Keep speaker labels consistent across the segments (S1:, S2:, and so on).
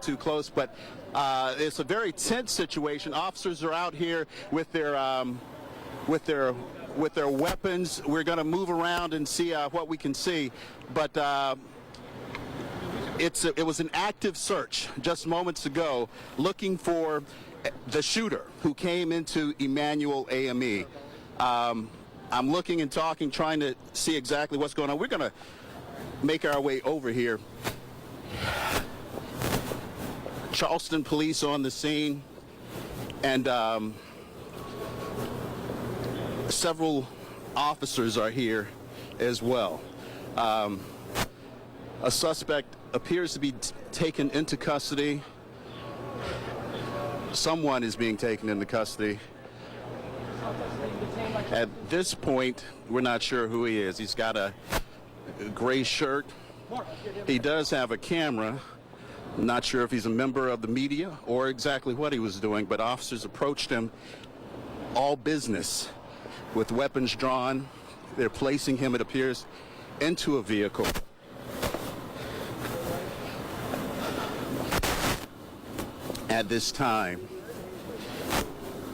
S1: too close, but it's a very tense situation. Officers are out here with their weapons. We're going to move around and see what we can see, but it was an active search just moments ago looking for the shooter who came into Emanuel AME. I'm looking and talking, trying to see exactly what's going on. We're going to make our way over here. Charleston police on the scene, and several officers are here as well. A suspect appears to be taken into custody. Someone is being taken into custody. At this point, we're not sure who he is. He's got a gray shirt. He does have a camera. I'm not sure if he's a member of the media or exactly what he was doing, but officers approached him, all business, with weapons drawn. They're placing him, it appears, into a vehicle. At this time,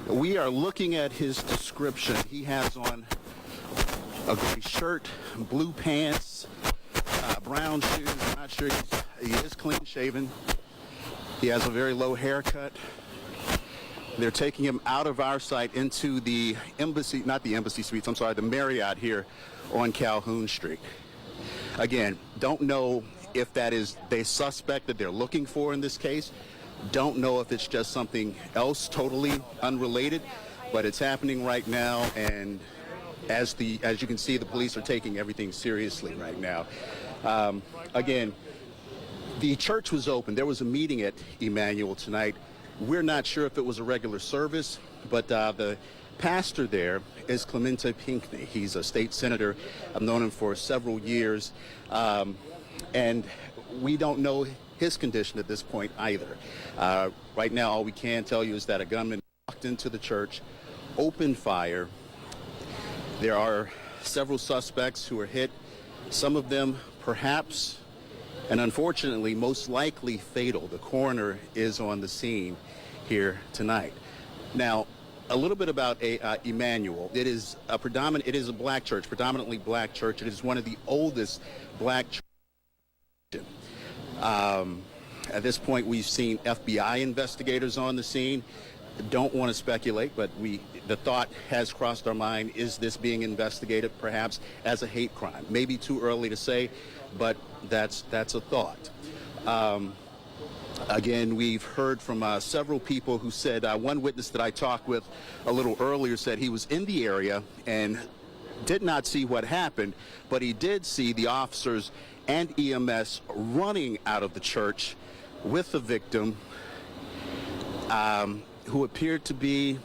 S1: we are looking at his description. He has on a gray shirt, blue pants, brown shoes. I'm not sure he is clean shaven. He has a very low haircut. They're taking him out of our sight into the embassy, not the embassy suites, I'm sorry, the Marriott here on Calhoun Street. Again, don't know if that is the suspect that they're looking for in this case. Don't know if it's just something else totally unrelated, but it's happening right now, and as you can see, the police are taking everything seriously right now. Again, the church was open. There was a meeting at Emanuel tonight. We're not sure if it was a regular service, but the pastor there is Clemente Pinckney. He's a state senator. I've known him for several years, and we don't know his condition at this point either. Right now, all we can tell you is that a gunman walked into the church, opened fire. There are several suspects who are hit, some of them perhaps, and unfortunately, most likely fatal. The coroner is on the scene here tonight. Now, a little bit about Emanuel. It is a black church, predominantly black church. It is one of the oldest black churches. At this point, we've seen FBI investigators on the scene. Don't want to speculate, but the thought has crossed our mind, is this being investigated perhaps as a hate crime? Maybe too early to say, but that's a thought. Again, we've heard from several people who said, one witness that I talked with a little earlier said he was in the area and did not see what happened, but he did see the officers and EMS running out of the church with the victim, who appeared to be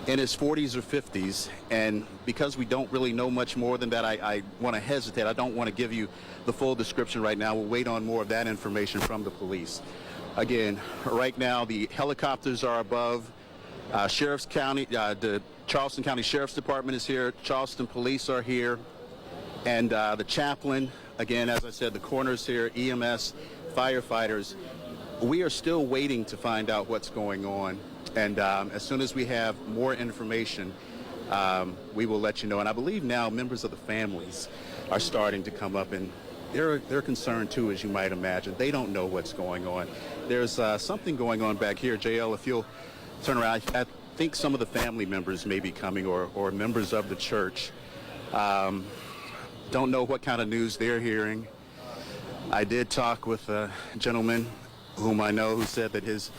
S1: in his 40s or 50s. And because we don't really know much more than that, I want to hesitate. I don't want to give you the full description right now. We'll wait on more of that information from the police. Again, right now the helicopters are above. Sheriff's County, the Charleston County Sheriff's Department is here. Charleston Police are here. And the chaplain, again, as I said, the coroner's here, EMS, firefighters. We are still waiting to find out what's going on. And as soon as we have more information, we will let you know. And I believe now members of the families are starting to come up, and they're concerned too, as you might imagine. They don't know what's going on. There's something going on back here. JL, if you'll turn around, I think some of the family members may be coming, or members of the church. Don't know what kind of news they're hearing. I did talk with a gentleman whom I know who said that his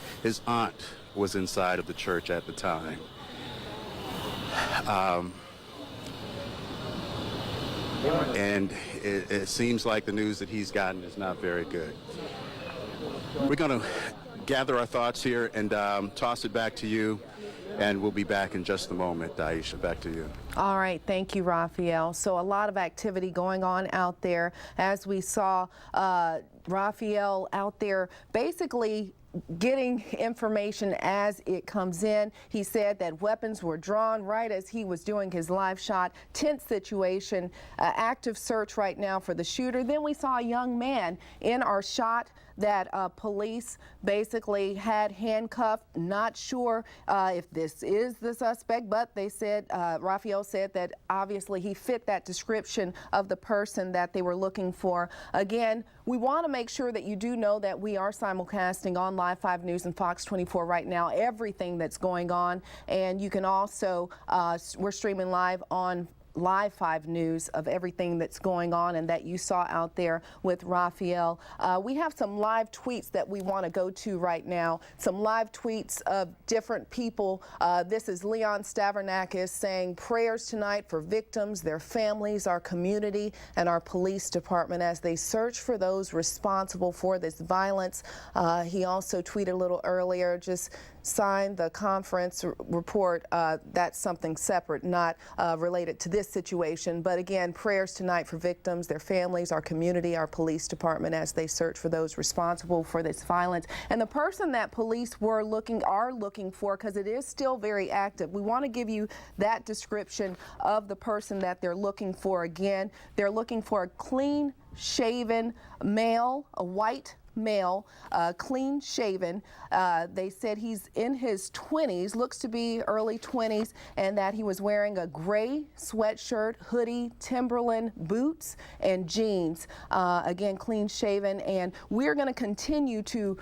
S1: aunt was inside of the church at the time. And it seems like the news that he's gotten is not very good. We're going to gather our thoughts here and toss it back to you, and we'll be back in just a moment. Aisha, back to you.
S2: All right, thank you, Raphael. So a lot of activity going on out there, as we saw Raphael out there basically getting information as it comes in. He said that weapons were drawn right as he was doing his live shot. Tense situation, active search right now for the shooter. Then we saw a young man in our shot that police basically had handcuffed. Not sure if this is the suspect, but they said, Raphael said that obviously he fit that description of the person that they were looking for. Again, we want to make sure that you do know that we are simulcasting on Live 5 News and Fox 24 right now, everything that's going on. And you can also, we're streaming live on Live 5 News of everything that's going on and that you saw out there with Raphael. We have some live tweets that we want to go to right now, some live tweets of different people. This is Leon Stavernakis saying prayers tonight for victims, their families, our community, and our police department as they search for those responsible for this violence. He also tweeted a little earlier, just signed the conference report. That's something separate, not related to this situation. But again, prayers tonight for victims, their families, our community, our police department as they search for those responsible for this violence. And the person that police are looking for, because it is still very active. We want to give you that description of the person that they're looking for. Again, they're looking for a clean-shaven male, a white male, clean shaven. They said he's in his 20s, looks to be early 20s, and that he was wearing a gray sweatshirt, hoodie, Timberland boots, and jeans. Again, clean shaven. And we're going to continue to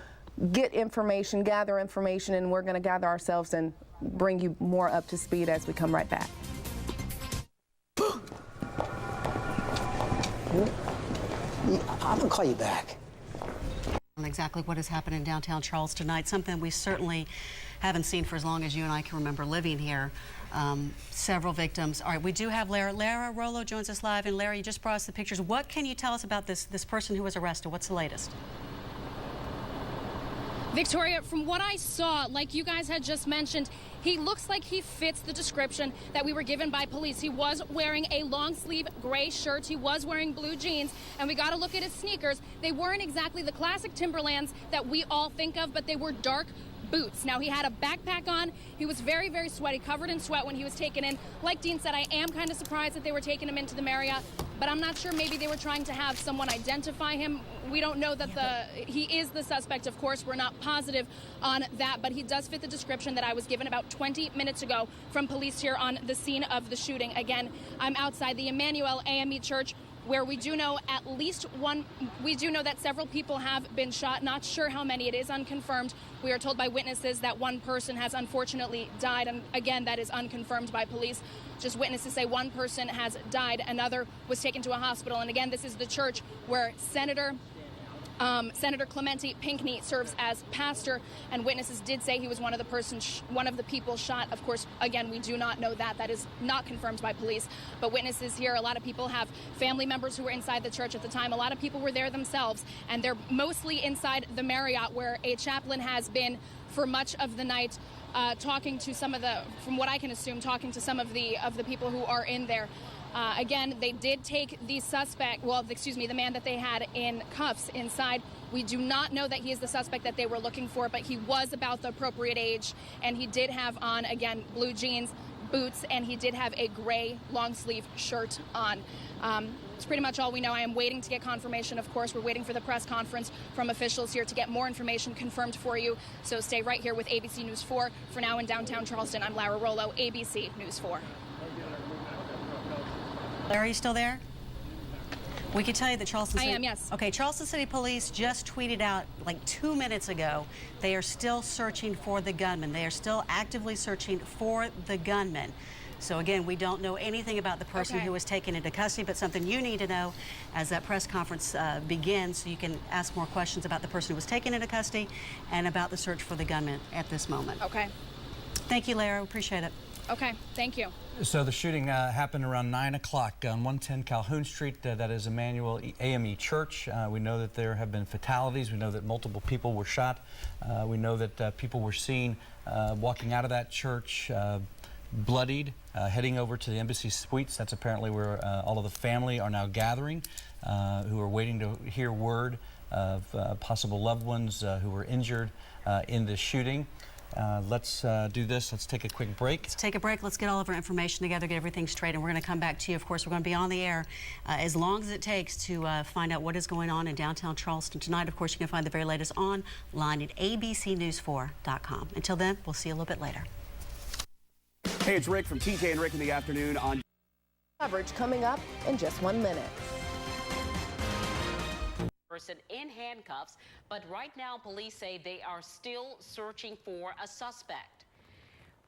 S2: get information, gather information, and we're going to gather ourselves and bring you more up to speed as we come right back.
S3: I'm going to call you back.
S4: Exactly what has happened in downtown Charleston tonight, something we certainly haven't seen for as long as you and I can remember living here. Several victims. All right, we do have Lara Rollo joins us live, and Lara, you just brought us the pictures. What can you tell us about this person who was arrested? What's the latest?
S5: Victoria, from what I saw, like you guys had just mentioned, he looks like he fits the description that we were given by police. He was wearing a long sleeve gray shirt. He was wearing blue jeans, and we got to look at his sneakers. They weren't exactly the classic Timberlands that we all think of, but they were dark boots. Now, he had a backpack on. He was very, very sweaty, covered in sweat when he was taken in. Like Dean said, I am kind of surprised that they were taking him into the Marriott, but I'm not sure. Maybe they were trying to have someone identify him. We don't know that he is the suspect, of course. We're not positive on that, but he does fit the description that I was given about 20 minutes ago from police here on the scene of the shooting. Again, I'm outside the Emanuel AME Church, where we do know that several people have been shot. Not sure how many. It is unconfirmed. We are told by witnesses that one person has unfortunately died, and again, that is unconfirmed by police. Just witnesses say one person has died, another was taken to a hospital. And again, this is the church where Senator Clemente Pinckney serves as pastor, and witnesses did say he was one of the people shot. Of course, again, we do not know that. That is not confirmed by police. But witnesses here, a lot of people have family members who were inside the church at the time. A lot of people were there themselves, and they're mostly inside the Marriott, where a chaplain has been for much of the night, talking to some of the, from what I can assume, talking to some of the people who are in there. Again, they did take the the man that they had in cuffs inside. We do not know that he is the suspect that they were looking for, but he was about the appropriate age, and he did have on, again, blue jeans, boots, and he did have a gray long sleeve shirt on. It's pretty much all we know. I am waiting to get confirmation. Of course, we're waiting for the press conference from officials here to get more information confirmed for you. So stay right here with ABC News 4. For now in downtown Charleston, I'm Lara Rollo, ABC News 4.
S4: Larry, you still there? We can tell you that Charleston City...
S5: I am, yes.
S4: Okay, Charleston City Police just tweeted out like 2 minutes ago they are still searching for the gunman. They are still actively searching for the gunman. So again, we don't know anything about the person who was taken into custody, but something you need to know as that press conference begins, so you can ask more questions about the person who was taken into custody and about the search for the gunman at this moment.
S5: Okay.
S4: Thank you, Lara. Appreciate it.
S5: Okay, thank you.
S6: So the shooting happened around 9 o'clock on 110 Calhoun Street. That is Emanuel AME Church. We know that there have been fatalities. We know that multiple people were shot. We know that people were seen walking out of that church bloodied, heading over to the embassy suites. That's apparently where all of the family are now gathering, who are waiting to hear word of possible loved ones who were injured in this shooting. Let's do this. Let's take a quick break.
S4: Let's take a break. Let's get all of our information together, get everything straight, and we're going to come back to you. Of course, we're going to be on the air as long as it takes to find out what is going on in downtown Charleston tonight. Of course, you can find the very latest online at abcnews4.com. Until then, we'll see you a little bit later.
S7: Hey, it's Rick from TJ and Rick in the Afternoon on
S2: Coverage coming up in just 1 minute.
S8: Person in handcuffs, but right now police say they are still searching for a suspect.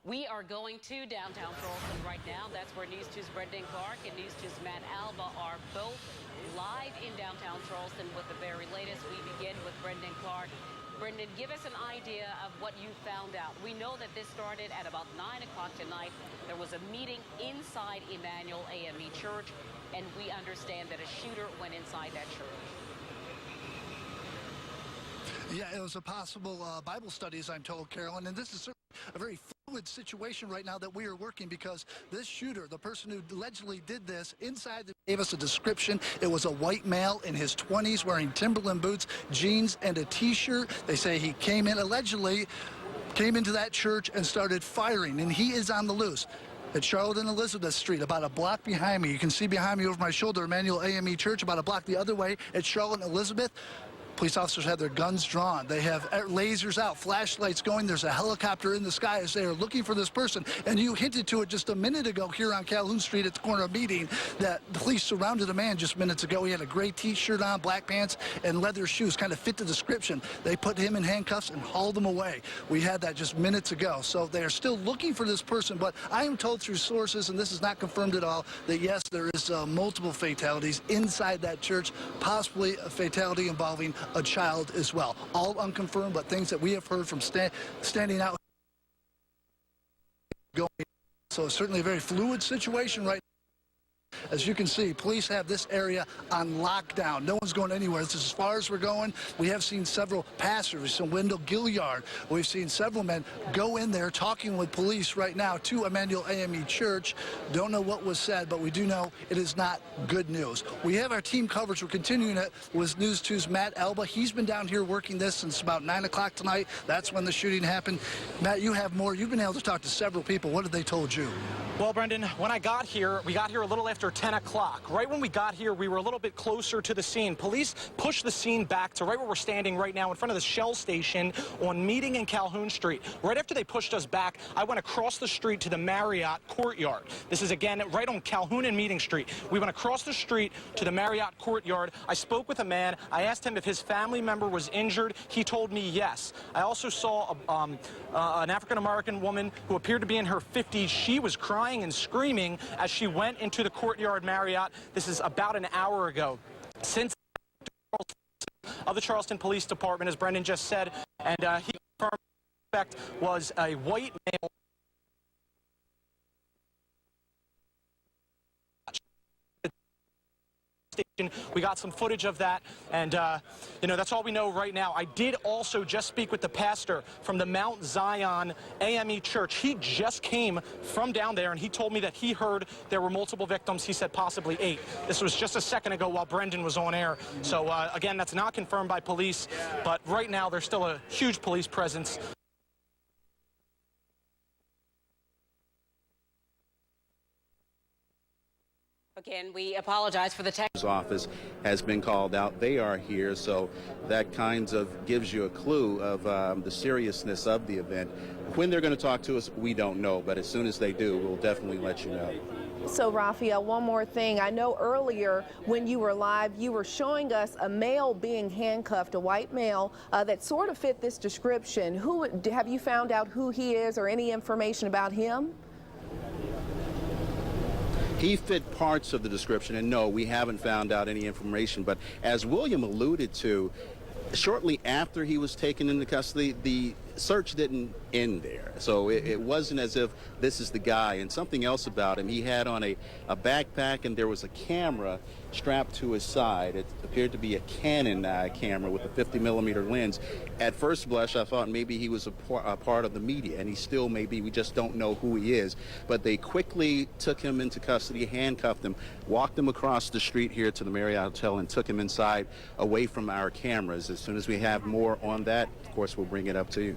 S8: We are going to downtown Charleston right now. That's where News 2's Brendan Clark and News 2's Matt Alba are both live in downtown Charleston with the very latest. We begin with Brendan Clark. Brendan, give us an idea of what you found out. We know that this started at about 9 o'clock tonight. There was a meeting inside Emanuel AME Church, and we understand that a shooter went inside that church.
S9: Yeah, it was a possible Bible study, as I'm told, Carolyn, and this is certainly a very fluid situation right now that we are working, because this shooter, the person who allegedly did this, inside gave us a description. It was a white male in his 20s wearing Timberland boots, jeans, and a T-shirt. They say he allegedly came into that church and started firing, and he is on the loose. At Charlotte and Elizabeth Street, about a block behind me. You can see behind me over my shoulder, Emanuel AME Church, about a block the other way at Charlotte and Elizabeth. Police officers have their guns drawn. They have lasers out, flashlights going. There's a helicopter in the sky as they are looking for this person. And you hinted to it just a minute ago here on Calhoun Street at the corner of Meeting that the police surrounded a man just minutes ago. He had a gray T-shirt on, black pants, and leather shoes, kind of fit the description. They put him in handcuffs and hauled him away. We had that just minutes ago. So they are still looking for this person, but I am told through sources, and this is not confirmed at all, that yes, there is multiple fatalities inside that church, possibly a fatality involving a child as well. All unconfirmed, but things that we have heard from standing out. So it's certainly a very fluid situation right now. As you can see, police have this area on lockdown. No one's going anywhere. This is as far as we're going. We have seen several passers from Wendell Gilliard. We've seen several men go in there talking with police right now to Emanuel AME Church. Don't know what was said, but we do know it is not good news. We have our team coverage. We're continuing it with News 2's Matt Alba. He's been down here working this since about 9 o'clock tonight. That's when the shooting happened. Matt, you have more. You've been able to talk to several people. What have they told you?
S10: Well, Brendan, when I got here, we got here a little after 10 o'clock. Right when we got here, we were a little bit closer to the scene. Police pushed the scene back to right where we're standing right now in front of the Shell station on Meeting and Calhoun Street. Right after they pushed us back, I went across the street to the Marriott Courtyard. This is, again, right on Calhoun and Meeting Street. We went across the street to the Marriott Courtyard. I spoke with a man. I asked him if his family member was injured. He told me yes. I also saw an African-American woman who appeared to be in her 50s. She was crying and screaming as she went into the Courtyard Marriott. This is about an hour ago. Since of the Charleston Police Department, as Brendan just said, and he confirmed the suspect was a white male. We got some footage of that, and you know, that's all we know right now. I did also just speak with the pastor from the Mount Zion AME Church. He just came from down there, and he told me that he heard there were multiple victims. He said possibly 8. This was just a second ago while Brendan was on air. So again, that's not confirmed by police, but right now there's still a huge police presence.
S8: Again, we apologize for the tech.
S1: Office has been called out. They are here, so that kind of gives you a clue of the seriousness of the event. When they're going to talk to us, we don't know, but as soon as they do, we'll definitely let you know.
S2: So, Raphael, one more thing. I know earlier when you were live, you were showing us a male being handcuffed, a white male that sort of fit this description. Have you found out who he is or any information about him?
S1: He fit parts of the description, and no, we haven't found out any information. But as William alluded to, shortly after he was taken into custody, the search didn't end there. So it wasn't as if this is the guy. And something else about him, he had on a backpack, and there was a camera strapped to his side. It appeared to be a Canon camera with a 50mm lens. At first blush, I thought maybe he was a part of the media, and he still may be. We just don't know who he is. But they quickly took him into custody, handcuffed him, walked him across the street here to the Marriott Hotel, and took him inside away from our cameras. As soon as we have more on that, of course, we'll bring it up to you.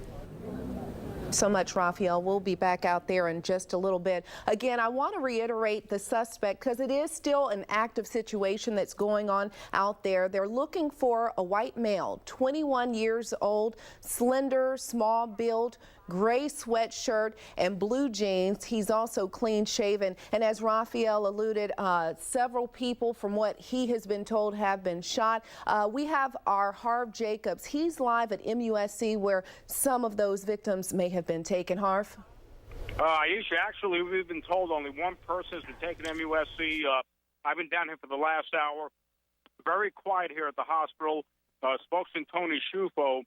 S2: so much, Raphael. We'll be back out there in just a little bit. Again, I want to reiterate the suspect because it is still an active situation that's going on out there. They're looking for a white male, 21 years old, slender, small build, gray sweatshirt and blue jeans. He's also clean shaven. And as Raphael alluded, several people, from what he has been told, have been shot. We have our Harv Jacobs. He's live at MUSC where some of those victims may have been taken. Harv?
S11: Aisha, actually, we've been told only one person has been taken to MUSC. I've been down here for the last hour. Very quiet here at the hospital. Spokesman Tony Schufo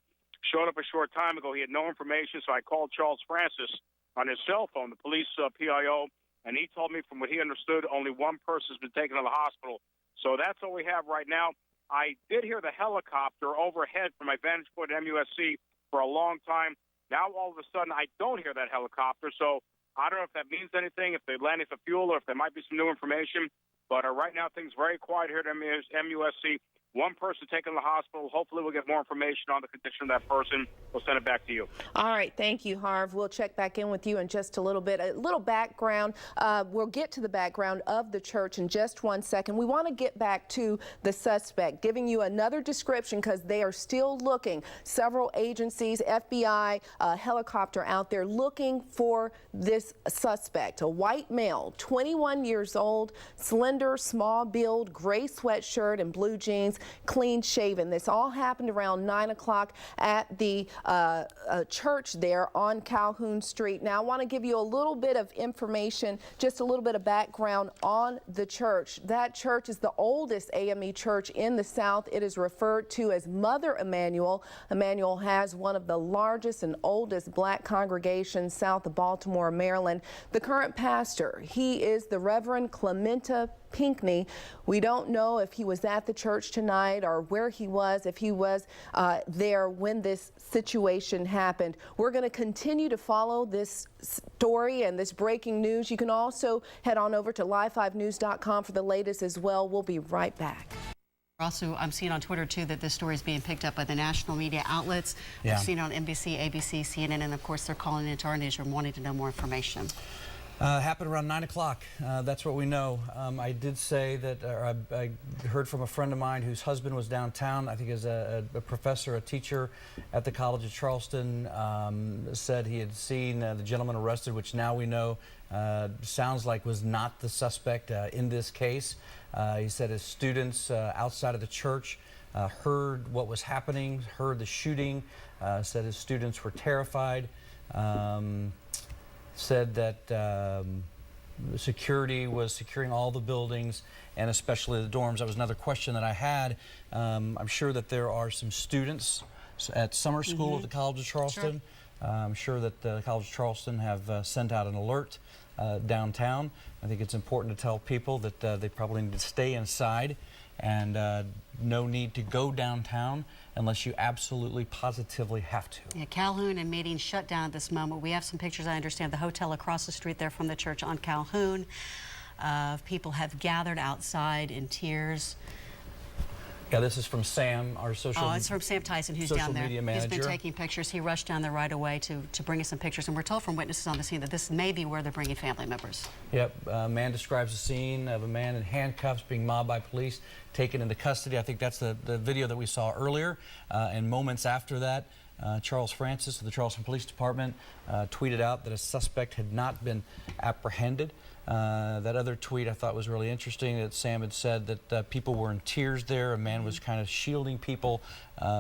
S11: showed up a short time ago. He had no information, so I called Charles Francis on his cell phone, the police PIO, and he told me from what he understood, only one person's been taken to the hospital. So that's all we have right now. I did hear the helicopter overhead from my vantage point at MUSC for a long time. Now, all of a sudden, I don't hear that helicopter, so I don't know if that means anything, if they're landing for fuel, or if there might be some new information. But right now, things very quiet here at MUSC. One person taken to the hospital. Hopefully we'll get more information on the condition of that person. We'll send it back to you.
S2: All right. Thank you, Harv. We'll check back in with you in just a little bit. A little background. We'll get to the background of the church in just 1 second. We want to get back to the suspect, giving you another description because they are still looking. Several agencies, FBI, helicopter out there looking for this suspect. A white male, 21 years old, slender, small build, gray sweatshirt and blue jeans, clean shaven. This all happened around 9 o'clock at the church there on Calhoun Street. Now, I want to give you a little bit of information, just a little bit of background on the church. That church is the oldest AME church in the South. It is referred to as Mother Emanuel. Emanuel has one of the largest and oldest black congregations south of Baltimore, Maryland. The current pastor, he is the Reverend Clementa Pinckney. We don't know if he was at the church tonight or where he was, if he was there when this situation happened. We're going to continue to follow this story and this breaking news. You can also head on over to live5news.com for the latest as well. We'll be right back.
S4: Also, I'm seeing on Twitter, too, that this story is being picked up by the national media outlets.
S6: Yeah.
S4: I've seen it on NBC, ABC, CNN, and, of course, they're calling into our newsroom wanting to know more information.
S6: Happened around 9 o'clock. That's what we know. I did say that, or I heard from a friend of mine whose husband was downtown, I think as a professor, a teacher at the College of Charleston, said he had seen the gentleman arrested, which now we know sounds like was not the suspect in this case. He said his students outside of the church heard what was happening, heard the shooting, said his students were terrified. Said that security was securing all the buildings and especially the dorms. That was another question that I had. I'm sure that there are some students at summer school at the College of Charleston. Sure. I'm sure that the College of Charleston have sent out an alert downtown. I think it's important to tell people that they probably need to stay inside and no need to go downtown unless you absolutely positively have to.
S4: Yeah, Calhoun and meeting shut down at this moment. We have some pictures, I understand, the hotel across the street there from the church on Calhoun. People have gathered outside in tears.
S6: Yeah, this is from Sam, our social
S4: it's from Sam Tyson, who's down there. He's been taking pictures. He rushed down there right away to bring us some pictures. And we're told from witnesses on the scene that this may be where they're bringing family members.
S6: Yep. A man describes a scene of a man in handcuffs being mobbed by police, taken into custody. I think that's the video that we saw earlier. And moments after that, Charles Francis of the Charleston Police Department tweeted out that a suspect had not been apprehended. That other tweet I thought was really interesting, that Sam had said that people were in tears there. A man was kind of shielding people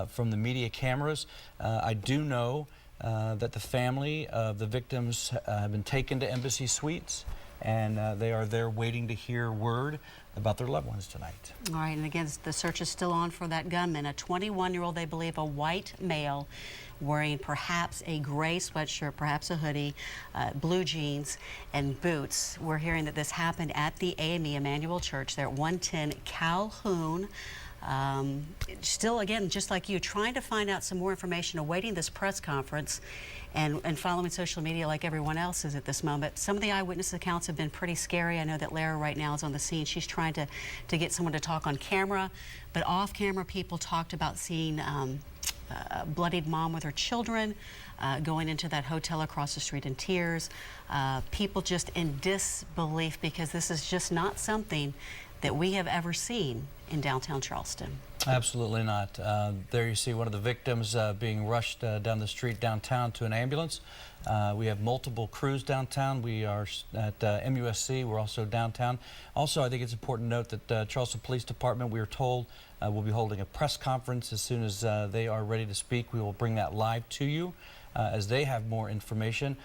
S6: from the media cameras. I do know that the family of the victims have been taken to Embassy Suites, and they are there waiting to hear word about their loved ones tonight.
S4: All right, and again, the search is still on for that gunman, a 21-year-old, they believe, a white male wearing perhaps a gray sweatshirt, perhaps a hoodie, blue jeans, and boots. We're hearing that this happened at the AME Emanuel Church there at 110 Calhoun. Still, again, just like you, trying to find out some more information, awaiting this press conference and following social media like everyone else is at this moment. Some of the eyewitness accounts have been pretty scary. I know that Lara right now is on the scene. She's trying to get someone to talk on camera, but off camera people talked about seeing bloodied mom with her children, going into that hotel across the street in tears. People just in disbelief, because this is just not something that we have ever seen in downtown Charleston.
S6: Absolutely not. There you see one of the victims being rushed down the street downtown to an ambulance. We have multiple crews downtown. We are at MUSC. We're also downtown. Also, I think it's important to note that Charleston Police Department, we are told, will be holding a press conference as soon as they are ready to speak. We will bring that live to you as they have more information.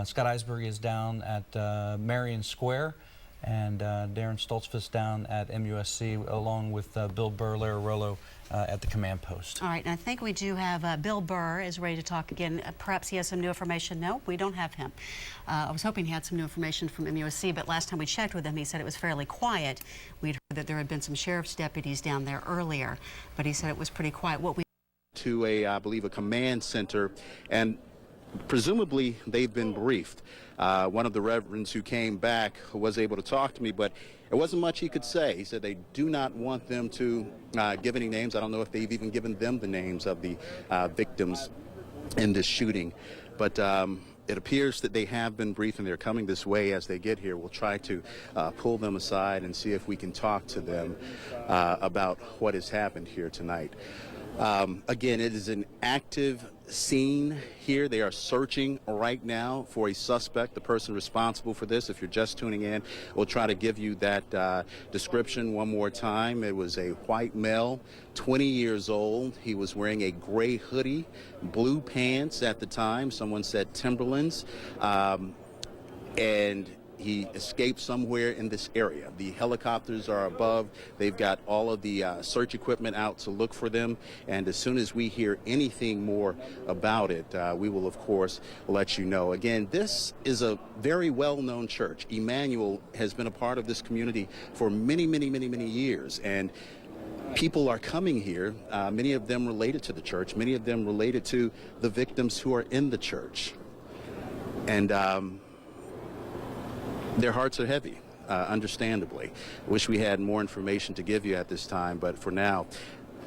S6: Scott Eisberg is down at Marion Square, and Darren Stoltzfus down at MUSC, along with Bill Burr, Lararolo at the command post.
S4: All right, and I think we do have Bill Burr is ready to talk again. Perhaps he has some new information. No, we don't have him. I was hoping he had some new information from MUSC, but last time we checked with him, he said it was fairly quiet. We'd heard that there had been some sheriff's deputies down there earlier, but he said it was pretty quiet. What we
S1: to I believe, a command center, and presumably they've been briefed. One of the reverends who came back was able to talk to me, but it wasn't much he could say. He said they do not want them to give any names. I don't know if they've even given them the names of the victims in this shooting, but it appears that they have been briefed and they're coming this way as they get here. We'll try to pull them aside and see if we can talk to them about what has happened here tonight. Again, it is an active scene here. They are searching right now for a suspect, the person responsible for this. If you're just tuning in, we'll try to give you that description one more time. It was a white male, 20 years old. He was wearing a gray hoodie, blue pants at the time. Someone said Timberlands. And he escaped somewhere in this area. The helicopters are above. They've got all of the search equipment out to look for them. And as soon as we hear anything more about it, we will, of course, let you know. Again, this is a very well-known church. Emanuel has been a part of this community for many, many, many, many years. And people are coming here, many of them related to the church, many of them related to the victims who are in the church. And their hearts are heavy, understandably. Wish we had more information to give you at this time, but for now,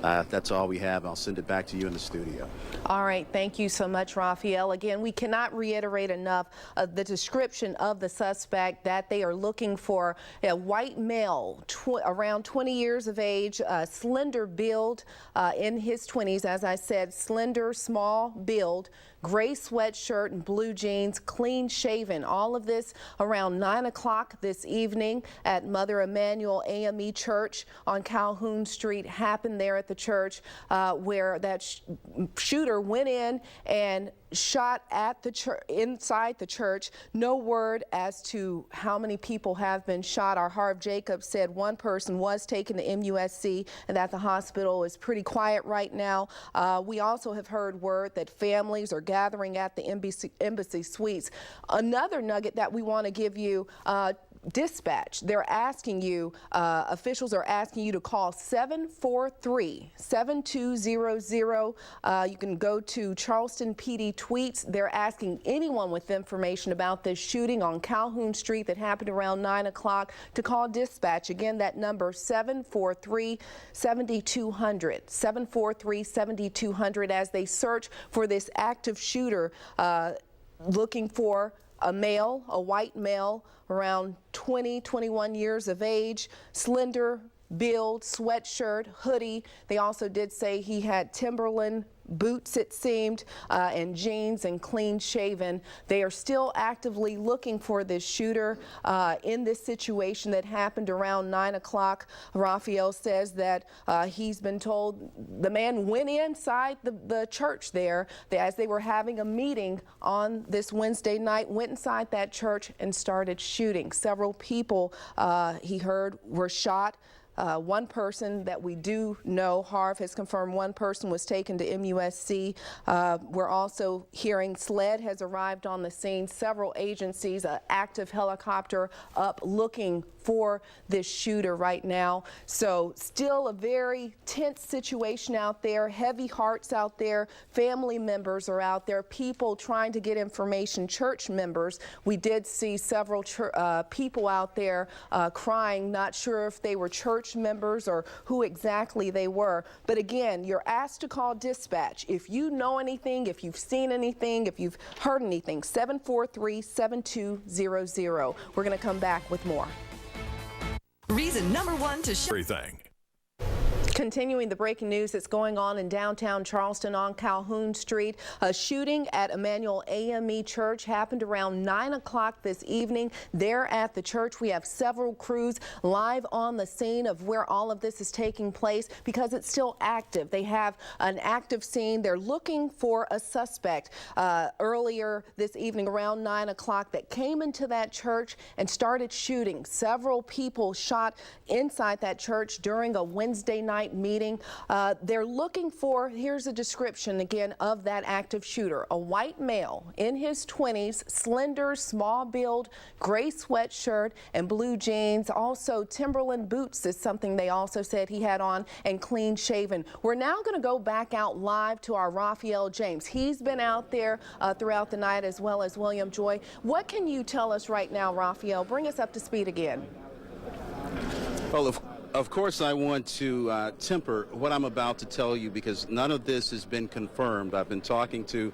S1: that's all we have. I'll send it back to you in the studio.
S2: All right, thank you so much, Raphael. Again, we cannot reiterate enough the description of the suspect, that they are looking for a white male, around 20 years of age, slender build, in his 20s, as I said, slender, small build, gray sweatshirt and blue jeans, clean shaven. All of this around 9 o'clock this evening at Mother Emanuel AME Church on Calhoun Street. Happened there at the church, where that shooter went in and shot at the church, inside the church. No word as to how many people have been shot. Our Harv Jacobs said one person was taken to MUSC and that the hospital is pretty quiet right now. We also have heard word that families are gathering at the embassy suites. Another nugget that we want to give you, dispatch. They're asking you, officials are asking you to call 743-7200. You can go to Charleston PD tweets. They're asking anyone with information about this shooting on Calhoun Street that happened around 9 o'clock to call dispatch. Again, that number 743-7200. 743-7200 as they search for this active shooter, looking for a male, a white male, around 20, 21 years of age, slender build, sweatshirt, hoodie. They also did say he had Timberland boots, it seemed, and jeans, and clean shaven. They are still actively looking for this shooter in this situation that happened around 9 o'clock. Raphael says that he's been told the man went inside the church there as they were having a meeting on this Wednesday night, went inside that church and started shooting. Several people he heard were shot. One person that we do know, Harv has confirmed one person was taken to MUSC. We're also hearing SLED has arrived on the scene. Several agencies, an active helicopter up looking for this shooter right now. So still a very tense situation out there, heavy hearts out there, family members are out there, people trying to get information, church members. We did see several people out there crying, not sure if they were church church members or who exactly they were. But again, you're asked to call dispatch. If you know anything, if you've seen anything, if you've heard anything, 743-7200. We're going to come back with more.
S12: Reason number one to
S13: everything.
S2: Continuing the breaking news that's going on in downtown Charleston on Calhoun Street. A shooting at Emanuel AME Church happened around 9 o'clock this evening. There at the church, we have several crews live on the scene of where all of this is taking place because it's still active. They have an active scene. They're looking for a suspect earlier this evening around 9 o'clock that came into that church and started shooting. Several people shot inside that church during a Wednesday night meeting. They're looking for, here's a description again of that active shooter, a white male in his 20s, slender, small build, gray sweatshirt and blue jeans. Also Timberland boots is something they also said he had on, and clean shaven. We're now going to go back out live to our Raphael James. He's been out there throughout the night, as well as William Joy. What can you tell us right now, Raphael? Bring us up to speed again.
S1: Well, of course, I want to temper what I'm about to tell you because none of this has been confirmed. I've been talking to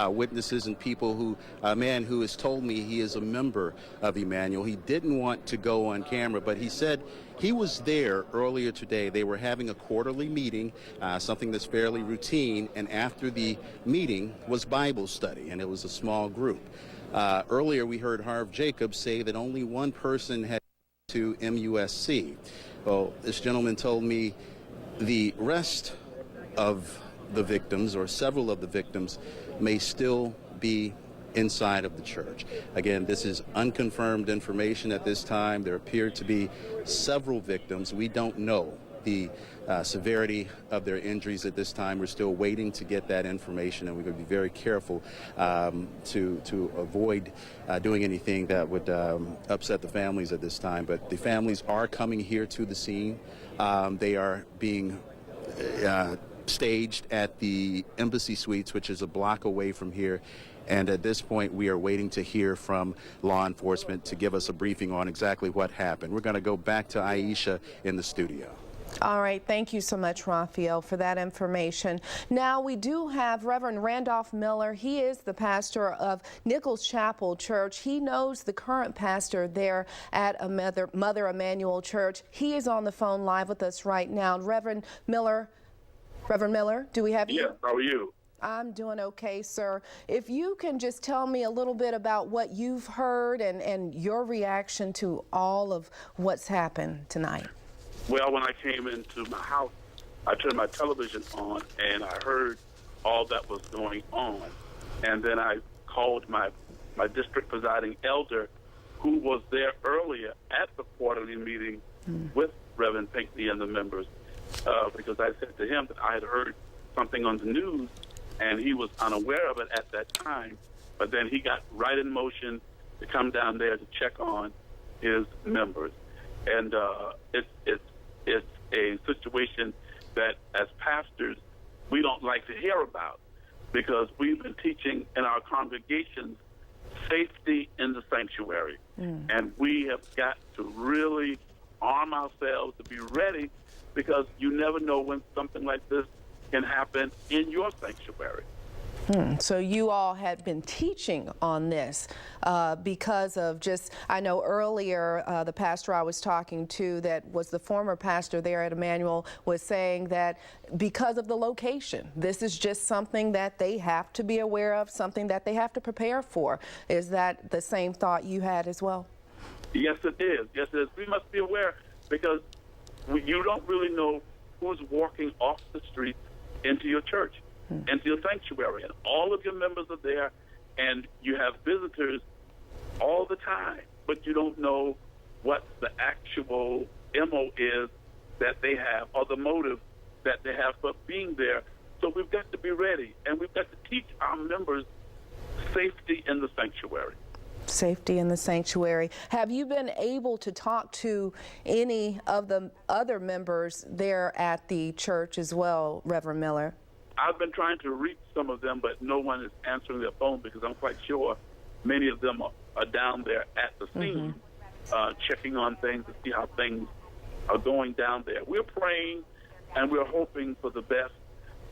S1: witnesses and people who, a man who has told me he is a member of Emanuel. He didn't want to go on camera, but he said he was there earlier today. They were having a quarterly meeting, something that's fairly routine, and after the meeting was Bible study, and it was a small group. Earlier, we heard Harv Jacobs say that only one person had to MUSC. Well, this gentleman told me the rest of the victims, or several of the victims, may still be inside of the church. Again, this is unconfirmed information at this time. There appear to be several victims. We don't know the severity of their injuries at this time. We're still waiting to get that information, and we're going to be very careful to avoid doing anything that would upset the families at this time. But the families are coming here to the scene. They are being staged at the Embassy Suites, which is a block away from here. And at this point, we are waiting to hear from law enforcement to give us a briefing on exactly what happened. We're going to go back to Aisha in the studio.
S2: All right, thank you so much, Raphael, for that information. Now, we do have Reverend Randolph Miller. He is the pastor of Nichols Chapel Church. He knows the current pastor there at Mother Emanuel Church. He is on the phone live with us right now. Reverend Miller, do we have you?
S14: Yes, how are you?
S2: I'm doing okay, sir. If you can just tell me a little bit about what you've heard and your reaction to all of what's happened tonight.
S14: Well, when I came into my house, I turned my television on and I heard all that was going on. And then I called my district presiding elder, who was there earlier at the quarterly meeting with Reverend Pinckney and the members, because I said to him that I had heard something on the news and he was unaware of it at that time. But then he got right in motion to come down there to check on his members. And it's a situation that, as pastors, we don't like to hear about, because we've been teaching in our congregations safety in the sanctuary. And we have got to really arm ourselves to be ready, because you never know when something like this can happen in your sanctuary.
S2: So you all had been teaching on this because of just, I know earlier the pastor I was talking to that was the former pastor there at Emanuel was saying that because of the location, this is just something that they have to be aware of, something that they have to prepare for. Is that the same thought you had as well?
S14: Yes, it is. Yes, it is. We must be aware, because you don't really know who's walking off the street into your church, into your sanctuary, and all of your members are there, and you have visitors all the time, but you don't know what the actual MO is that they have, or the motive that they have for being there. So we've got to be ready, and we've got to teach our members safety in the sanctuary.
S2: Safety in the sanctuary. Have you been able to talk to any of the other members there at the church as well, Reverend Miller?
S14: I've been trying to reach some of them, but no one is answering their phone, because I'm quite sure many of them are down there at the scene, checking on things to see how things are going down there. We're praying and we're hoping for the best,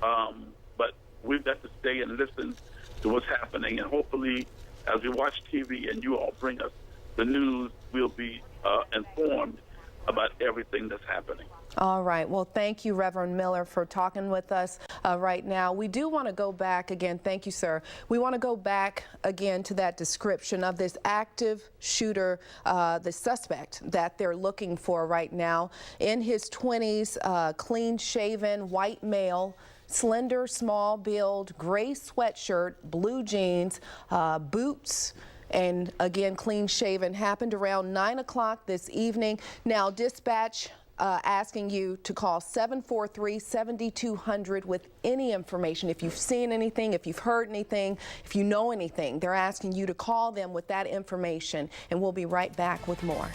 S14: but we've got to stay and listen to what's happening, and hopefully as we watch TV and you all bring us the news, we'll be informed about everything that's happening.
S2: All right. Well, thank you, Reverend Miller, for talking with us right now. We do want to go back again. Thank you, sir. We want to go back again to that description of this active shooter, the suspect that they're looking for right now. In his 20s, clean-shaven, white male, slender, small build, gray sweatshirt, blue jeans, boots, and again, clean shaven. Happened around 9 o'clock this evening. Now, dispatch asking you to call 743-7200 with any information. If you've seen anything, if you've heard anything, if you know anything, they're asking you to call them with that information, and we'll be right back with more.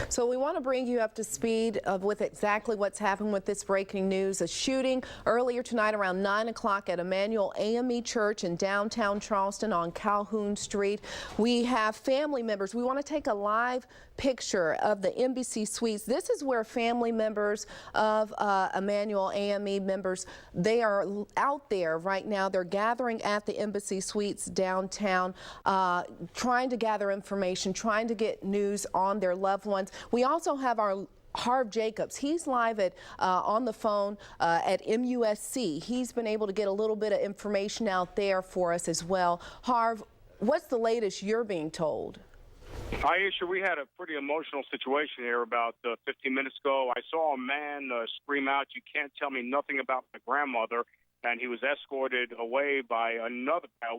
S2: So we want to bring you up to speed with exactly what's happened with this breaking news. A shooting earlier tonight around 9 o'clock at Emanuel AME Church in downtown Charleston on Calhoun Street. We have family members. We want to take a live picture of the Embassy Suites. This is where family members of Emanuel AME members, they are out there right now. They're gathering at the Embassy Suites downtown, trying to gather information, trying to get news on their loved ones. We also have our Harv Jacobs. He's live at on the phone at MUSC. He's been able to get a little bit of information out there for us as well. Harv, what's the latest you're being told?
S11: Aisha, we had a pretty emotional situation here about 15 minutes ago. I saw a man scream out, "You can't tell me nothing about my grandmother," and he was escorted away by a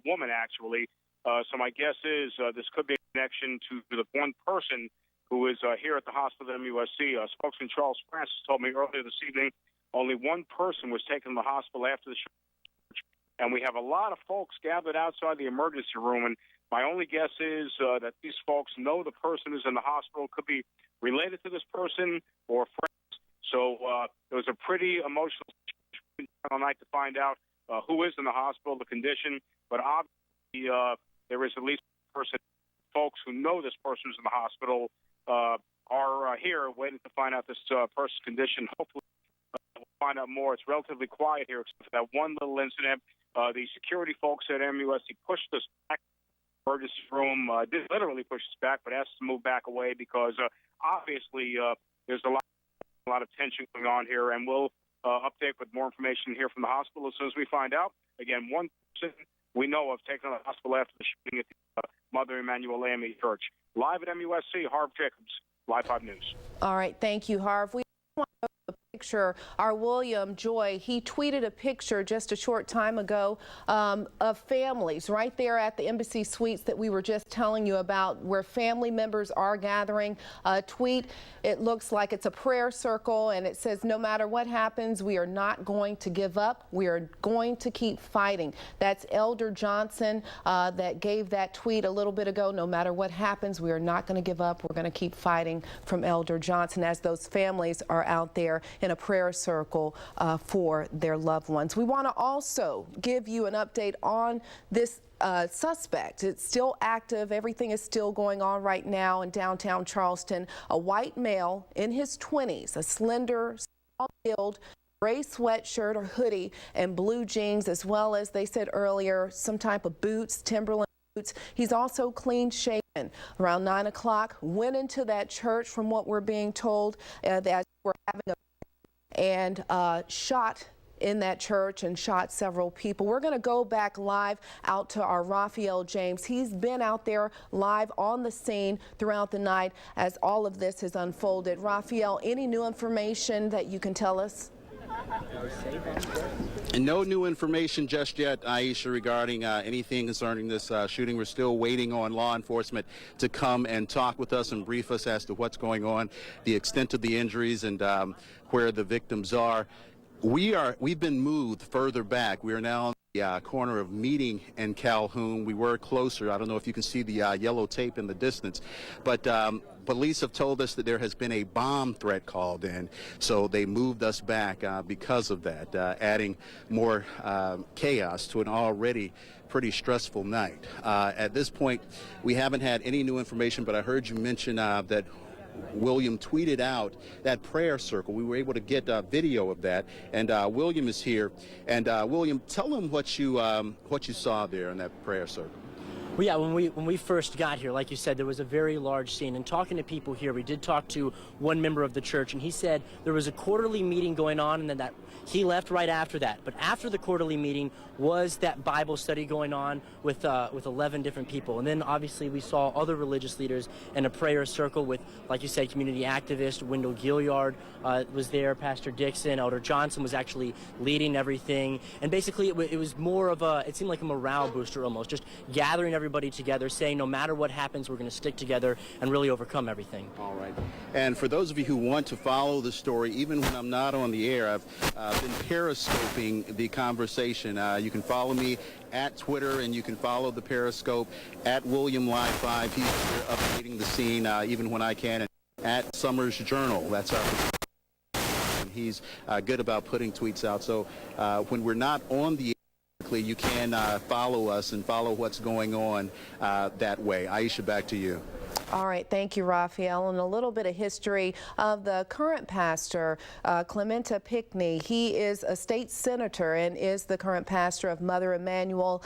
S11: woman, actually. So my guess is this could be a connection to the one person who is here at the hospital at MUSC. Spokesman Charles Francis told me earlier this evening only one person was taken to the hospital after the church, and we have a lot of folks gathered outside the emergency room, and my only guess is that these folks know the person who's in the hospital, could be related to this person or friends. So it was a pretty emotional situation all night to find out who is in the hospital, the condition, but obviously there is at least one person, folks who know this person who's in the hospital are here waiting to find out this person's condition. Hopefully we'll find out more. It's relatively quiet here except for that one little incident. The security folks at MUSC pushed us back to the emergency room, did literally push us back, but asked us to move back away because obviously there's a lot of tension going on here, and we'll update with more information here from the hospital as soon as we find out. Again, one person we know of taken to the hospital after the shooting at the Mother Emanuel AME Church. Live at MUSC, Harv Jacobs, Live 5 News.
S2: All right, thank you, Harv. We want to go to the picture. Our William Joy, he tweeted a picture just a short time ago of families right there at the Embassy Suites that we were just telling you about, where family members are gathering. Tweet, it looks like it's a prayer circle, and it says, "No matter what happens, we are not going to give up. We are going to keep fighting." That's Elder Johnson that gave that tweet a little bit ago. No matter what happens, we are not going to give up. We're going to keep fighting, from Elder Johnson, as those families are out there in a prayer circle for their loved ones. We want to also give you an update on this suspect. It's still active. Everything is still going on right now in downtown Charleston. A white male in his 20s, a slender, small build, gray sweatshirt or hoodie and blue jeans, as well as, they said earlier, some type of boots, Timberland boots. He's also clean shaven. Around 9 o'clock, went into that church, from what we're being told, that we're having and shot in that church and shot several people. We're going to go back live out to our Raphael James. He's been out there live on the scene throughout the night as all of this has unfolded. Raphael, any new information that you can tell us?
S1: No new information just yet, Aisha, regarding anything concerning this shooting. We're still waiting on law enforcement to come and talk with us and brief us as to what's going on, the extent of the injuries, and where the victims are. We've been moved further back. We are now on the corner of Meeting and Calhoun. We were closer. I don't know if you can see the yellow tape in the distance, but police have told us that there has been a bomb threat called in, so they moved us back because of that, adding more chaos to an already pretty stressful night. At this point, we haven't had any new information, but I heard you mention that William tweeted out that prayer circle. We were able to get video of that, and William is here. And William, tell them what you saw there in that prayer circle.
S13: Well, yeah, when we first got here, like you said, there was a very large scene. And talking to people here, we did talk to one member of the church, and he said there was a quarterly meeting going on, and then that he left right after that. But after the quarterly meeting was that Bible study going on with 11 different people. And then obviously we saw other religious leaders in a prayer circle with, like you said, community activist Wendell Gilliard was there, Pastor Dixon, Elder Johnson was actually leading everything. And basically it was more of it seemed like a morale booster almost, just gathering everybody together, saying no matter what happens, we're going to stick together and really overcome everything.
S1: All right. And for those of you who want to follow the story, even when I'm not on the air, I've been periscoping the conversation. You can follow me at Twitter, and you can follow the Periscope at WilliamLive5. He's here updating the scene even when I can. And at Summers Journal, that's our. And he's good about putting tweets out. So when we're not on the air, you can follow us and follow what's going on that way. Aisha, back to you.
S2: All right, thank you, Raphael. And a little bit of history of the current pastor, Clementa Pinckney. He is a state senator and is the current pastor of Mother Emanuel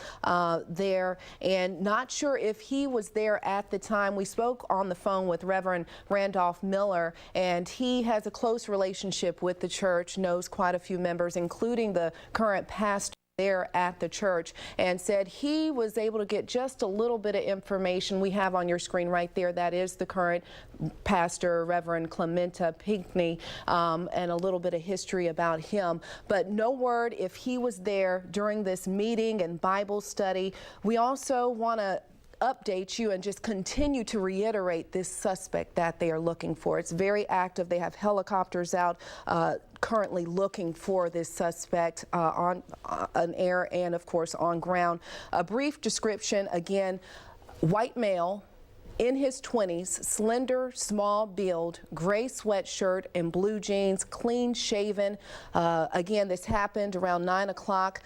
S2: there. And not sure if he was there at the time. We spoke on the phone with Reverend Randolph Miller, and he has a close relationship with the church, knows quite a few members, including the current pastor there at the church, and said he was able to get just a little bit of information. We have on your screen right there, that is the current pastor, Reverend Clementa Pinckney, and a little bit of history about him, but no word if he was there during this meeting and Bible study. We also want to update you and just continue to reiterate this suspect that they are looking for. It's very active. They have helicopters out currently looking for this suspect on air and, of course, on ground. A brief description, again, white male, in his 20s, slender, small build, gray sweatshirt and blue jeans, clean shaven. Again, this happened around 9 o'clock.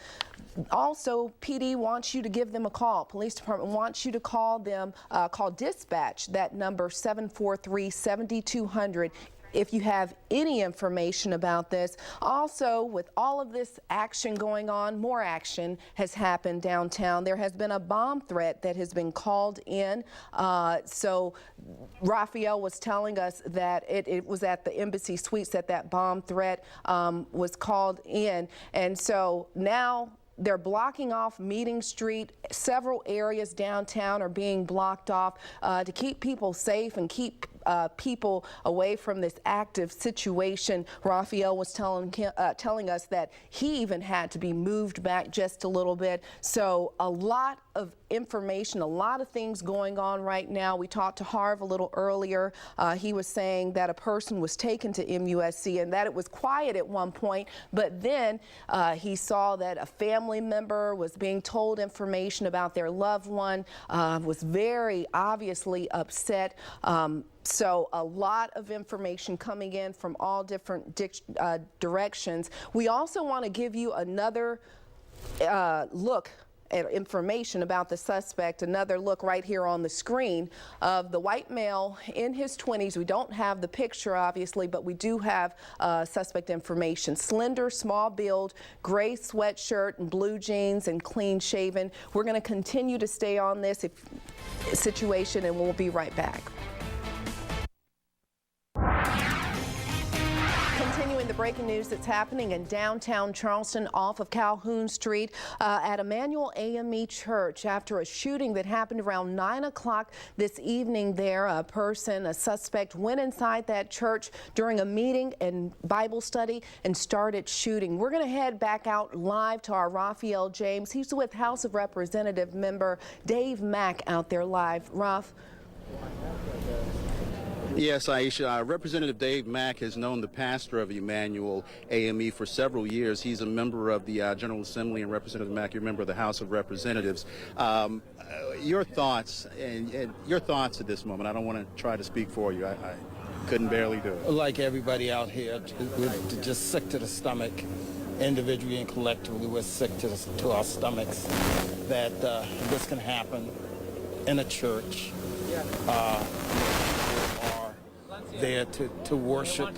S2: Also, PD wants you to give them a call. Police department wants you to call them, call dispatch, that number 743-7200. If you have any information about this. Also, with all of this action going on, more action has happened downtown. There has been a bomb threat that has been called in. So Raphael was telling us that it was at the Embassy Suites that bomb threat was called in. And so now they're blocking off Meeting Street. Several areas downtown are being blocked off to keep people safe and keep people away from this active situation. Raphael was telling us that he even had to be moved back just a little bit. So a lot of information, a lot of things going on right now. We talked to Harv a little earlier. He was saying that a person was taken to MUSC and that it was quiet at one point, but then he saw that a family member was being told information about their loved one, was very obviously upset. So a lot of information coming in from all different directions. We also want to give you another look at information about the suspect, another look right here on the screen of the white male in his 20s. We don't have the picture, obviously, but we do have suspect information. Slender, small build, gray sweatshirt and blue jeans and clean shaven. We're going to continue to stay on this situation, and we'll be right back. Continuing the breaking news that's happening in downtown Charleston off of Calhoun Street at Emanuel AME Church after a shooting that happened around 9 o'clock this evening there. A suspect went inside that church during a meeting and Bible study and started shooting. We're going to head back out live to our Raphael James. He's with House of Representative member Dave Mack out there live. Raph.
S1: Yes, Aisha. Representative Dave Mack has known the pastor of Emanuel AME for several years. He's a member of the General Assembly, and Representative Mack, you're a member of the House of Representatives. Your thoughts your thoughts at this moment. I don't want to try to speak for you. I couldn't barely do it.
S15: Like everybody out here, we're just sick to the stomach. Individually and collectively, we're sick to our stomachs that this can happen in a church. there to worship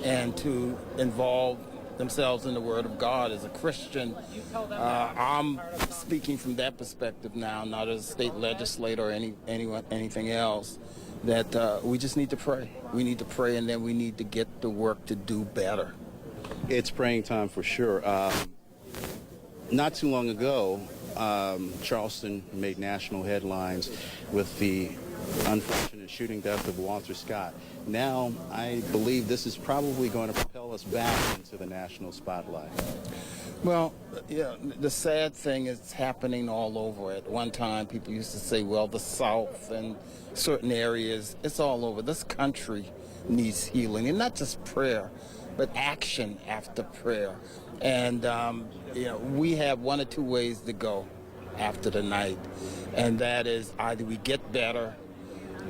S15: and to involve themselves in the Word of God. As a Christian, I'm speaking from that perspective now, not as a state legislator or anything else, that we just need to pray. We need to pray, and then we need to get to work to do better.
S1: It's praying time for sure. Not too long ago, Charleston made national headlines with the unfortunate shooting death of Walter Scott. Now, I believe this is probably going to propel us back into the national spotlight.
S15: Well, yeah, the sad thing is it's happening all over. At one time, people used to say, well, the South and certain areas, it's all over. This country needs healing, and not just prayer, but action after prayer. And, we have one or two ways to go after the night, and that is either we get better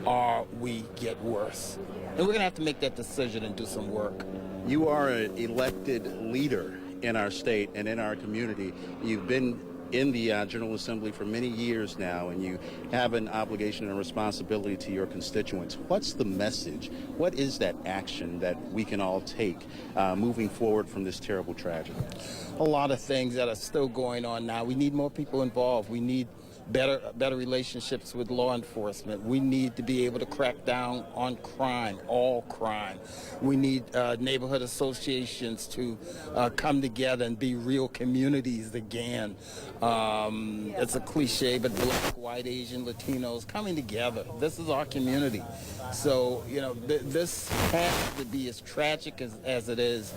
S15: or we get worse. And we're going to have to make that decision and do some work.
S1: You are an elected leader in our state and in our community. You've been in the General Assembly for many years now, and you have an obligation and responsibility to your constituents. What's the message? What is that action that we can all take moving forward from this terrible tragedy?
S15: A lot of things that are still going on now. We need more people involved. We need better relationships with law enforcement. We need to be able to crack down on crime, all crime. We need neighborhood associations to come together and be real communities again. It's a cliche, but Black, white, Asian, Latinos coming together. This is our community. So, this has to be, as tragic as it is,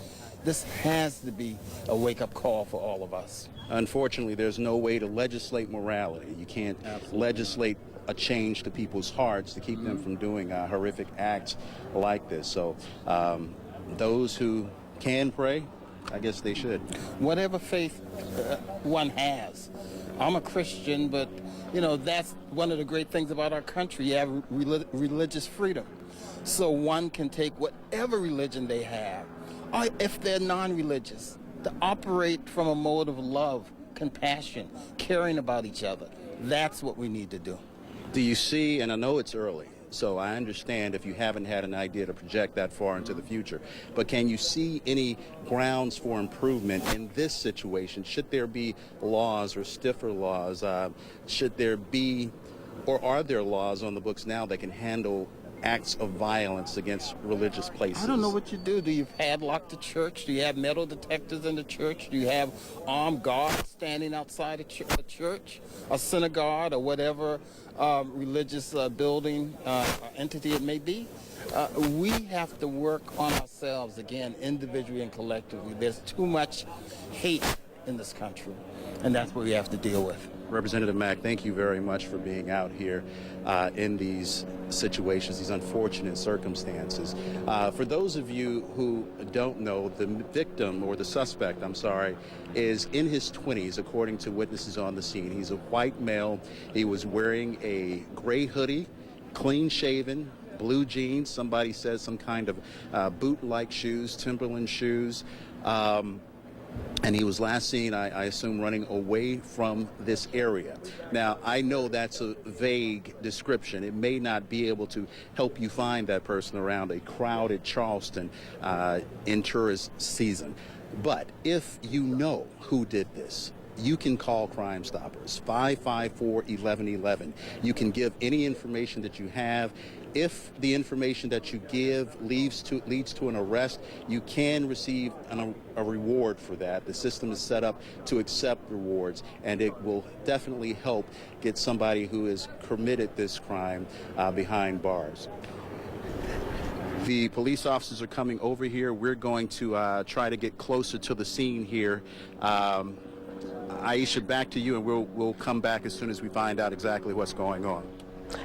S15: this has to be a wake-up call for all of us.
S1: Unfortunately, there's no way to legislate morality. You can't legislate a change to people's hearts to keep them from doing horrific acts like this. So those who can pray, I guess they should.
S15: Whatever faith one has. I'm a Christian, but, that's one of the great things about our country. You have religious freedom. So one can take whatever religion they have, or if they're non-religious, to operate from a mode of love, compassion, caring about each other. That's what we need to do.
S1: Do you see, and I know it's early, so I understand if you haven't had an idea to project that far into the future, but can you see any grounds for improvement in this situation? Should there be laws or stiffer laws? Should there be, or are there laws on the books now that can handle acts of violence against religious places?
S15: I don't know what you do. Do you padlock the church? Do you have metal detectors in the church? Do you have armed guards standing outside a church, a synagogue, or whatever religious building or entity it may be? We have to work on ourselves, again, individually and collectively. There's too much hate in this country, and that's what we have to deal with.
S1: Representative Mack, thank you very much for being out here in these situations, these unfortunate circumstances. For those of you who don't know, the victim, or the suspect, I'm sorry, is in his 20s, according to witnesses on the scene. He's a white male. He was wearing a gray hoodie, clean-shaven, blue jeans. Somebody says some kind of boot-like shoes, Timberland shoes. And he was last seen, I assume, running away from this area. Now, I know that's a vague description. It may not be able to help you find that person around a crowded Charleston in tourist season. But if you know who did this, you can call Crime Stoppers, 554-1111. You can give any information that you have. If the information that you give leads to an arrest, you can receive a reward for that. The system is set up to accept rewards, and it will definitely help get somebody who has committed this crime behind bars. The police officers are coming over here. We're going to try to get closer to the scene here. Aisha, back to you, and we'll come back as soon as we find out exactly what's going on.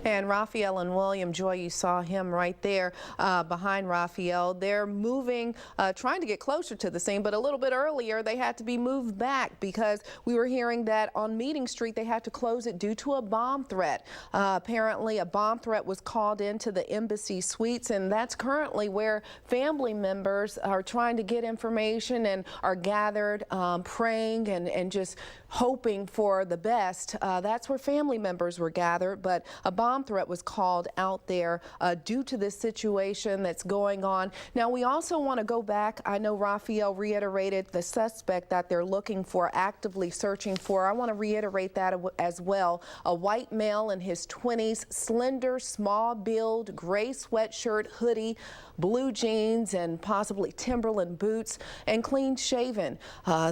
S2: And Raphael and William, Joy, you saw him right there behind Raphael. They're moving, trying to get closer to the scene, but a little bit earlier they had to be moved back because we were hearing that on Meeting Street they had to close it due to a bomb threat. Apparently a bomb threat was called into the Embassy Suites, and that's currently where family members are trying to get information and are gathered, praying and just hoping for the best. That's where family members were gathered, but a bomb threat was called out there due to this situation that's going on. Now, we also want to go back. I know Raphael reiterated the suspect that they're looking for, actively searching for. I want to reiterate that as well. A white male in his 20s, slender, small build, gray sweatshirt, hoodie, blue jeans, and possibly Timberland boots, and clean shaven.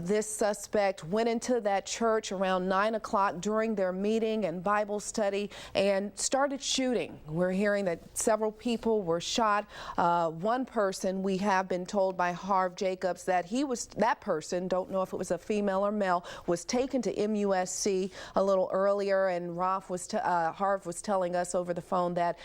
S2: This suspect went into that church around 9 o'clock during their meeting and Bible study and started shooting. We're hearing that several people were shot. One person, we have been told by Harv Jacobs that that person, don't know if it was a female or male, was taken to MUSC a little earlier, and Harv was telling us over the phone that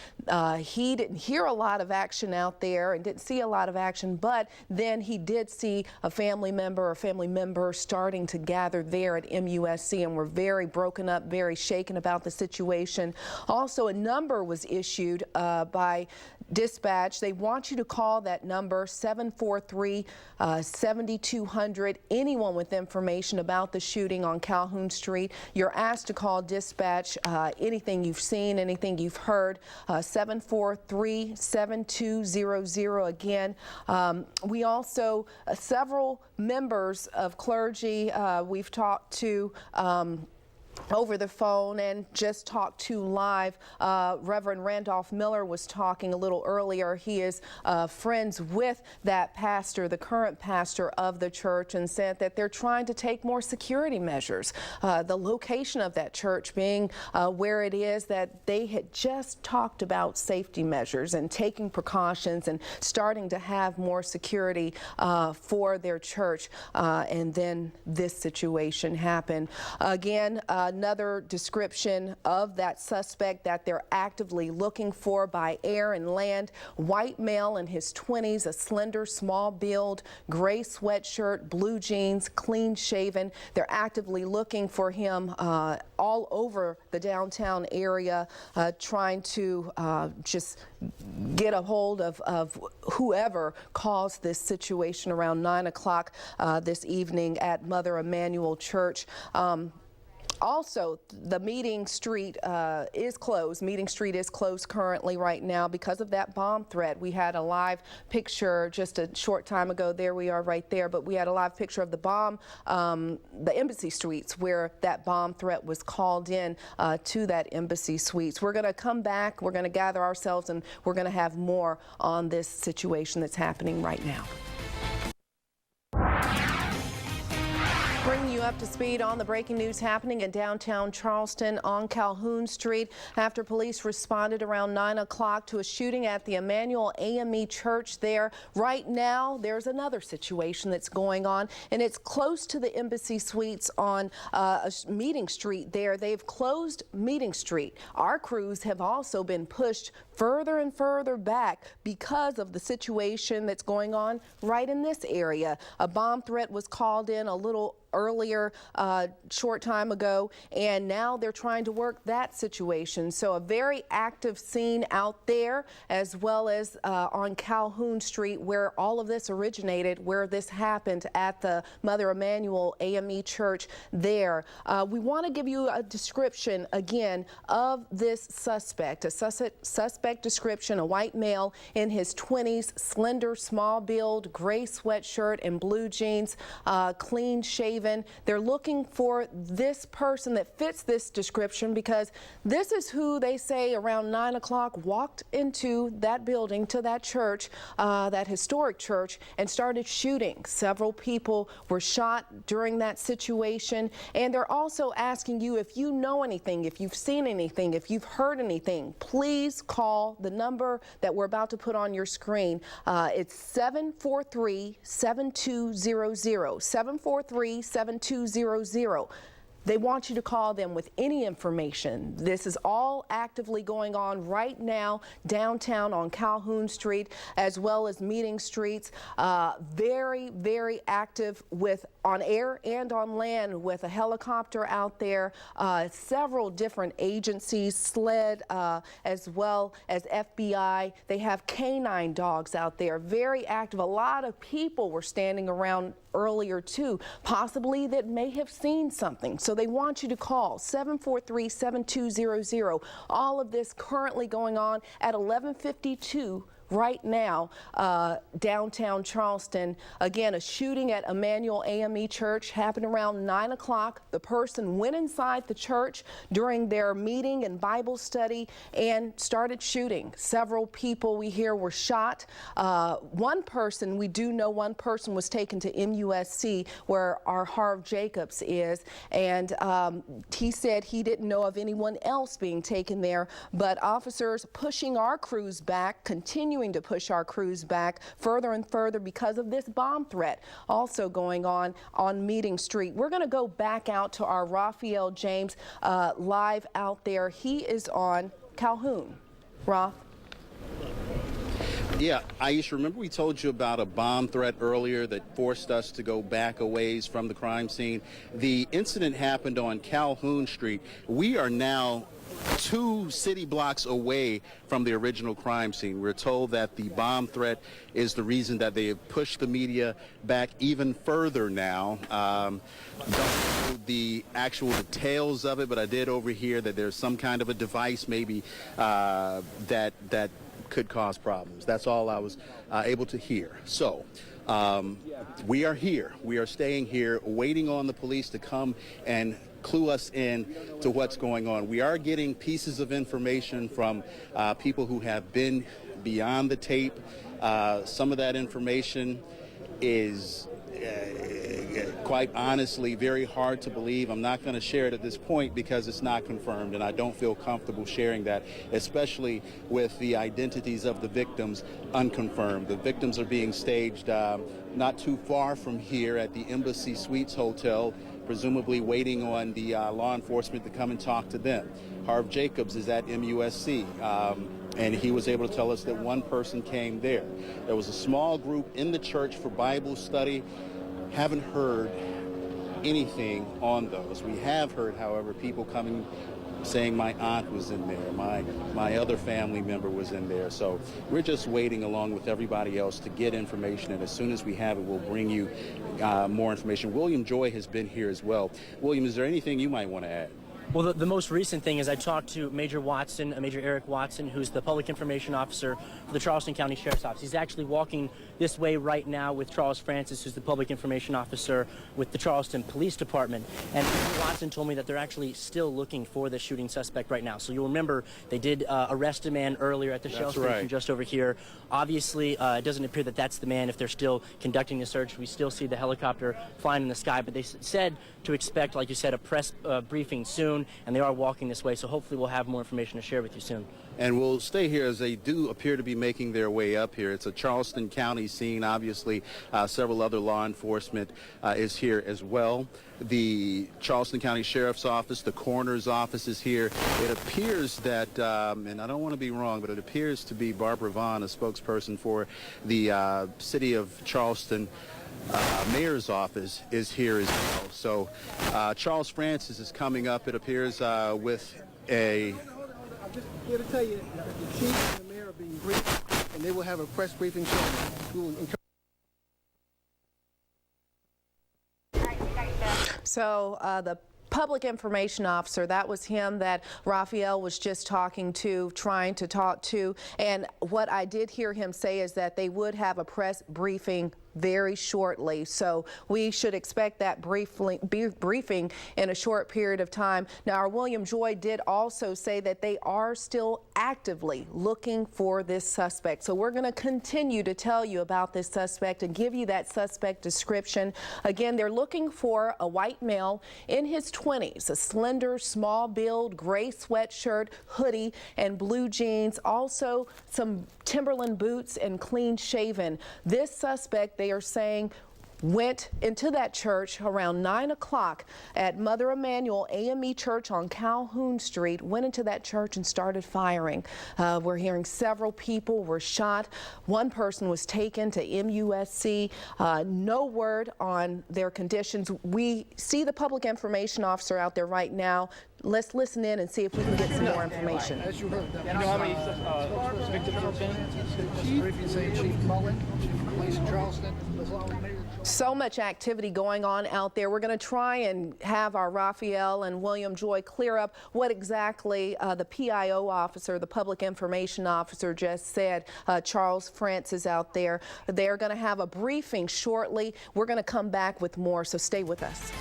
S2: he didn't hear a lot of action out there and didn't see a lot of action, but then he did see a family member or family members starting to gather there at MUSC, and were very broken up, very shaken about the situation. Also, a number was issued by dispatch. They want you to call that number, 743-7200. Anyone with information about the shooting on Calhoun Street, you're asked to call dispatch. Anything you've seen, anything you've heard, 743-7200. Again, we also, several members of clergy we've talked to over the phone and just talked to live. Reverend Randolph Miller was talking a little earlier. He is friends with that pastor, the current pastor of the church, and said that they're trying to take more security measures. The location of that church being where it is, that they had just talked about safety measures and taking precautions and starting to have more security for their church. And then this situation happened. Again, another description of that suspect that they're actively looking for by air and land. White male in his 20s, a slender, small build, gray sweatshirt, blue jeans, clean shaven. They're actively looking for him all over the downtown area, trying to just get a hold of whoever caused this situation around 9 o'clock this evening at Mother Emanuel Church. Also, the Meeting Street is closed. Meeting Street is closed currently right now because of that bomb threat. We had a live picture just a short time ago. There we are right there. But we had a live picture of the bomb, the Embassy Suites, where that bomb threat was called in to that Embassy Suites. We're going to come back. We're going to gather ourselves, and we're going to have more on this situation that's happening right now. Bringing you up to speed on the breaking news happening in downtown Charleston on Calhoun Street after police responded around 9 o'clock to a shooting at the Emanuel AME Church there. Right now, there's another situation that's going on, and it's close to the Embassy Suites on Meeting Street there. They've closed Meeting Street. Our crews have also been pushed further and further back because of the situation that's going on right in this area. A bomb threat was called in a little earlier, short time ago, and now they're trying to work that situation. So a very active scene out there, as well as on Calhoun Street, where all of this originated, where this happened at the Mother Emanuel AME Church there. We want to give you a description again of this suspect, a suspect description, a white male in his 20s, slender, small build, gray sweatshirt and blue jeans, clean shaven. They're looking for this person that fits this description because this is who they say around 9 o'clock walked into that building, to that church, that historic church, and started shooting. Several people were shot during that situation, and they're also asking you if you know anything, if you've seen anything, if you've heard anything, please call the number that we're about to put on your screen. It's 743-7200, 743-7200. They want you to call them with any information. This is all actively going on right now downtown on Calhoun Street, as well as Meeting Streets. Very, very active with on air and on land, with a helicopter out there, several different agencies, SLED, as well as FBI. They have canine dogs out there, very active. A lot of people were standing around earlier too, possibly that may have seen something. So they want you to call 743-7200. All of this currently going on at 1152 right now, downtown Charleston. Again, a shooting at Emanuel AME Church happened around 9 o'clock. The person went inside the church during their meeting and Bible study and started shooting. Several people we hear were shot. One person, we do know one person was taken to MUSC where our Harv Jacobs is, and he said he didn't know of anyone else being taken there, but officers pushing our crews back, continuing to push our crews back further and further because of this bomb threat also going on Meeting Street. We're going to go back out to our Raphael James live out there. He is on Calhoun. Roth?
S1: Yeah, Aisha, remember we told you about a bomb threat earlier that forced us to go back a ways from the crime scene? The incident happened on Calhoun Street. We are now 2 city blocks away from the original crime scene. We're told that the bomb threat is the reason that they have pushed the media back even further now. Don't know the actual details of it, but I did overhear that there's some kind of a device maybe that could cause problems. That's all I was able to hear. So we are here. We are staying here waiting on the police to come and clue us in to what's going on. We are getting pieces of information from people who have been beyond the tape. Some of that information is quite honestly very hard to believe. I'm not going to share it at this point because it's not confirmed, and I don't feel comfortable sharing that, especially with the identities of the victims unconfirmed. The victims are being staged not too far from here at the Embassy Suites Hotel, presumably waiting on the law enforcement to come and talk to them. Harv Jacobs is at MUSC, and he was able to tell us that one person came there. There was a small group in the church for Bible study. Haven't heard anything on those. We have heard, however, people coming saying my aunt was in there, my other family member was in there. So we're just waiting along with everybody else to get information, and as soon as we have it, we'll bring you more information. William Joy has been here as well. William, is there anything you might want to add?
S13: Well, the most recent thing is I talked to Major Eric Watson, who's the public information officer for the Charleston County Sheriff's Office. He's actually walking this way right now with Charles Francis, who's the public information officer with the Charleston Police Department. And Major Watson told me that they're actually still looking for the shooting suspect right now. So you'll remember they did arrest a man earlier at the Shell station just over here. Obviously, it doesn't appear that that's the man if they're still conducting the search. We still see the helicopter flying in the sky, but they said to expect, like you said, a press briefing soon, and they are walking this way, so hopefully we'll have more information to share with you soon.
S1: And we'll stay here as they do appear to be making their way up here. It's a Charleston County scene. Obviously, several other law enforcement is here as well. The Charleston County Sheriff's Office, the coroner's office is here. It appears that, and I don't want to be wrong, but it appears to be Barbara Vaughn, a spokesperson for the city of Charleston mayor's office, is here as well. So Charles Francis is coming up, it appears, with a...
S16: I'm just here to tell you that the chief and the mayor are being briefed, and they will have a press briefing soon.
S2: So the public information officer, that was him that Raphael was just trying to talk to. And what I did hear him say is that they would have a press briefing very shortly. So we should expect that briefing in a short period of time. Now, our William Joy did also say that they are still actively looking for this suspect. So we're going to continue to tell you about this suspect and give you that suspect description. Again, they're looking for a white male in his 20s, a slender, small build, gray sweatshirt, hoodie, and blue jeans. Also, some Timberland boots and clean shaven. This suspect, they are saying, went into that church around 9 o'clock at Mother Emanuel AME Church on Calhoun Street, went into that church and started firing. We're hearing several people were shot. One person was taken to MUSC. No word on their conditions. We see the public information officer out there right now. Let's listen in and see if we can get some more information.
S16: As you heard, you know how many victims have been? Chief Mullen, Chief of Police in Charleston.
S2: So much activity going on out there. We're going to try and have our Raphael and William Joy clear up what exactly the PIO officer, the public information officer, just said. Charles France is out there. They're going to have a briefing shortly. We're going to come back with more, so stay with us.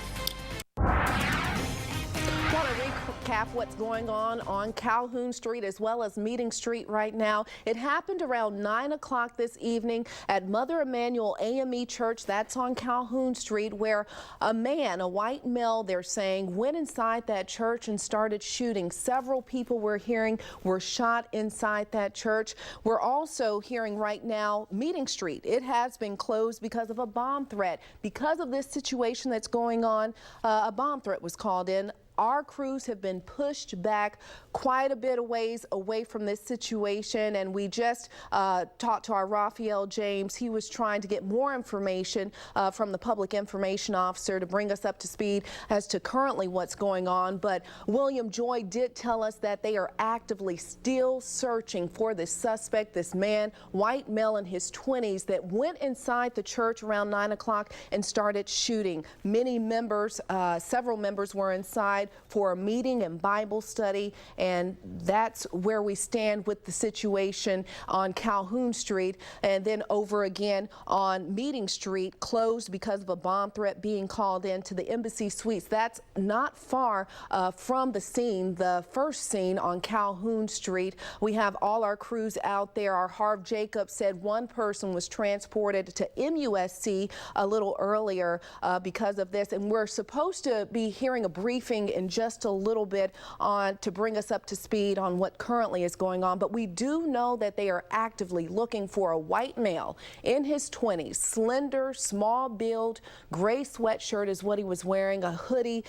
S2: Want to recap what's going on Calhoun Street as well as Meeting Street right now. It happened around 9 o'clock this evening at Mother Emanuel AME Church. That's on Calhoun Street, where a man, a white male, they're saying, went inside that church and started shooting. Several people we're hearing were shot inside that church. We're also hearing right now Meeting Street. It has been closed because of a bomb threat. Because of this situation that's going on, a bomb threat was called in. Our crews have been pushed back quite a bit of ways away from this situation, and we just talked to our Raphael James. He was trying to get more information from the public information officer to bring us up to speed as to currently what's going on. But William Joy did tell us that they are actively still searching for this suspect, this man, white male in his 20s, that went inside the church around 9 o'clock and started shooting. Many members, several members were inside for a meeting and Bible study, and that's where we stand with the situation on Calhoun Street. And then over again on Meeting Street, closed because of a bomb threat being called in to the Embassy Suites. That's not far from the scene, the first scene on Calhoun Street. We have all our crews out there. Our Harv Jacobs said one person was transported to MUSC a little earlier because of this, and we're supposed to be hearing a briefing in just a little bit on to bring us up to speed on what currently is going on. But we do know that they are actively looking for a white male in his 20s, slender, small build, gray sweatshirt is what he was wearing, a hoodie,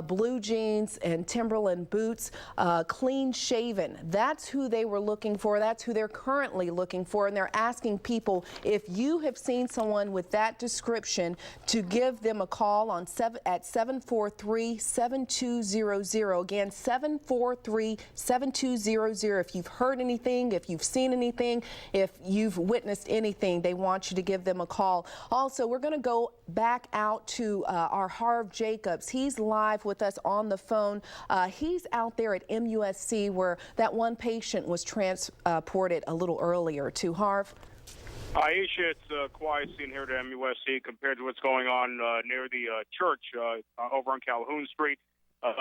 S2: blue jeans and Timberland boots, clean shaven. That's who they were looking for. That's who they're currently looking for. And they're asking people, if you have seen someone with that description, to give them a call on at 743-7200. Again, 743-7200. If you've heard anything, if you've seen anything, if you've witnessed anything, they want you to give them a call. Also, we're going to go back out to our Harv Jacobs. He's live with us on the phone. He's out there at MUSC where that one patient was transported a little earlier to. Harv?
S11: Aisha, it's a quiet scene here at MUSC compared to what's going on near the church over on Calhoun Street.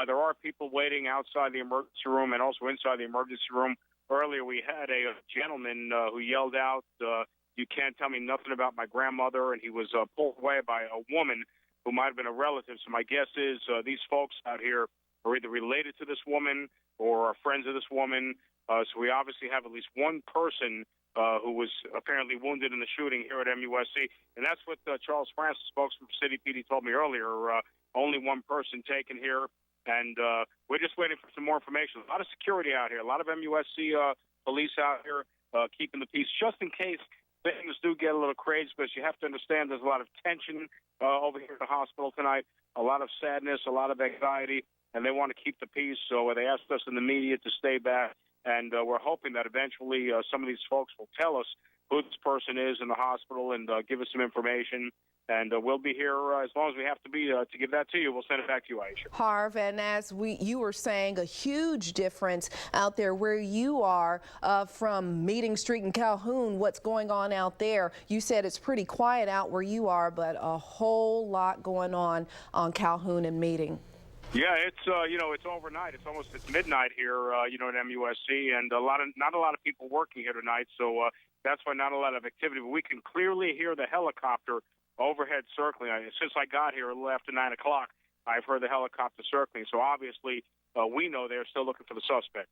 S11: There are people waiting outside the emergency room and also inside the emergency room. Earlier, we had a gentleman who yelled out, "You can't tell me nothing about my grandmother," and he was pulled away by a woman who might have been a relative. So my guess is these folks out here are either related to this woman or are friends of this woman. So we obviously have at least one person who was apparently wounded in the shooting here at MUSC. And that's what Charles Francis, spokesman for City PD, told me earlier. Only one person taken here. And we're just waiting for some more information. A lot of security out here, a lot of MUSC police out here keeping the peace, just in case things do get a little crazy, because you have to understand there's a lot of tension over here at the hospital tonight, a lot of sadness, a lot of anxiety, and they want to keep the peace. So they asked us in the media to stay back, and we're hoping that eventually some of these folks will tell us who this person is in the hospital and give us some information. And we'll be here as long as we have to be to give that to you. We'll send it back to you, Aisha.
S2: Harv, and as you were saying, a huge difference out there where you are from Meeting Street and Calhoun, what's going on out there. You said it's pretty quiet out where you are, but a whole lot going on Calhoun and Meeting.
S11: Yeah, it's it's overnight. It's midnight here, at MUSC, and not a lot of people working here tonight. So that's why not a lot of activity. But we can clearly hear the helicopter overhead circling. Since I got here a little after 9 o'clock, I've heard the helicopter circling. So obviously, we know they're still looking for the suspect.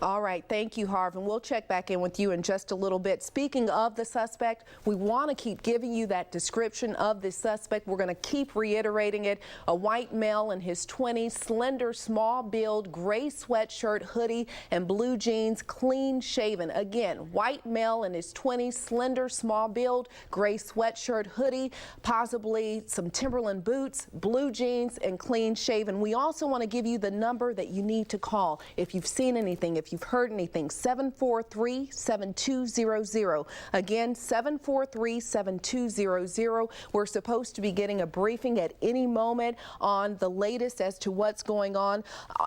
S2: All right. Thank you, Harv. And we'll check back in with you in just a little bit. Speaking of the suspect, we want to keep giving you that description of the suspect. We're going to keep reiterating it. A white male in his 20s, slender, small build, gray sweatshirt, hoodie, and blue jeans, clean shaven. Again, white male in his 20s, slender, small build, gray sweatshirt, hoodie, possibly some Timberland boots, blue jeans, and clean shaven. We also want to give you the number that you need to call if you've seen anything, if if you've heard anything. 743-7200. Again, 743-7200. We're supposed to be getting a briefing at any moment on the latest as to what's going on.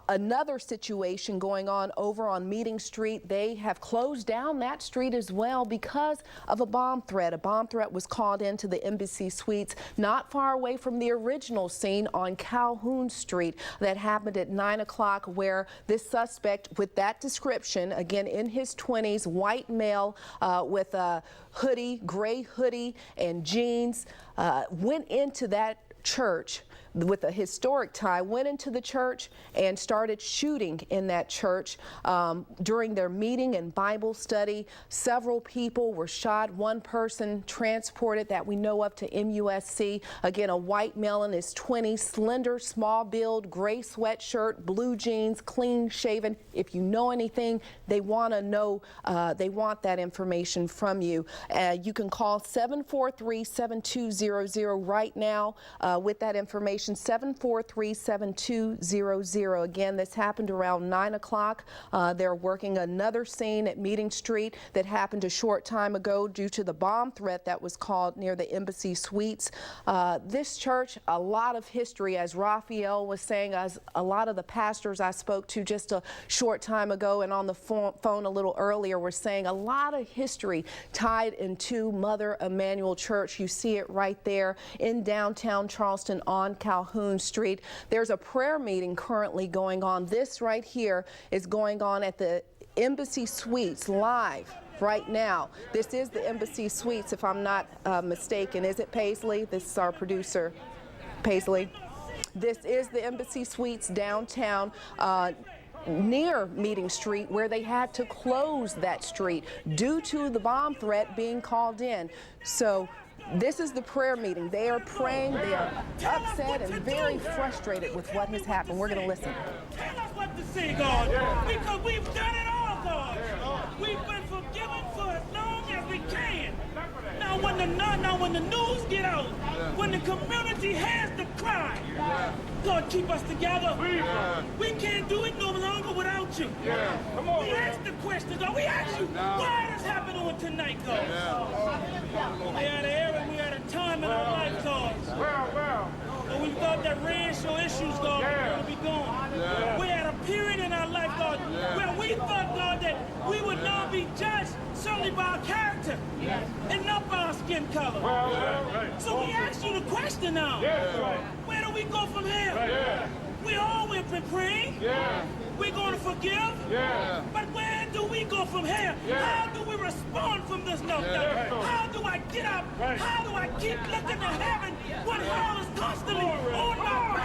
S2: Another situation going on over on Meeting Street. They have closed down that street as well because of a bomb threat. A bomb threat was called into the Embassy Suites not far away from the original scene on Calhoun Street that happened at 9 o'clock, where this suspect with that description, again in his 20s, white male with a hoodie, gray hoodie and jeans, went into that church with a historic tie, went into the church and started shooting in that church during their meeting and Bible study. Several people were shot. One person transported that we know of to MUSC. Again, a white male in his 20s, slender, small build, gray sweatshirt, blue jeans, clean shaven. If you know anything, they want to know, they want that information from you. You can call 743-7200 right now with that information. 743-7200. Again, this happened around 9 o'clock. They're working another scene at Meeting Street that happened a short time ago due to the bomb threat that was called near the Embassy Suites. This church, a lot of history, as Raphael was saying, as a lot of the pastors I spoke to just a short time ago and on the phone a little earlier were saying a lot of history tied into Mother Emanuel Church. You see it right there in downtown Charleston on Calhoun Street. There's a prayer meeting currently going on. This right here is going on at the Embassy Suites live right now. This is the Embassy Suites, if I'm not mistaken. Is it Paisley? This is our producer, Paisley. This is the Embassy Suites downtown near Meeting Street, where they had to close that street due to the bomb threat being called in. So this is the prayer meeting. They are praying, they are upset and very frustrated with what has happened. We're going to listen.
S17: Tell us what to say, God, because we've done it all, God. We've been forgiven for as long as we can. Now when the news get out, when the community has to cry, God, keep us together. We can't do it no longer without you. Come on, we ask the questions, God. We ask you, why this happened on tonight, God? We had an era, we had a time in our life, God. And we thought that racial issues, God, were going to be gone. We had a period in our life, God, where we thought, God, that we would now be judged solely by our character and not by our skin color. So we ask you the question now. Where do we go from here? We always been praying. We're going to forgive. But where do we go from here? How do we respond from this meltdown? How do I get up? How do I keep looking to heaven when hell is constantly on my way?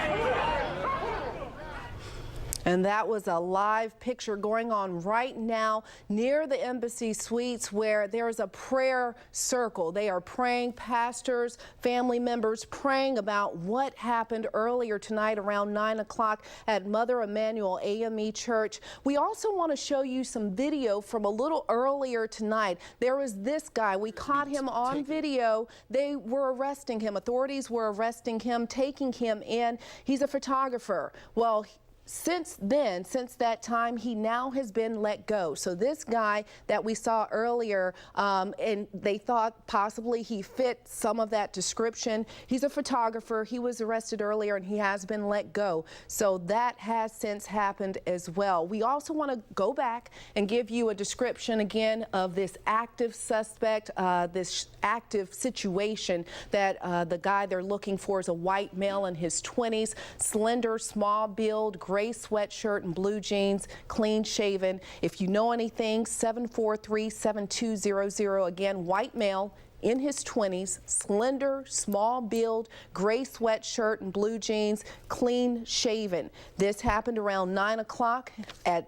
S2: And that was a live picture going on right now near the Embassy Suites, where there's a prayer circle. They are praying, pastors, family members, praying about what happened earlier tonight around 9 o'clock at Mother Emanuel AME Church. We also want to show you some video from a little earlier tonight. There was this guy. We caught him on video. They were arresting him. Authorities were arresting him, taking him in. He's a photographer. Well, since then, since that time, he now has been let go. So this guy that we saw earlier, and they thought possibly he fit some of that description. He's a photographer. He was arrested earlier and he has been let go. So that has since happened as well. We also want to go back and give you a description again of this active suspect, this active situation that the guy they're looking for is a white male in his 20s, slender, small build, gray sweatshirt and blue jeans, clean shaven. If you know anything, 743-7200. Again, white male in his 20s, slender, small build, gray sweatshirt and blue jeans, clean shaven. This happened around 9 o'clock at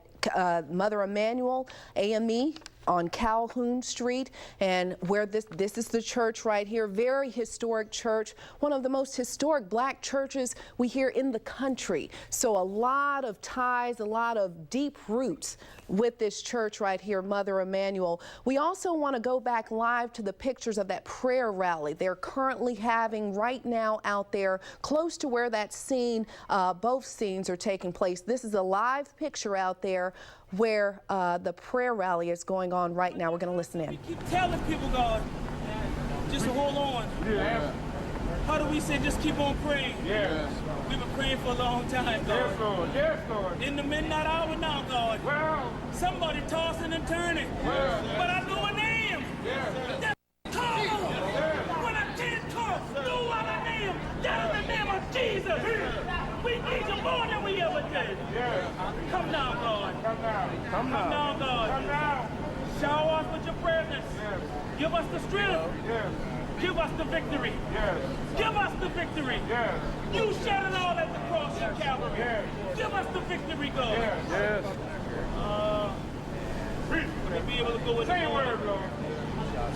S2: Mother Emanuel AME on Calhoun Street, and where this is the church right here. Very historic church, one of the most historic black churches we hear in the country. So a lot of ties, a lot of deep roots with this church right here, Mother Emanuel. We also want to go back live to the pictures of that prayer rally they're currently having right now out there close to where that scene, both scenes are taking place. This is a live picture out there where the prayer rally is going on right now. We're going to listen in.
S17: Keep telling people, God, just to hold on. Yeah. How do we say just keep on praying? Yes. We've been praying for a long time, God. Yes, Lord. Yes, Lord. In the midnight hour now, God. Well. Somebody tossing and turning. Well. But I know a name. Yes. Call. Yes. When I can't talk, know what I name. That is the name of Jesus. Yes. We need you more than we ever did. Yes. Come now, God. Come now. Come now. Come now, God. Come now. Shower us with your presence. Yes. Give us the strength. Yes. Give us the victory. Yes. Give us the victory. Yes. You shed it all at the cross of Calvary. Yes. Give us the victory, God. Yes. Yes. We'll be able to go in the morning. Say a word, Lord.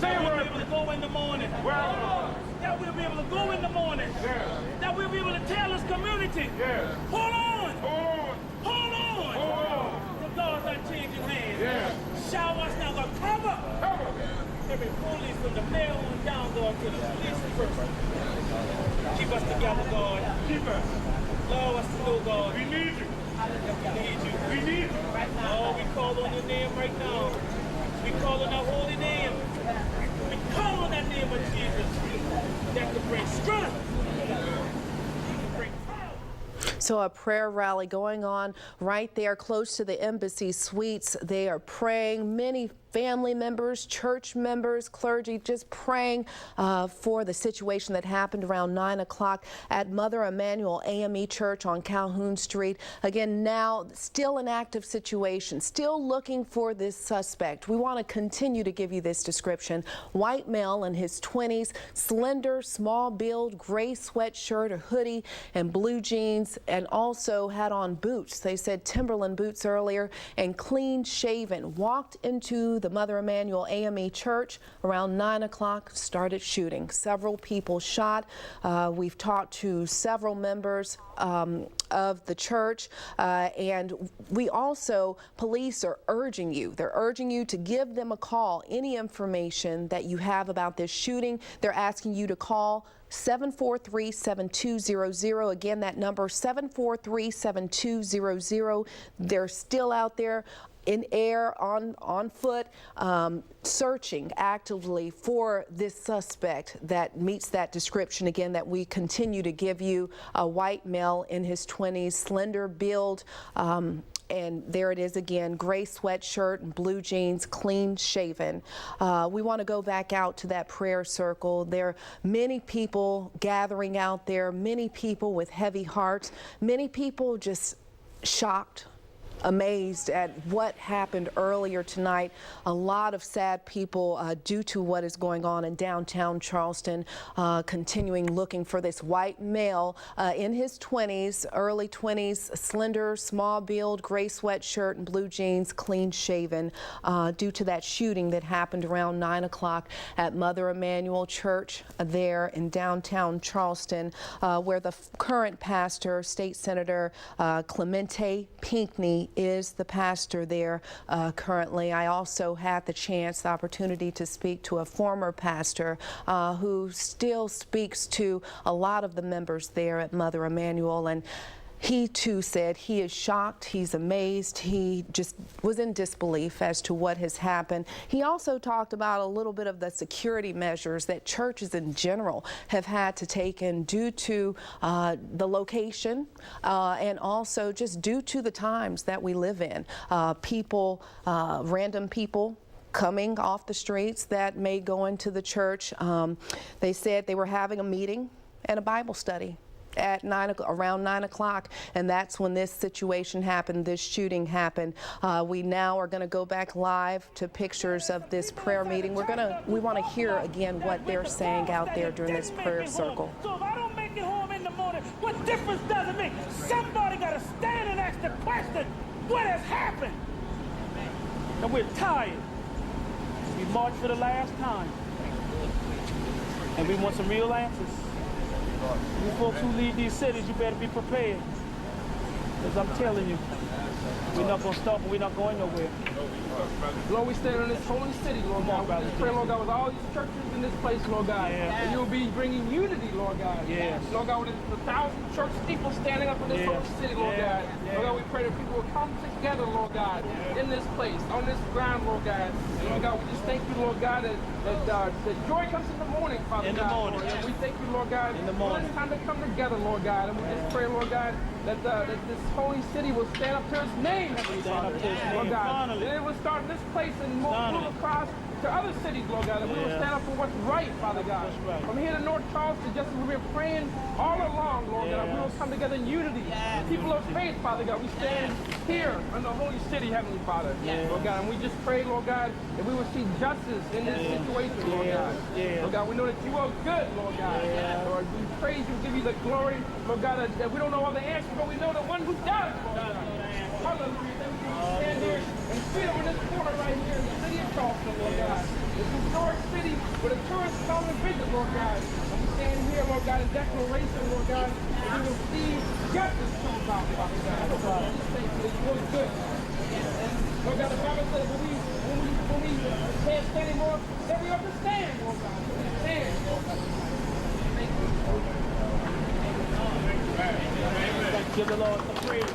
S17: We'll be able to go in the morning. Well, that we'll be able to go in the morning. Yes. That we'll be able to tell this community. Yes. Hold on. Hold on. Hold on. Hold on. The God's unchanging hands. Yes. Shower us now, God. Cover. Cover. Every police from the mayor on down, God, to the police person. Keep us together, God. Keep us. Allow us to know, God. We need you. We need you. We need you. Oh, we call on your name right now. We call on that holy name. We call on that name of Jesus. That can bring strength.
S2: So a prayer rally going on right there close to the embassy suites. They are praying. Many family members, church members, clergy, just praying for the situation that happened around 9 o'clock at Mother Emanuel AME Church on Calhoun Street. Again, now still an active situation, still looking for this suspect. We want to continue to give you this description. White male in his 20s, slender, small build, gray sweatshirt, a hoodie, and blue jeans, and also had on boots. They said Timberland boots earlier, and clean shaven. Walked into the Mother Emanuel AME Church around 9 o'clock, started shooting. Several people shot. We've talked to several members of the church, and we also, police are urging you. They're urging you to give them a call. Any information that you have about this shooting, they're asking you to call 743-7200. Again, that number 743-7200. They're still out there in air, on foot, searching actively for this suspect that meets that description, again, that we continue to give you. A white male in his 20s, slender build, and there it is again, gray sweatshirt and blue jeans, clean shaven. We want to go back out to that prayer circle. There are many people gathering out there, many people with heavy hearts, many people just shocked, amazed at what happened earlier tonight. A lot of sad people due to what is going on in downtown Charleston, continuing looking for this white male in his 20s, early 20s, slender, small build, gray sweatshirt and blue jeans, clean shaven, due to that shooting that happened around 9 o'clock at Mother Emanuel Church there in downtown Charleston, where the current pastor, State Senator Clemente Pinckney, is the pastor there currently. I also had the opportunity to speak to a former pastor who still speaks to a lot of the members there at Mother Emanuel, and he too said he is shocked, he's amazed, he just was in disbelief as to what has happened. He also talked about a little bit of the security measures that churches in general have had to take in due to the location and also just due to the times that we live in. Random people coming off the streets that may go into the church. They said they were having a meeting and a Bible study at around 9 o'clock, and that's when this situation happened, this shooting happened. We now are going to go back live to pictures of this prayer meeting. We want to hear again what they're saying out there during this prayer circle.
S17: So if I don't make it home in the morning, what difference does it make? Somebody got to stand and ask the question, what has happened? And we're tired. We marched for the last time, and we want some real answers. You folks who lead these cities, you better be prepared. Because I'm telling you, We're not going to stop and we're not going nowhere.
S18: Lord, we stand in this holy city, Lord God. We just pray, Lord God, with all these churches in this place, Lord God. And you'll be bringing unity, Lord God. Lord God, with the 1,000 church people standing up in this holy city, Lord God. Lord God, we pray that people will come together, Lord God, in this place, on this ground, Lord God. And Lord God, we just thank you, Lord God, that joy comes in the morning, Father God. In the morning. And we thank you, Lord God, in the morning. It's time to come together, Lord God. And we just pray, Lord God, that this holy city will stand up to its name, Heavenly Father. Lord God. And it will start in this place and move across to other cities, Lord God, and we will stand up for what's right, Father God. From here to North Charleston, just as we've been praying all along, Lord God, we will come together in unity. People of faith, Father God, we stand here in the holy city, Heavenly Father, Lord God, and we just pray, Lord God, that we will see justice in this situation, Lord God. Lord God, we know that you are good, Lord God. Lord, we praise you, give you the glory, Lord God, that we don't know all the answers, but we know the one who does, Lord God. Hallelujah. Stand here and freedom in this corner right here in the city of Charleston, Lord God. This historic city where the tourists come and visit, Lord God. And we stand here, Lord God, in declaration, Lord God, that we will see justice come about, Father God. Lord God, we just thank you that you are good. And Lord God, the Bible says when we can't stand anymore, then we understand, Lord God. We stand, Lord God. Thank you.
S17: Give the Lord some praise.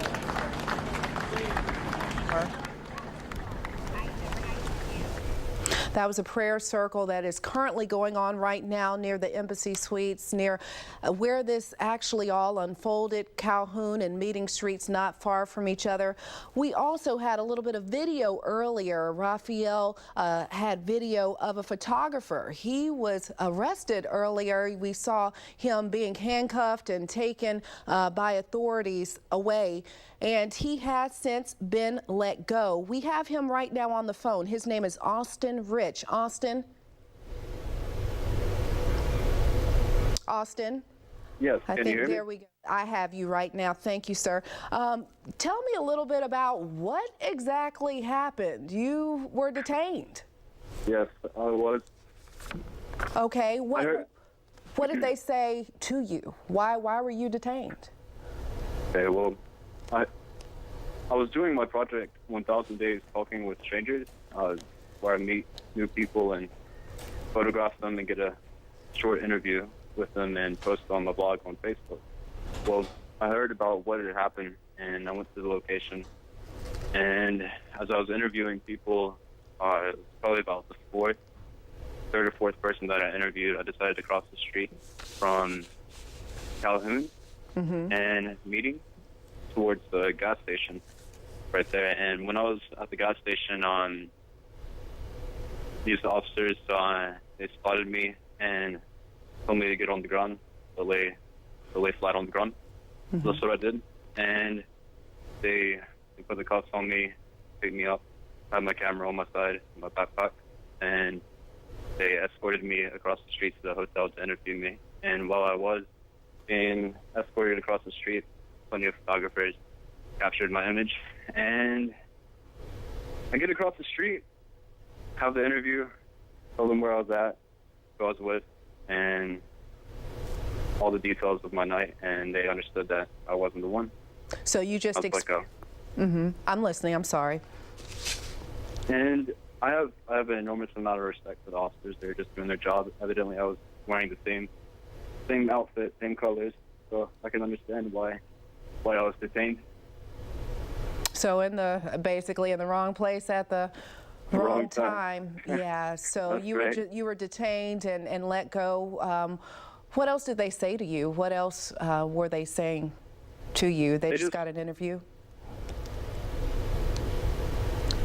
S2: That was a prayer circle that is currently going on right now near the Embassy Suites, near where this actually all unfolded, Calhoun and Meeting Streets, not far from each other. We also had a little bit of video earlier. Raphael had video of a photographer. He was arrested earlier. We saw him being handcuffed and taken by authorities away, and he has since been let go. We have him right now on the phone. His name is Austin Rich. Austin?
S19: Yes, can you hear me?
S2: There we go. I have you right now. Thank you, sir. Tell me a little bit about what exactly happened. You were detained.
S19: Yes, I was.
S2: Okay. What did they say to you? Why were you detained?
S19: Okay, well, I was doing my project 1,000 Days Talking with Strangers, where I meet new people and photograph them and get a short interview with them and post on my blog on Facebook. Well, I heard about what had happened and I went to the location. And as I was interviewing people, it was probably about the third or fourth person that I interviewed, I decided to cross the street from Calhoun and Meeting towards the gas station right there. And when I was at the gas station, these officers, they spotted me and told me to get on the ground, to lay flat on the ground. That's what I did. And they put the cuffs on me, picked me up, had my camera on my side, my backpack, and they escorted me across the street to the hotel to interview me. And while I was being escorted across the street, plenty of photographers captured my image. And I get across the street, have the interview, told them where I was at, who I was with, and all the details of my night, and they understood that I wasn't the one.
S2: So you just I'm listening. I'm sorry.
S19: And I have an enormous amount of respect for the officers. They're just doing their job. Evidently, I was wearing the same outfit, same colors, so I can understand why I was detained.
S2: So basically in the wrong place at the wrong time. Yeah. So you were detained and let go. What else did they say to you? What else were they saying to you? They just got an interview.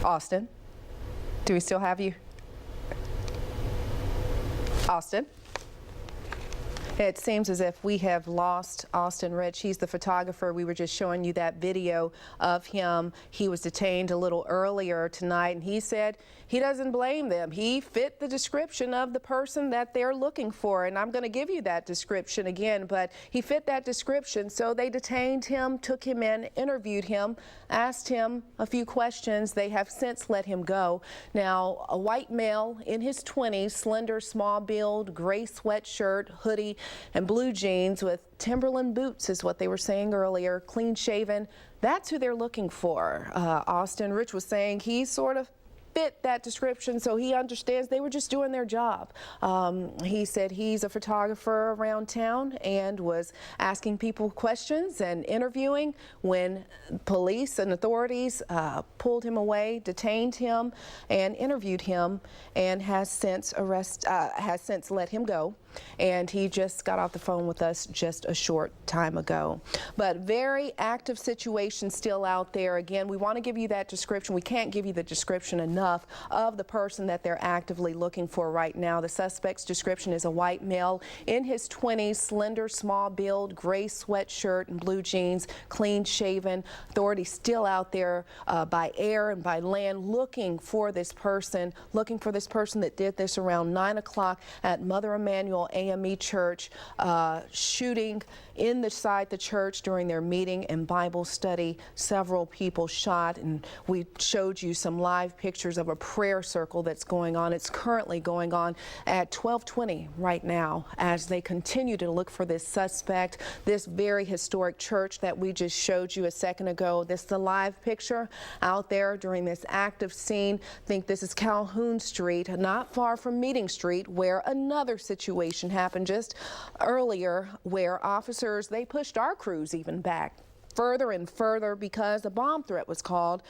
S2: Austin, do we still have you? Austin? It seems as if we have lost Austin Rich. He's the photographer. We were just showing you that video of him. He was detained a little earlier tonight, and he said he doesn't blame them. He fit the description of the person that they're looking for, and I'm going to give you that description again, but he fit that description, so they detained him, took him in, interviewed him, asked him a few questions. They have since let him go. Now, a white male in his 20s, slender, small build, gray sweatshirt, hoodie, and blue jeans with Timberland boots is what they were saying earlier, clean shaven. That's who they're looking for. Austin Rich was saying he sort of fit that description, so he understands they were just doing their job. He said he's a photographer around town and was asking people questions and interviewing when police and authorities pulled him away, detained him, and interviewed him, and has since let him go. And he just got off the phone with us just a short time ago. But very active situation still out there. Again, we want to give you that description. We can't give you the description enough of the person that they're actively looking for right now. The suspect's description is a white male in his 20s, slender, small build, gray sweatshirt and blue jeans, clean shaven. Authorities still out there by air and by land looking for this person that did this around 9 o'clock at Mother Emanuel AME Church, shooting inside the church during their meeting and Bible study. Several people shot, and we showed you some live pictures of a prayer circle that's going on. It's currently going on at 12:20 right now as they continue to look for this suspect. This very historic church that we just showed you a second ago, this is the live picture out there during this active scene. I think this is Calhoun Street, not far from Meeting Street, where another situation happened just earlier where officers, they pushed our crews even back further and further because a bomb threat was called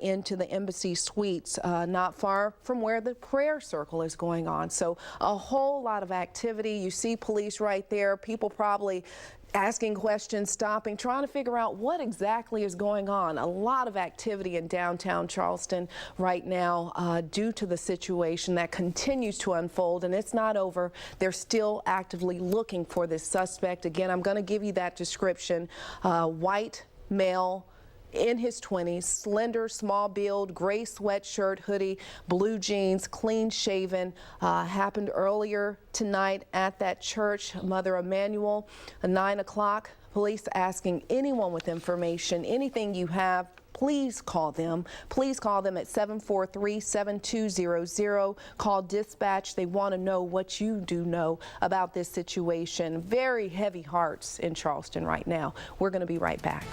S2: into the embassy suites not far from where the prayer circle is going on. So a whole lot of activity. You see police right there, people probably asking questions, stopping, trying to figure out what exactly is going on. A lot of activity in downtown Charleston right now due to the situation that continues to unfold, and it's not over. They're still actively looking for this suspect. Again, I'm going to give you that description. White male in his 20s, slender, small build, gray sweatshirt, hoodie, blue jeans, clean shaven. Happened earlier tonight at that church, Mother Emanuel, 9 o'clock. Police asking anyone with information, anything you have, please call them. Please call them at 743-7200. Call dispatch. They want to know what you do know about this situation. Very heavy hearts in Charleston right now. We're going to be right back.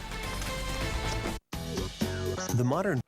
S20: The modern.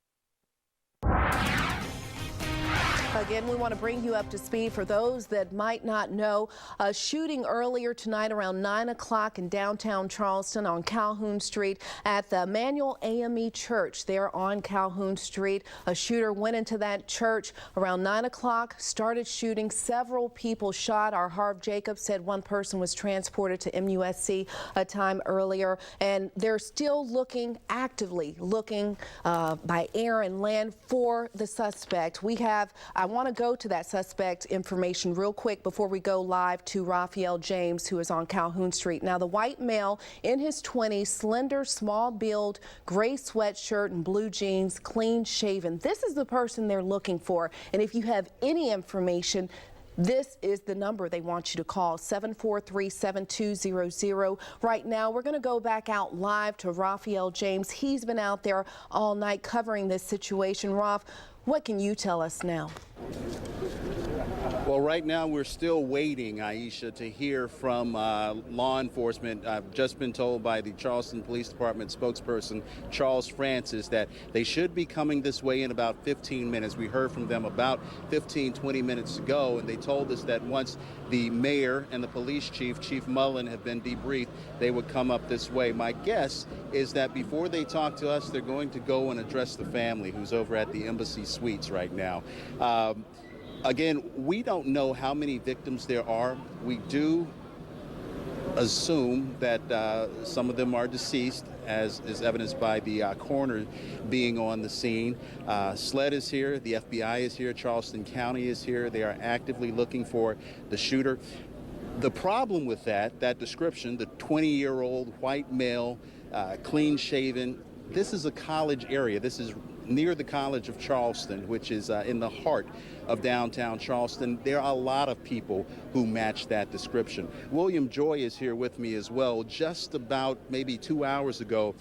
S2: Again, we want to bring you up to speed for those that might not know. A shooting earlier tonight around 9 o'clock in downtown Charleston on Calhoun Street at the Emanuel AME Church there on Calhoun Street. A shooter went into that church around 9 o'clock, started shooting. Several people shot. Our Harv Jacobs said one person was transported to MUSC a time earlier, and they're still looking, actively looking by air and land for the suspect. I want to go to that suspect information real quick before we go live to Raphael James, who is on Calhoun Street. Now, the white male in his 20s, slender, small build, gray sweatshirt and blue jeans, clean shaven. This is the person they're looking for. And if you have any information, this is the number they want you to call, 743-7200. Right now, we're going to go back out live to Raphael James. He's been out there all night covering this situation. Raph, what can you tell us now?
S1: Well, right now we're still waiting, Aisha, to hear from law enforcement. I've just been told by the Charleston Police Department spokesperson, Charles Francis, that they should be coming this way in about 15 minutes. We heard from them about 15-20 minutes ago, and they told us that once the mayor and the police chief, Chief Mullen, have been debriefed, they would come up this way. My guess is that before they talk to us, they're going to go and address the family who's over at the embassy suites right now. Again, we don't know how many victims there are. We do assume that some of them are deceased, as is evidenced by the coroner being on the scene. SLED is here, the FBI is here, Charleston County is here. They are actively looking for the shooter. The problem with that description, the 20-year-old white male, clean-shaven, this is a college area. This is near the College of Charleston, which is in the heart of downtown Charleston. There are a lot of people who match that description. William Joy is here with me as well. Just about maybe 2 hours ago,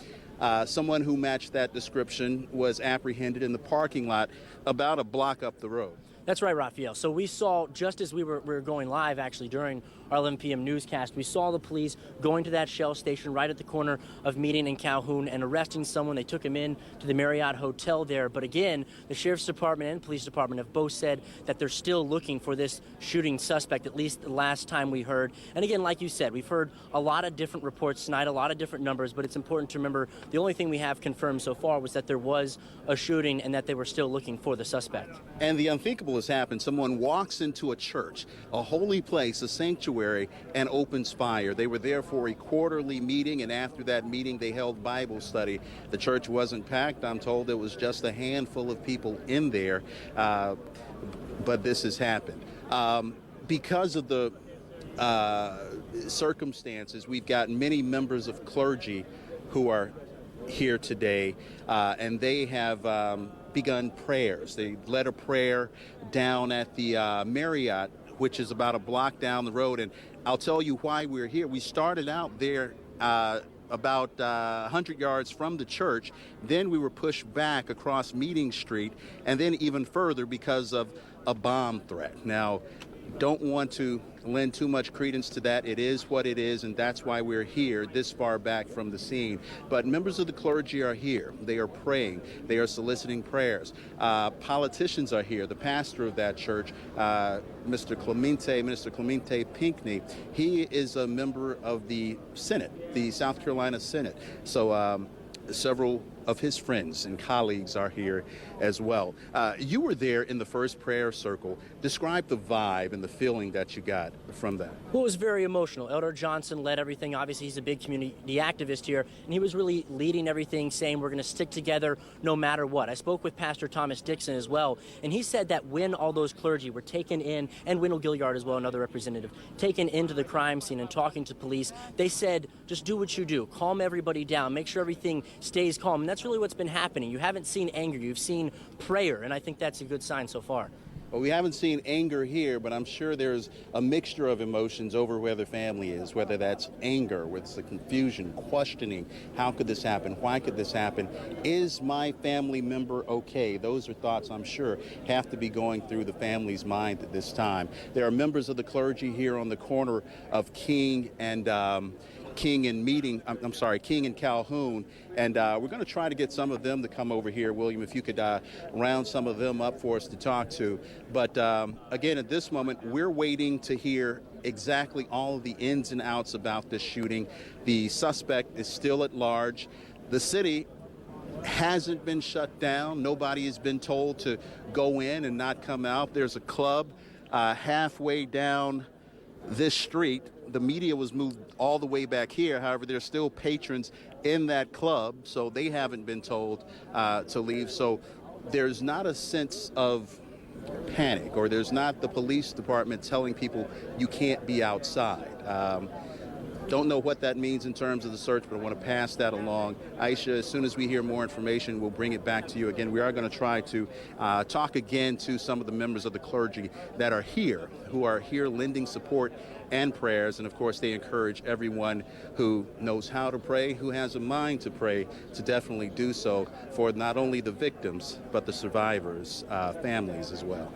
S1: someone who matched that description was apprehended in the parking lot about a block up the road.
S13: That's right, Raphael. So we saw, just as we were going live, actually, during our 11 p.m. newscast, we saw the police going to that Shell station right at the corner of Meeting and Calhoun and arresting someone. They took him in to the Marriott Hotel there. But again, the Sheriff's Department and Police Department have both said that they're still looking for this shooting suspect, at least the last time we heard. And again, like you said, we've heard a lot of different reports tonight, a lot of different numbers, but it's important to remember the only thing we have confirmed so far was that there was a shooting and that they were still looking for the suspect.
S1: And the unthinkable has happened. Someone walks into a church, a holy place, a sanctuary, and opens fire. They were there for a quarterly meeting, and after that meeting, they held Bible study. The church wasn't packed. I'm told it was just a handful of people in there, but this has happened. Because of the circumstances, we've got many members of clergy who are here today, and they have begun prayers. They led a prayer down at the Marriott, which is about a block down the road, and I'll tell you why we're here. We started out there about 100 yards from the church. Then we were pushed back across Meeting Street, and then even further because of a bomb threat. Now, don't want to lend too much credence to that. It is what it is, and that's why we're here this far back from the scene. But members of the clergy are here. They are praying. They are soliciting prayers. Politicians are here. The pastor of that church, Minister Clemente Pinckney, he is a member of the Senate, the South Carolina Senate. So several of his friends and colleagues are here as well. You were there in the first prayer circle. Describe the vibe and the feeling that you got from that.
S13: Well, it was very emotional. Elder Johnson led everything. Obviously, he's a big community activist here, and he was really leading everything, saying we're going to stick together no matter what. I spoke with Pastor Thomas Dixon as well, and he said that when all those clergy were taken in, and Wendell Gilliard as well, another representative, taken into the crime scene and talking to police, they said, just do what you do. Calm everybody down. Make sure everything stays calm. And that's really what's been happening. You haven't seen anger. You've seen prayer, and I think that's a good sign so far.
S1: Well, we haven't seen anger here, but I'm sure there's a mixture of emotions over where the family is, whether that's anger, whether it's the confusion, questioning, how could this happen? Why could this happen? Is my family member okay? Those are thoughts I'm sure have to be going through the family's mind at this time. There are members of the clergy here on the corner of King and King and Calhoun, and we're going to try to get some of them to come over here. William, if you could round some of them up for us to talk to. But again, at this moment, we're waiting to hear exactly all of the ins and outs about this shooting. The suspect is still at large. The city hasn't been shut down. Nobody has been told to go in and not come out. There's a club halfway down this street. The media was moved all the way back here. However, there's still patrons in that club, so they haven't been told to leave. So there's not a sense of panic, or there's not the police department telling people you can't be outside. Don't know what that means in terms of the search, but I want to pass that along. Aisha, as soon as we hear more information, we'll bring it back to you. Again, we are going to try to talk again to some of the members of the clergy that are here, who are here lending support and prayers. And of course, they encourage everyone who knows how to pray, who has a mind to pray, to definitely do so for not only the victims, but the survivors' families as well.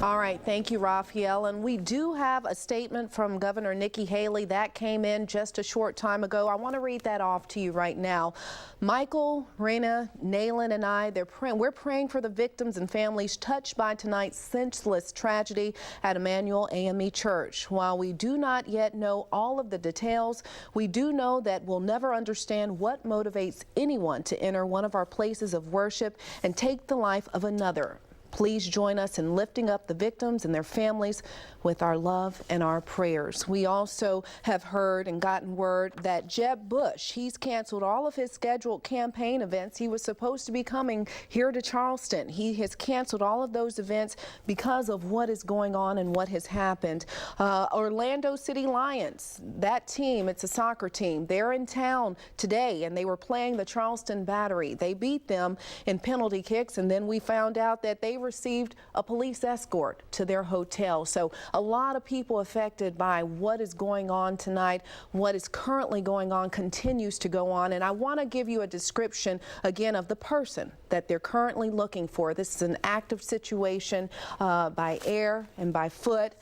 S2: All right, thank you, Raphael. And we do have a statement from Governor Nikki Haley that came in just a short time ago. I want to read that off to you right now. Michael, Rena, Nayland, and I, we're praying for the victims and families touched by tonight's senseless tragedy at Emanuel AME Church. While we do not yet know all of the details, we do know that we'll never understand what motivates anyone to enter one of our places of worship and take the life of another. Please join us in lifting up the victims and their families with our love and our prayers. We also have heard and gotten word that Jeb Bush, he's canceled all of his scheduled campaign events. He was supposed to be coming here to Charleston. He has canceled all of those events because of what is going on and what has happened. Orlando City Lions, that team, it's a soccer team. They're in town today, and they were playing the Charleston Battery. They beat them in penalty kicks, and then we found out that they received a police escort to their hotel. So a lot of people affected by what is going on tonight. What is currently going on continues to go on, and I want to give you a description again of the person that they're currently looking for. This is an active situation by air and by foot.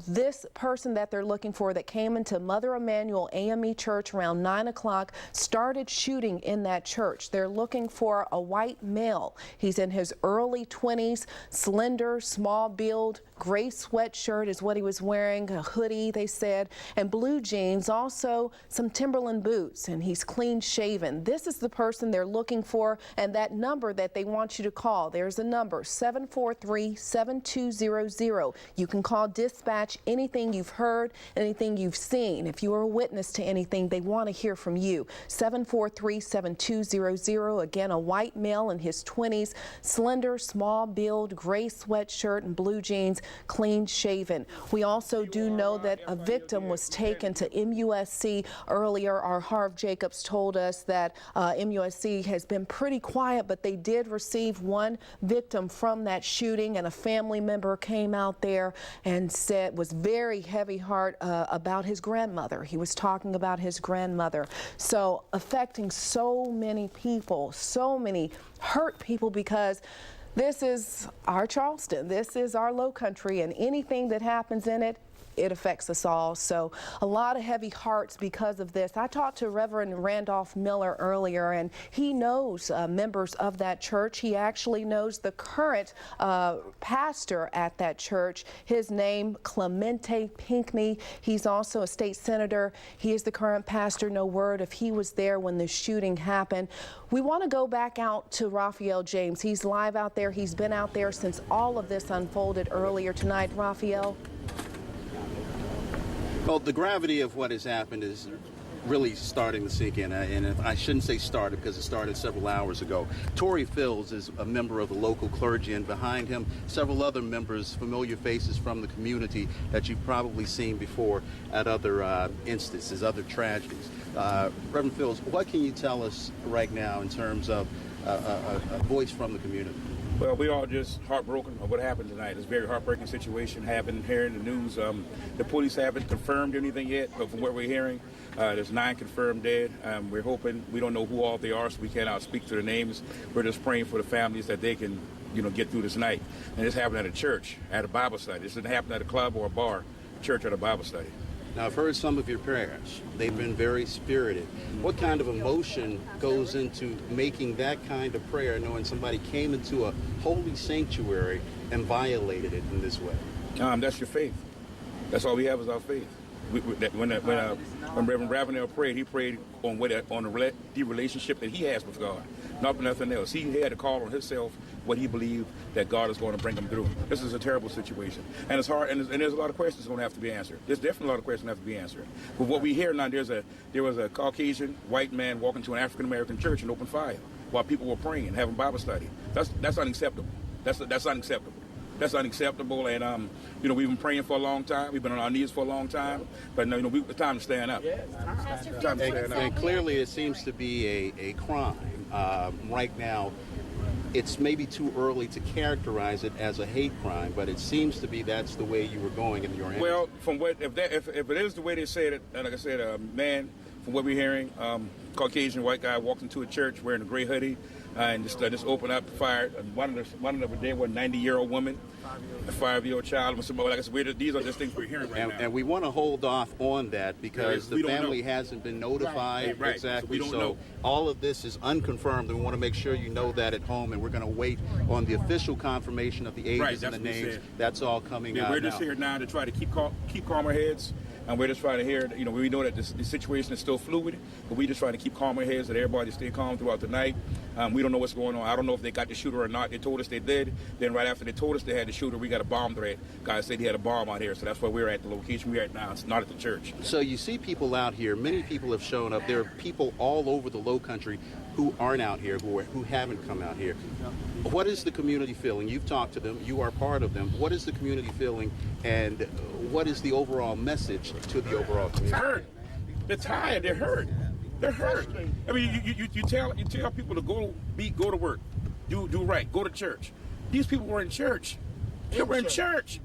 S2: This person that they're looking for that came into Mother Emanuel AME Church around 9 o'clock started shooting in that church. They're looking for a white male. He's in his early 20s, slender, small build, gray sweatshirt is what he was wearing, a hoodie, they said, and blue jeans, also some Timberland boots, and he's clean shaven. This is the person they're looking for, and that number that they want you to call, there's a number, 743-7200. You can call dispatch anything you've heard, anything you've seen. If you are a witness to anything, they want to hear from you. 743-7200. Again, a white male in his 20s, slender, small build, gray sweatshirt and blue jeans, clean shaven. We also do know that a victim was taken to MUSC earlier. Our Harv Jacobs told us that MUSC has been pretty quiet, but they did receive one victim from that shooting, and a family member came out there and said was very heavy heart about his grandmother. He was talking about his grandmother. So affecting so many people, so many hurt people, because this is our Charleston. This is our low country, and anything that happens in it, it affects us all. So a lot of heavy hearts because of this. I talked to Reverend Randolph Miller earlier, and he knows members of that church. He actually knows the current pastor at that church. His name, Clemente Pinckney. He's also a state senator. He is the current pastor. No word if he was there when the shooting happened. We want to go back out to Raphael James. He's live out there. He's been out there since all of this unfolded earlier tonight. Raphael?
S1: Well, the gravity of what has happened is really starting to sink in, and I shouldn't say started because it started several hours ago. Tory Fields is a member of the local clergy, and behind him several other members, familiar faces from the community that you've probably seen before at other instances, other tragedies. Reverend Fields, what can you tell us right now in terms of a voice from the community?
S20: Well, we all just heartbroken of what happened tonight. It's a very heartbreaking situation happened here in the news. The police haven't confirmed anything yet, but from what we're hearing, there's 9 confirmed dead. We're hoping, we don't know who all they are, so we cannot speak to their names. We're just praying for the families that they can, get through this night. And this happened at a church, at a Bible study. This didn't happen at a club or a bar, church or a Bible study.
S1: Now, I've heard some of your prayers. They've been very spirited. What kind of emotion goes into making that kind of prayer, knowing somebody came into a holy sanctuary and violated it in this way?
S20: That's your faith. That's all we have is our faith. When Reverend Ravenel prayed, he prayed on the relationship that he has with God, not nothing else. He had to call on himself what he believed that God is going to bring him through. This is a terrible situation, and it's hard, and there's a lot of questions going to have to be answered. There's definitely a lot of questions that have to be answered. But what we hear now, there was a Caucasian white man walking to an African American church and opened fire while people were praying and having Bible study. That's unacceptable. That's unacceptable. That's unacceptable, and we've been praying for a long time. We've been on our knees for a long time, but it's time to stand up.
S1: And clearly, it seems to be a crime right now. It's maybe too early to characterize it as a hate crime, but it seems to be that's the way you were going in your answer.
S20: Well, from what if it is the way they said it, like I said, man, from what we're hearing, Caucasian white guy walked into a church wearing a gray hoodie and just opened up, fired. One of them there was a 90-year-old woman, a 5-year-old child, and somebody like I said. These are just things we're hearing right now.
S1: And we want to hold off on that because the family hasn't been notified.
S20: Right.
S1: Exactly.
S20: So we don't know.
S1: All of this is unconfirmed, and we want to make sure you know that at home. And we're going to wait on the official confirmation of the ages and the names. That's all coming out.
S20: We're just here now to try to keep calmer heads. And we're just trying to hear, we know that the situation is still fluid, but we just trying to keep calmer heads, that everybody stay calm throughout the night. We don't know what's going on. I don't know if they got the shooter or not. They told us they did. Then right after they told us they had the shooter, we got a bomb threat. Guy said he had a bomb out here, so that's where we're at, the location we're at now. It's not at the church.
S1: So you see people out here. Many people have shown up. There are people all over the low country who aren't out here, who haven't come out here. What is the community feeling? You've talked to them. You are part of them. What is the community feeling, and what is the overall message to the overall community?
S20: They're hurt. They're tired. They're hurt. They're hurt. I mean, you tell people to go to work, do right, go to church. These people were in church. They were in church.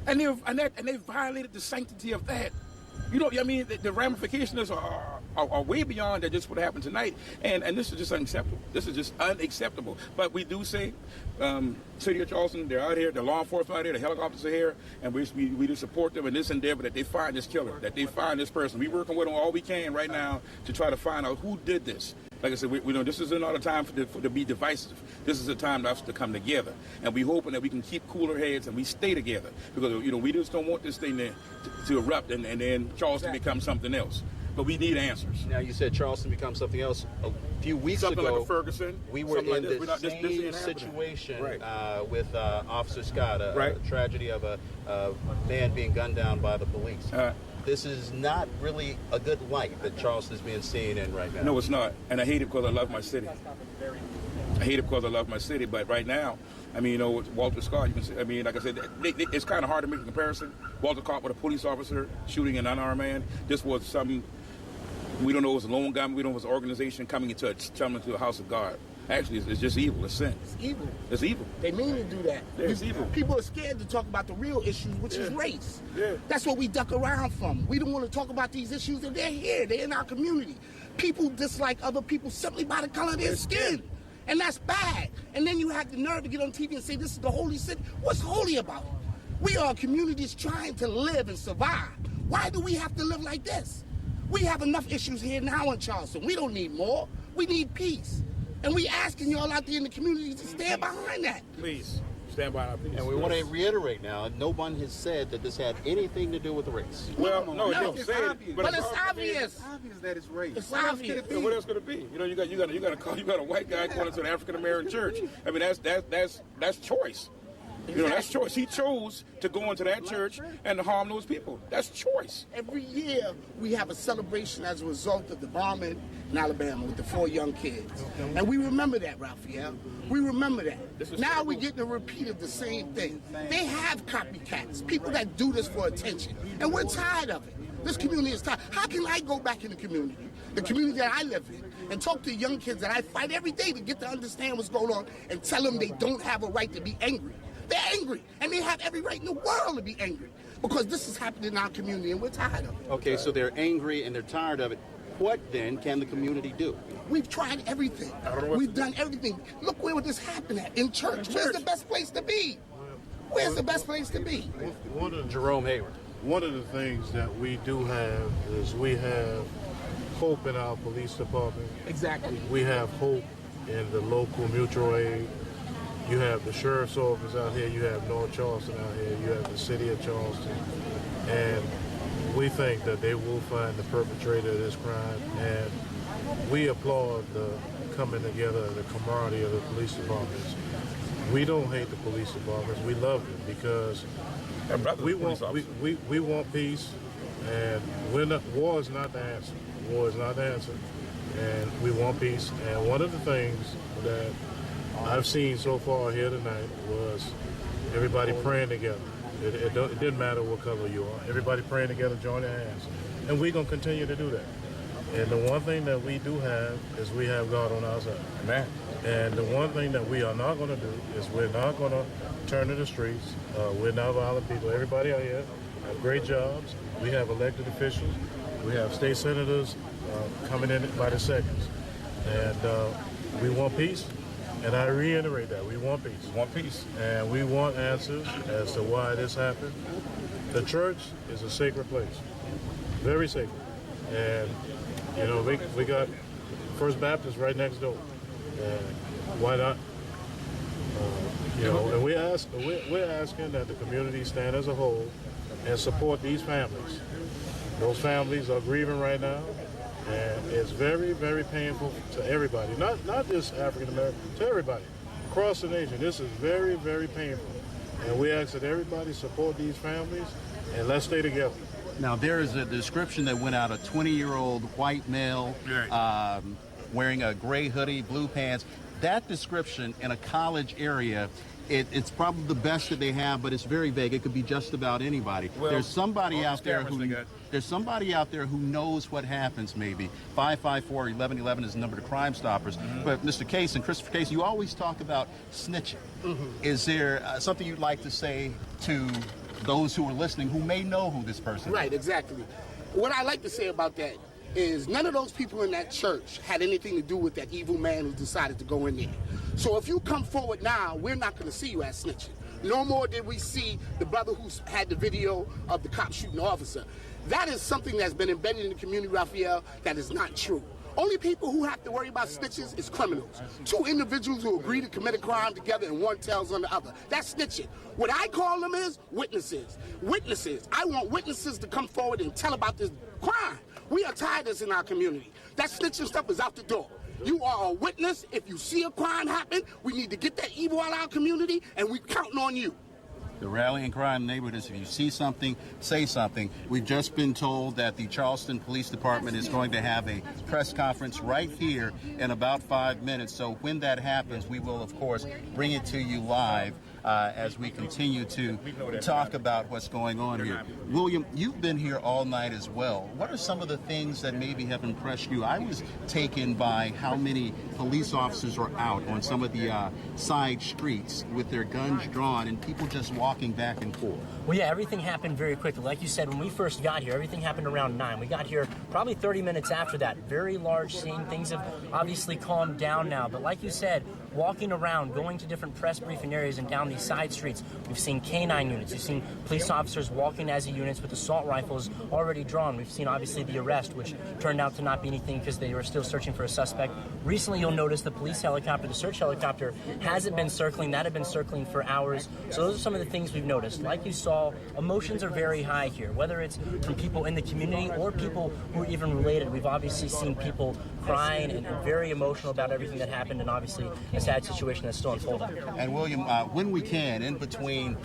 S20: And they violated the sanctity of that. The ramifications are are way beyond that just what happened tonight. And this is just unacceptable. This is just unacceptable. But we do say, City of Charleston, they're out here, the law enforcement out here, the helicopters are here, and we do support them in this endeavor that they find this killer, that they find this person. We're working with them all we can right now to try to find out who did this. Like I said, we know this isn't a time to be divisive. This is a time for us to come together, and we hoping that we can keep cooler heads and we stay together, because we just don't want this thing to erupt and then Charleston becomes something else. But we need answers.
S21: Now, you said Charleston becomes something else. A few weeks
S20: something
S21: ago,
S20: like a Ferguson,
S21: we were in
S20: like
S21: the same situation with Officer Scott, a tragedy of a man being gunned down by the police. This is not really a good light that Charleston is being seen in right now.
S20: No, it's not. And I hate it because I love my city. I hate it because I love my city. But right now, I mean, Walter Scott, you can see, I mean, like I said, it's kind of hard to make a comparison. Walter Scott with a police officer shooting an unarmed man. This was something, we don't know if it was a lone gunman, we don't know if it was an organization coming into a house of God. Actually, it's just evil. It's sin.
S22: It's evil.
S20: It's evil.
S22: They mean to do that.
S20: Yeah, it's evil.
S22: People are scared to talk about the real issues, which is race.
S20: Yeah.
S22: That's what we duck around from. We don't want to talk about these issues, and they're here. They're in our community. People dislike other people simply by the color of their skin. And that's bad. And then you have the nerve to get on TV and say this is the holy city. What's holy about it? We are communities trying to live and survive. Why do we have to live like this? We have enough issues here now in Charleston. We don't need more. We need peace. And we asking y'all out there in the community to stand behind that.
S20: Please, stand by our peace.
S21: And we want to reiterate now, no one has said that this had anything to do with race.
S20: Well, no, it didn't say it,
S22: but it's obvious.
S16: It's obvious that it's race.
S22: It's obvious.
S20: What else could it be? You got a white guy going into an African American church. I mean, that's choice. That's choice. He chose to go into that church and to harm those people. That's choice.
S22: Every year we have a celebration as a result of the bombing in Alabama with the 4 young kids. And we remember that, Raphael. We remember that. Now we're getting a repeat of the same thing. They have copycats, people that do this for attention. And we're tired of it. This community is tired. How can I go back in the community that I live in, and talk to young kids that I fight every day to get to understand what's going on and tell them they don't have a right to be angry? They're angry, and they have every right in the world to be angry, because this is happening in our community, and we're tired of it.
S21: Okay, so they're angry and they're tired of it. What then can the community do?
S22: We've tried everything. We've done everything. Look where this happened at, in church. Where's the best place to be? Where's the best place to be?
S21: Jerome Hayward.
S23: One of the things that we do have is we have hope in our police department.
S22: Exactly.
S23: We have hope in the local mutual aid. You have the sheriff's office out here, you have North Charleston out here, you have the city of Charleston, and we think that they will find the perpetrator of this crime, and we applaud the coming together, the camaraderie of the police departments. We don't hate the police departments, we love them, because we want peace, and war is not the answer. War is not the answer, and we want peace. And one of the things that I've seen so far here tonight was everybody praying together. It didn't matter what color you are. Everybody praying together, joining hands. And we're going to continue to do that. And the one thing that we do have is we have God on our side.
S20: Amen.
S23: And the one thing that we are not going to do is we're not going to turn to the streets. We're not violent people. Everybody out here have great jobs. We have elected officials. We have state senators coming in by the seconds. And we want peace. And I reiterate that. We want peace.
S20: We want peace.
S23: And we want answers as to why this happened. The church is a sacred place. Very sacred. And, we got First Baptist right next door. And why not? And we're asking that the community stand as a whole and support these families. Those families are grieving right now. And it's very, very painful to everybody, not just African American, to everybody across the nation. This is very, very painful. And we ask that everybody support these families, and let's stay together.
S1: Now, there is a description that went out, a 20-year-old white male wearing a gray hoodie, blue pants. That description in a college area, it's probably the best that they have, but it's very vague. It could be just about anybody. Well, there's somebody out there who knows what happens, maybe. 554-1111 is the number to Crime Stoppers. Mm-hmm. But Mr. Case and Christopher Case, you always talk about snitching. Mm-hmm. Is there something you'd like to say to those who are listening who may know who this person is?
S22: Right, exactly. What I like to say about that is none of those people in that church had anything to do with that evil man who decided to go in there. So if you come forward now, we're not going to see you as snitching. No more did we see the brother who had the video of the cop shooting the officer. That is something that's been embedded in the community, Raphael, that is not true. Only people who have to worry about snitches is criminals. Two individuals who agree to commit a crime together and one tells on the other. That's snitching. What I call them is witnesses. Witnesses. I want witnesses to come forward and tell about this crime. We are tired of this in our community. That snitching stuff is out the door. You are a witness. If you see a crime happen, we need to get that evil out of our community, and we're counting on you.
S1: The rallying cry in the neighborhood is if you see something, say something. We've just been told that the Charleston Police Department is going to have a press conference right here in about 5 minutes. So when that happens, we will, of course, bring it to you live as we continue to talk about what's going on here. William, you've been here all night as well. What are some of the things that maybe have impressed you? I was taken by how many police officers are out on some of the side streets with their guns drawn and people just walking back and forth.
S13: Well, yeah, everything happened very quickly. Like you said, when we first got here, everything happened around 9. We got here probably 30 minutes after that. Very large scene. Things have obviously calmed down now. But like you said, walking around, going to different press briefing areas and down these side streets, we've seen K-9 units. We've seen police officers walking as units with assault rifles already drawn. We've seen, obviously, the arrest, which turned out to not be anything because they were still searching for a suspect. Recently, you'll notice the police helicopter, the search helicopter, hasn't been circling. That had been circling for hours. So those are some of the things we've noticed. Like you saw, emotions are very high here, whether it's from people in the community or people who are even related. We've obviously seen people crying and very emotional about everything that happened, and obviously a sad situation that's still unfolding.
S1: And William, when we can, in between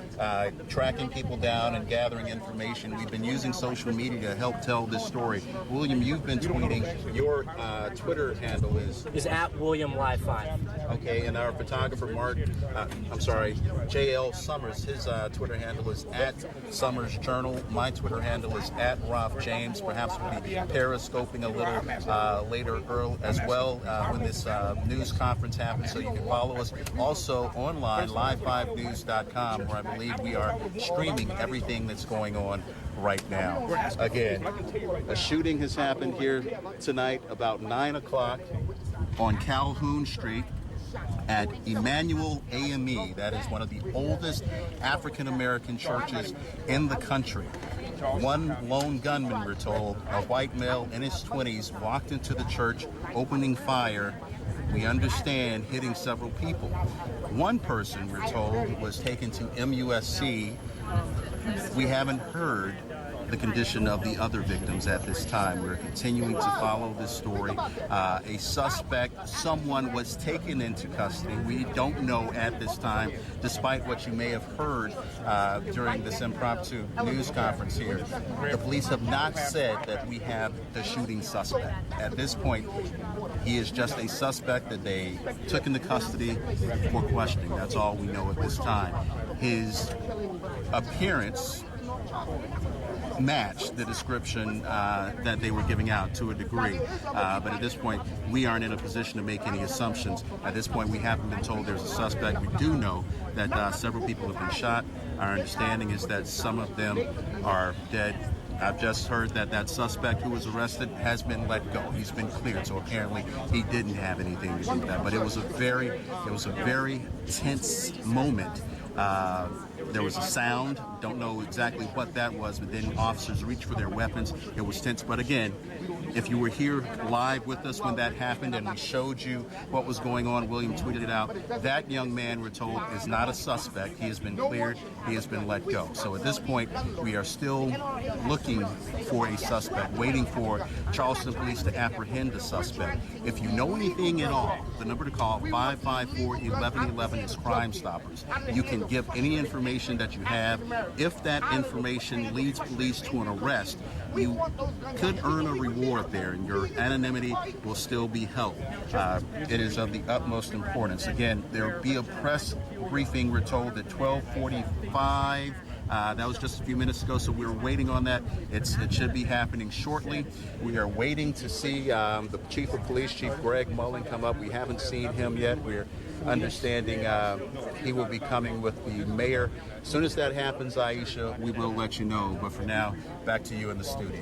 S1: tracking people down and gathering information, we've been using social media to help tell this story. William, you've been tweeting. Your Twitter handle is
S13: @WilliamLive5.
S1: Okay, and our photographer J.L. Summers, his Twitter handle is @SummersJournal. My Twitter handle is @RalphJames. Perhaps we'll be periscoping a little later as well when this news conference happens, so you can follow us also online, live5news.com, where I believe we are streaming everything that's going on right now. Again, a shooting has happened here tonight about 9 o'clock on Calhoun Street at Emanuel AME. That is one of the oldest African-American churches in the country. One lone gunman, we're told, a white male in his 20s, walked into the church, opening fire. We understand hitting several people. One person, we're told, was taken to MUSC. We haven't heard the condition of the other victims at this time. We're continuing to follow this story. A suspect, someone was taken into custody. We don't know at this time, despite what you may have heard during this impromptu news conference here. The police have not said that we have the shooting suspect. At this point, he is just a suspect that they took into custody for questioning. That's all we know at this time. His appearance match the description that they were giving out to a degree. But at this point, we aren't in a position to make any assumptions. At this point, we haven't been told there's a suspect. We do know that several people have been shot. Our understanding is that some of them are dead. I've just heard that that suspect who was arrested has been let go. He's been cleared, so apparently he didn't have anything to do with that. But it was a very tense moment. There was a sound, don't know exactly what that was, but then officers reached for their weapons. It was tense. But again, if you were here live with us when that happened and we showed you what was going on, William tweeted it out, that young man, we're told, is not a suspect. He has been cleared. He has been let go. So at this point, we are still looking for a suspect, waiting for Charleston police to apprehend the suspect. If you know anything at all, the number to call, 554-1111, is Crime Stoppers. You can give any information that you have. If that information leads police to an arrest, you could earn a reward there, and your anonymity will still be held. It is of the utmost importance. Again, there will be a press briefing, we're told, at 12:45. That was just a few minutes ago, so we're waiting on that. It should be happening shortly. We are waiting to see the Chief of Police, Chief Greg Mullen, come up. We haven't seen him yet. We're understanding he will be coming with the mayor. As soon as that happens, Aisha, we will let you know. But for now, back to you in the studio.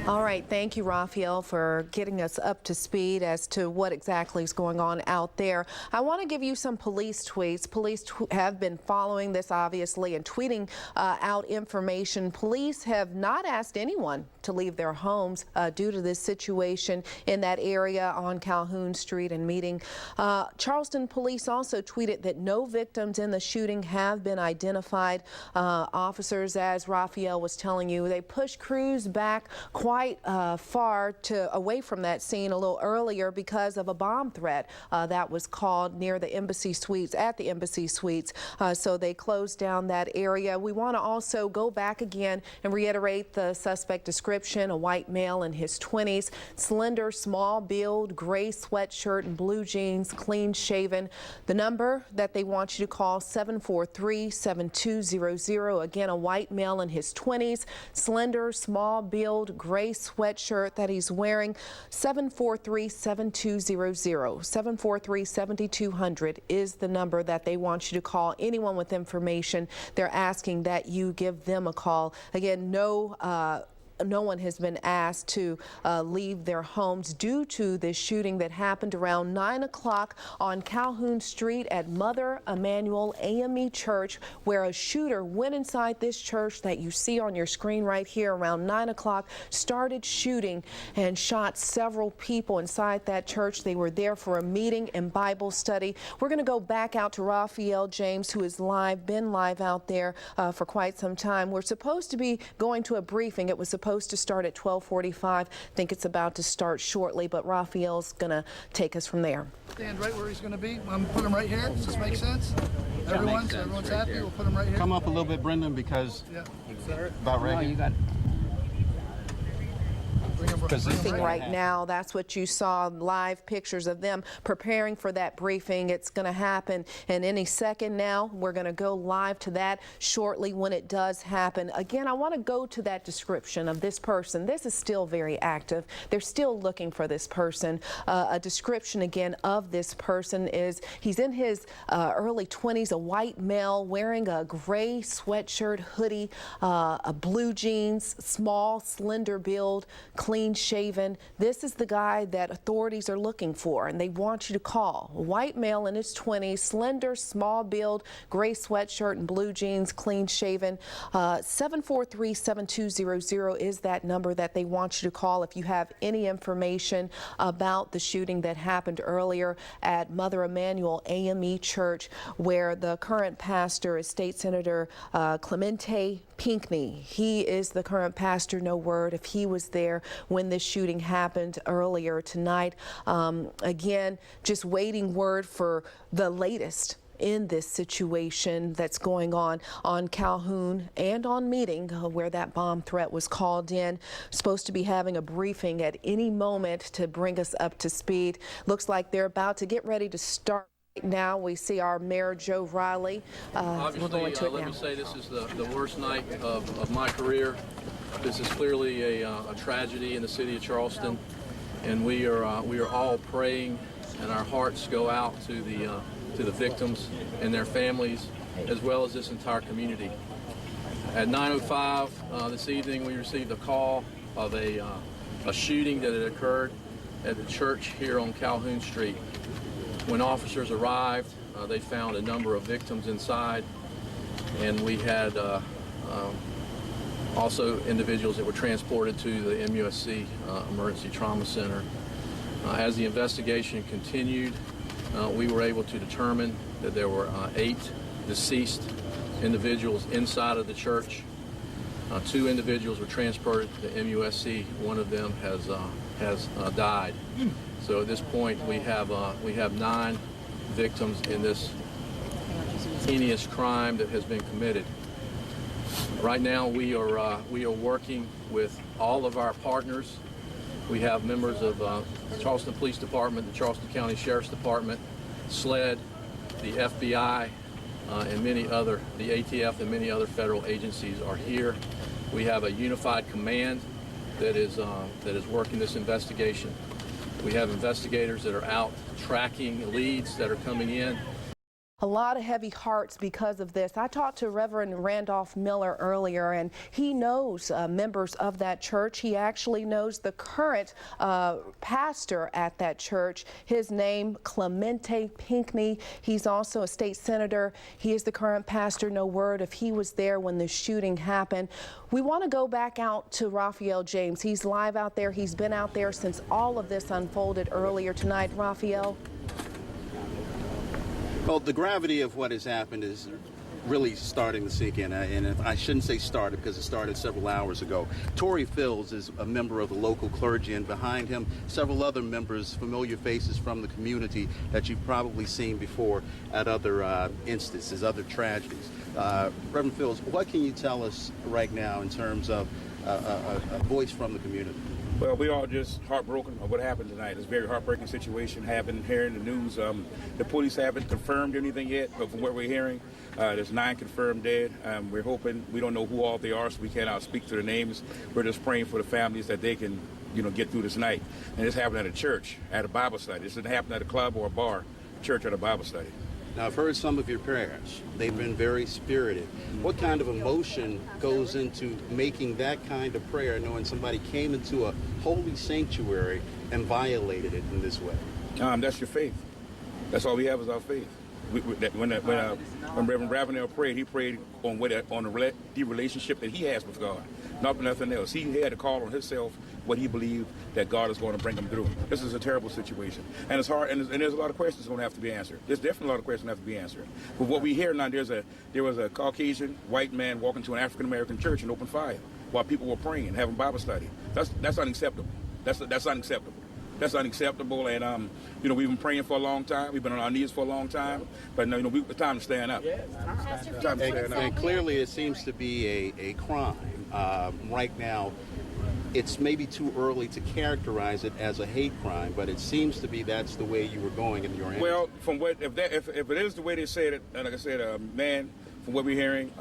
S2: All right, thank you, Raphael, for getting us up to speed as to what exactly is going on out there. I want to give you some police tweets. Police have been following this, obviously, and tweeting out information. Police have not asked anyone to leave their homes due to this situation in that area on Calhoun Street and Meeting. Charleston police also tweeted that no victims in the shooting have been identified. Officers, as Raphael was telling you, they pushed crews back quite far away from that scene a little earlier because of a bomb threat that was called near the Embassy Suites, at the Embassy Suites. So they closed down that area. We want to also go back again and reiterate the suspect description: a white male in his 20s, slender, small build, gray sweatshirt and blue jeans, clean shaven. The number that they want you to call, 743-7200. Again, a white male in his 20s, slender, small build, gray sweatshirt that he's wearing. 743-7200. 743-7200 is the number that they want you to call. Anyone with information, they're asking that you give them a call. Again, no one has been asked to leave their homes due to this shooting that happened around 9 o'clock on Calhoun Street at Mother Emanuel AME Church, where a shooter went inside this church that you see on your screen right here around 9 o'clock, started shooting and shot several people inside that church. They were there for a meeting and Bible study. We're going to go back out to Raphael James, who is been live out there for quite some time. We're supposed to be going to a briefing. It was supposed to start at 12:45. I think it's about to start shortly, but Raphael's going to take us from there.
S9: Stand right where he's going to be. I'm going to put him right here. Does this make sense? Everyone's happy. We'll put him right here.
S21: Come up a little bit, Brendan, because about ready.
S2: No, you got it. Briefing right now. That's what you saw, live pictures of them preparing for that briefing. It's going to happen in any second now. We're going to go live to that shortly when it does happen. Again, I want to go to that description of this person. This is still very active. They're still looking for this person. A description again of this person is he's in his early 20s, a white male wearing a gray sweatshirt, hoodie, a blue jeans, small, slender build, clean shaven. This is the guy that authorities are looking for, and they want you to call. A white male in his 20s, slender, small build, gray sweatshirt and blue jeans, clean shaven. 743-7200 is that number that they want you to call if you have any information about the shooting that happened earlier at Mother Emanuel AME Church, where the current pastor is State Senator Clemente Pinckney. He is the current pastor. No word if he was there when this shooting happened earlier tonight. Again, just waiting word for the latest in this situation that's going on Calhoun and on Meeting, where that bomb threat was called in. Supposed to be having a briefing at any moment to bring us up to speed. Looks like they're about to get ready to start. Now we see our Mayor Joe Riley.
S3: Obviously, let me say this is the worst night of my career. This is clearly a tragedy in the city of Charleston, and we are all praying, and our hearts go out to the victims and their families, as well as this entire community. At 9:05 this evening, we received a call of a shooting that had occurred at the church here on Calhoun Street. When officers arrived, they found a number of victims inside, and we had also individuals that were transported to the MUSC Emergency Trauma Center. As the investigation continued, we were able to determine that there were 8 deceased individuals inside of the church. 2 individuals were transported to MUSC. One of them has died. So at this point, we have 9 victims in this heinous crime that has been committed. Right now, we are working with all of our partners. We have members of the Charleston Police Department, the Charleston County Sheriff's Department, SLED, the FBI, and many other, the ATF and many other federal agencies are here. We have a unified command that is working this investigation. We have investigators that are out tracking leads that are coming in.
S2: A lot of heavy hearts because of this. I talked to Reverend Randolph Miller earlier, and he knows members of that church. He actually knows the current pastor at that church. His name, Clemente Pinckney. He's also a state senator. He is the current pastor. No word if he was there when the shooting happened. We want to go back out to Raphael James. He's live out there. He's been out there since all of this unfolded earlier tonight. Raphael?
S1: Well, the gravity of what has happened is really starting to sink in, and I shouldn't say started because it started several hours ago. Tory Fields is a member of the local clergy, and behind him several other members, familiar faces from the community that you've probably seen before at other instances, other tragedies. Reverend Fields, what can you tell us right now in terms of a voice from the community?
S20: Well, we all just heartbroken of what happened tonight. It's a very heartbreaking situation happened here in the news. The police haven't confirmed anything yet, but from what we're hearing, there's 9 confirmed dead. We're hoping, we don't know who all they are, so we cannot speak to their names. We're just praying for the families that they can, get through this night. And this happened at a church, at a Bible study. This didn't happen at a club or a bar, church at a Bible study.
S1: Now, I've heard some of your prayers. They've been very spirited. What kind of emotion goes into making that kind of prayer, knowing somebody came into a holy sanctuary and violated it in this way?
S20: That's your faith. That's all we have is our faith. When Reverend Ravenel prayed, he prayed on the relationship that he has with God, not nothing else. He had to call on himself what he believed that God is going to bring him through. This is a terrible situation, and it's hard, and there's a lot of questions going to have to be answered. There's definitely a lot of questions that have to be answered. But what we hear now, there was a Caucasian white man walking to an African American church and opened fire while people were praying and having Bible study. That's unacceptable. That's unacceptable. That's unacceptable, and we've been praying for a long time. We've been on our knees for a long time, but it's time to stand up.
S1: And clearly, it seems to be a crime right now. It's maybe too early to characterize it as a hate crime, but it seems to be that's the way you were going in your answer.
S20: Well, from what if it is the way they said it, like I said, man, from what we're hearing,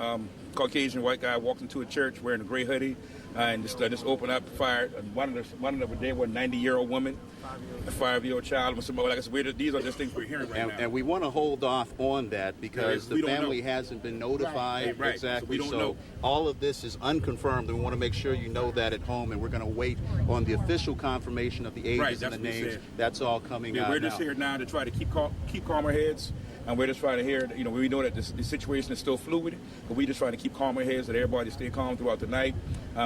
S20: Caucasian white guy walked into a church wearing a gray hoodie. And just opened up, fired. One of them, they were a 90-year-old woman, a 5-year-old child. Like I said, these are just things we're hearing right now.
S1: And we want to hold off on that because the family hasn't been notified.
S20: Right.
S1: Exactly.
S20: So we don't know.
S1: All of this is unconfirmed, and we want to make sure you know that at home. And we're going to wait on the official confirmation of the ages and the names. That's all coming out.
S20: We're just here now to try to keep calmer heads. And we're just trying to hear, we know that the situation is still fluid, but we just trying to keep calmer heads, that everybody stay calm throughout the night.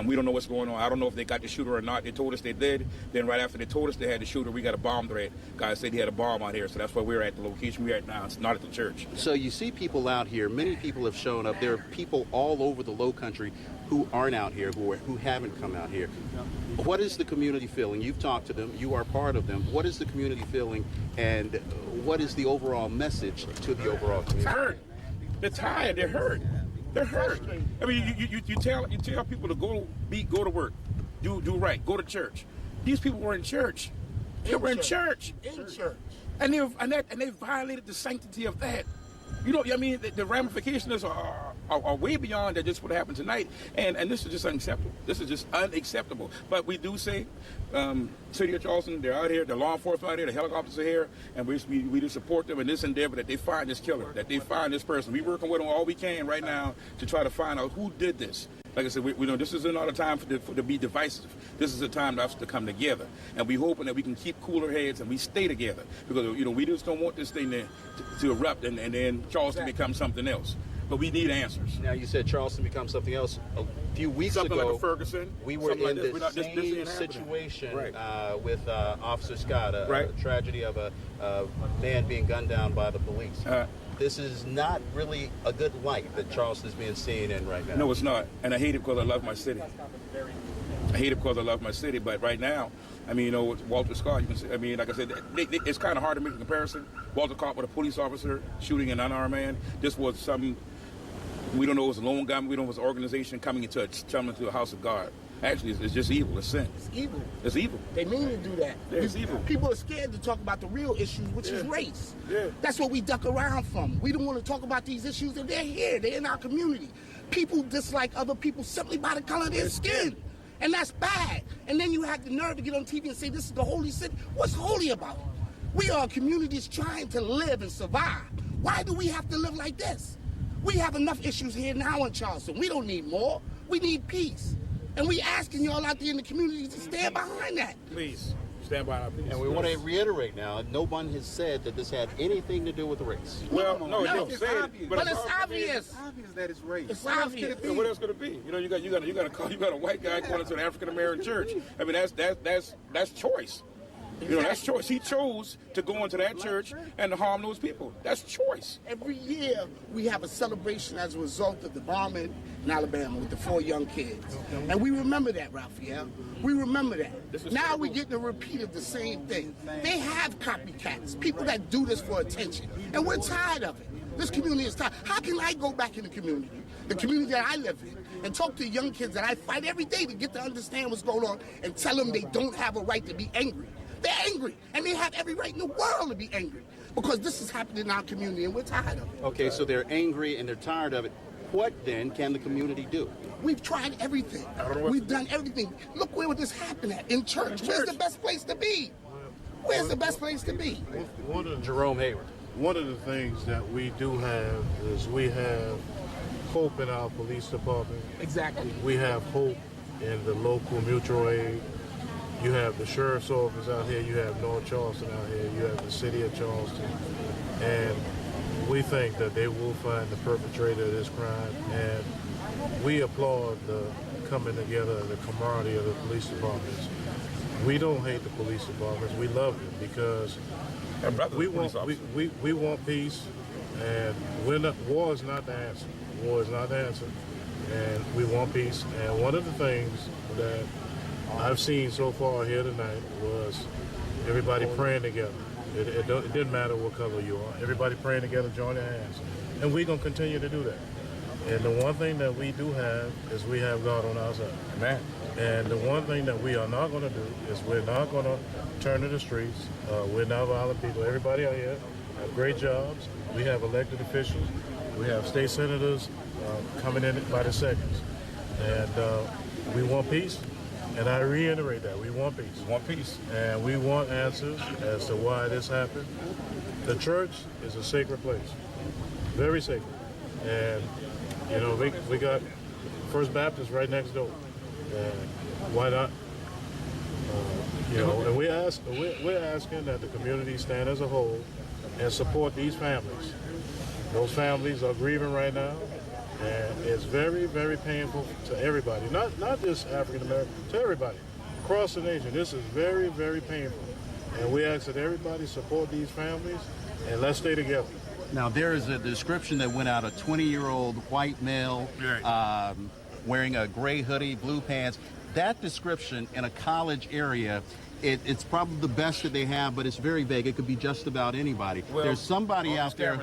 S20: We don't know what's going on. I don't know if they got the shooter or not. They told us they did. Then right after they told us they had the shooter, we got a bomb threat. Guy said he had a bomb out here, so that's where we're at, the location we're at now. It's not at the church.
S1: So you see people out here. Many people have shown up. There are people all over the Low Country who aren't out here, who haven't come out here. What is the community feeling? You've talked to them. You are part of them. What is the community feeling, and what is the overall message to the overall community?
S20: They're hurt. They're tired. They're hurt. They're hurt. I mean, you tell people to go to work, do right, go to church. These people were in church. They were in church.
S22: In church.
S20: And they violated the sanctity of that. The ramifications are way beyond that just what happened tonight. And this is just unacceptable. This is just unacceptable. But we do say, City of Charleston, they're out here, the law enforcement out here, the helicopters are here, and we do support them in this endeavor that they find this killer, that they find this person. We're working with them all we can right now to try to find out who did this. Like I said, we know this is not a time to be divisive. This is a time for us to come together. And we're hoping that we can keep cooler heads and we stay together. Because, we just don't want this thing to erupt and then Charleston becomes something else. But we need answers.
S1: Now, you said Charleston becomes something else. A few weeks
S20: something
S1: ago,
S20: like a Ferguson,
S1: we were in
S20: like
S1: the same situation with Officer Scott, a tragedy of a man being gunned down by the police. This is not really a good light that Charleston is being seen in right now.
S20: No, it's not. And I hate it because I love my city. But right now, Walter Scott, you can say, like I said, it's kind of hard to make a comparison. Walter Scott with a police officer shooting an unarmed man. This was something, we don't know it was a lone gunman, we don't know it was an organization coming into the house of God. Actually, it's just evil. It's sin.
S22: It's evil.
S20: It's evil.
S22: They mean to do that.
S20: Yeah, it's evil.
S22: People are scared to talk about the real issues, which is race. Yeah. That's what we duck around from. We don't want to talk about these issues, and they're here. They're in our community. People dislike other people simply by the color of their skin. And that's bad. And then you have the nerve to get on TV and say this is the holy city. What's holy about it? We are communities trying to live and survive. Why do we have to live like this? We have enough issues here now in Charleston. We don't need more. We need peace. And we asking y'all out there in the community to stand behind that.
S20: Please, stand by our peace.
S21: And we want to reiterate now, no one has said that this had anything to do with race.
S20: Well, no,
S22: it's
S20: say it,
S22: obvious. But it's obvious.
S21: It's obvious that it's race.
S22: It's obvious.
S20: What else could it be? You know, you got a white guy going into an African American church. I mean, that's choice. You know, that's choice. He chose to go into that church and to harm those people. That's choice.
S22: Every year we have a celebration as a result of the bombing in Alabama with the 4 young kids. And we remember that, Raphael. We remember that. Now we're getting a repeat of the same thing. They have copycats, people that do this for attention. And we're tired of it. This community is tired. How can I go back in the community that I live in, and talk to young kids that I fight every day to get to understand what's going on and tell them they don't have a right to be angry? They're angry, and they have every right in the world to be angry because this is happening in our community, and we're tired of it.
S21: Okay, so they're angry and they're tired of it. What then can the community do?
S22: We've tried everything. We've done everything. Look where this happened at, in church. Where's the best place to be? Where's the best place to be?
S21: Jerome Hayward.
S23: One of the things that we do have is we have hope in our police department.
S22: Exactly.
S23: We have hope in the local mutual aid. You have the sheriff's office out here, you have North Charleston out here, you have the city of Charleston, and we think that they will find the perpetrator of this crime, and we applaud the coming together, the camaraderie of the police departments. We don't hate the police departments, we love them because we want peace, and war is not the answer. War is not the answer, and we want peace, and one of the things that I've seen so far here tonight was everybody praying together. It didn't matter what color you are. Everybody praying together, joining hands. And we're going to continue to do that. And the one thing that we do have is we have God on our side.
S20: Amen.
S23: And the one thing that we are not going to do is we're not going to turn to the streets. We're not violent people. Everybody out here have great jobs. We have elected officials. We have state senators coming in by the seconds. And we want peace. And I reiterate that. We want peace.
S20: We want peace.
S23: And we want answers as to why this happened. The church is a sacred place. Very sacred. And, you know, we got First Baptist right next door. And why not? You know, and we're asking that the community stand as a whole and support these families. Those families are grieving right now. And it's very, very painful to everybody, not just African American, to everybody across the nation. This is very, very painful. And we ask that everybody support these families and let's stay together.
S1: Now, there is a description that went out, a 20-year-old white male wearing a gray hoodie, blue pants. That description in a college area, it's probably the best that they have, but it's very vague. It could be just about anybody. Well, there's somebody out there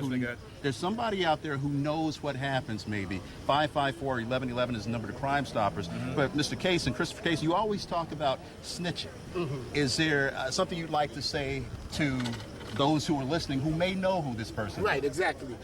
S1: who knows what happens, maybe. 554-1111 is the number to Crime Stoppers.
S22: Mm-hmm.
S1: But Mr. Case and Christopher Case, you always talk about snitching. Mm-hmm. Is there something you'd like to say to those who are listening who may know who this person is?
S22: Right, exactly.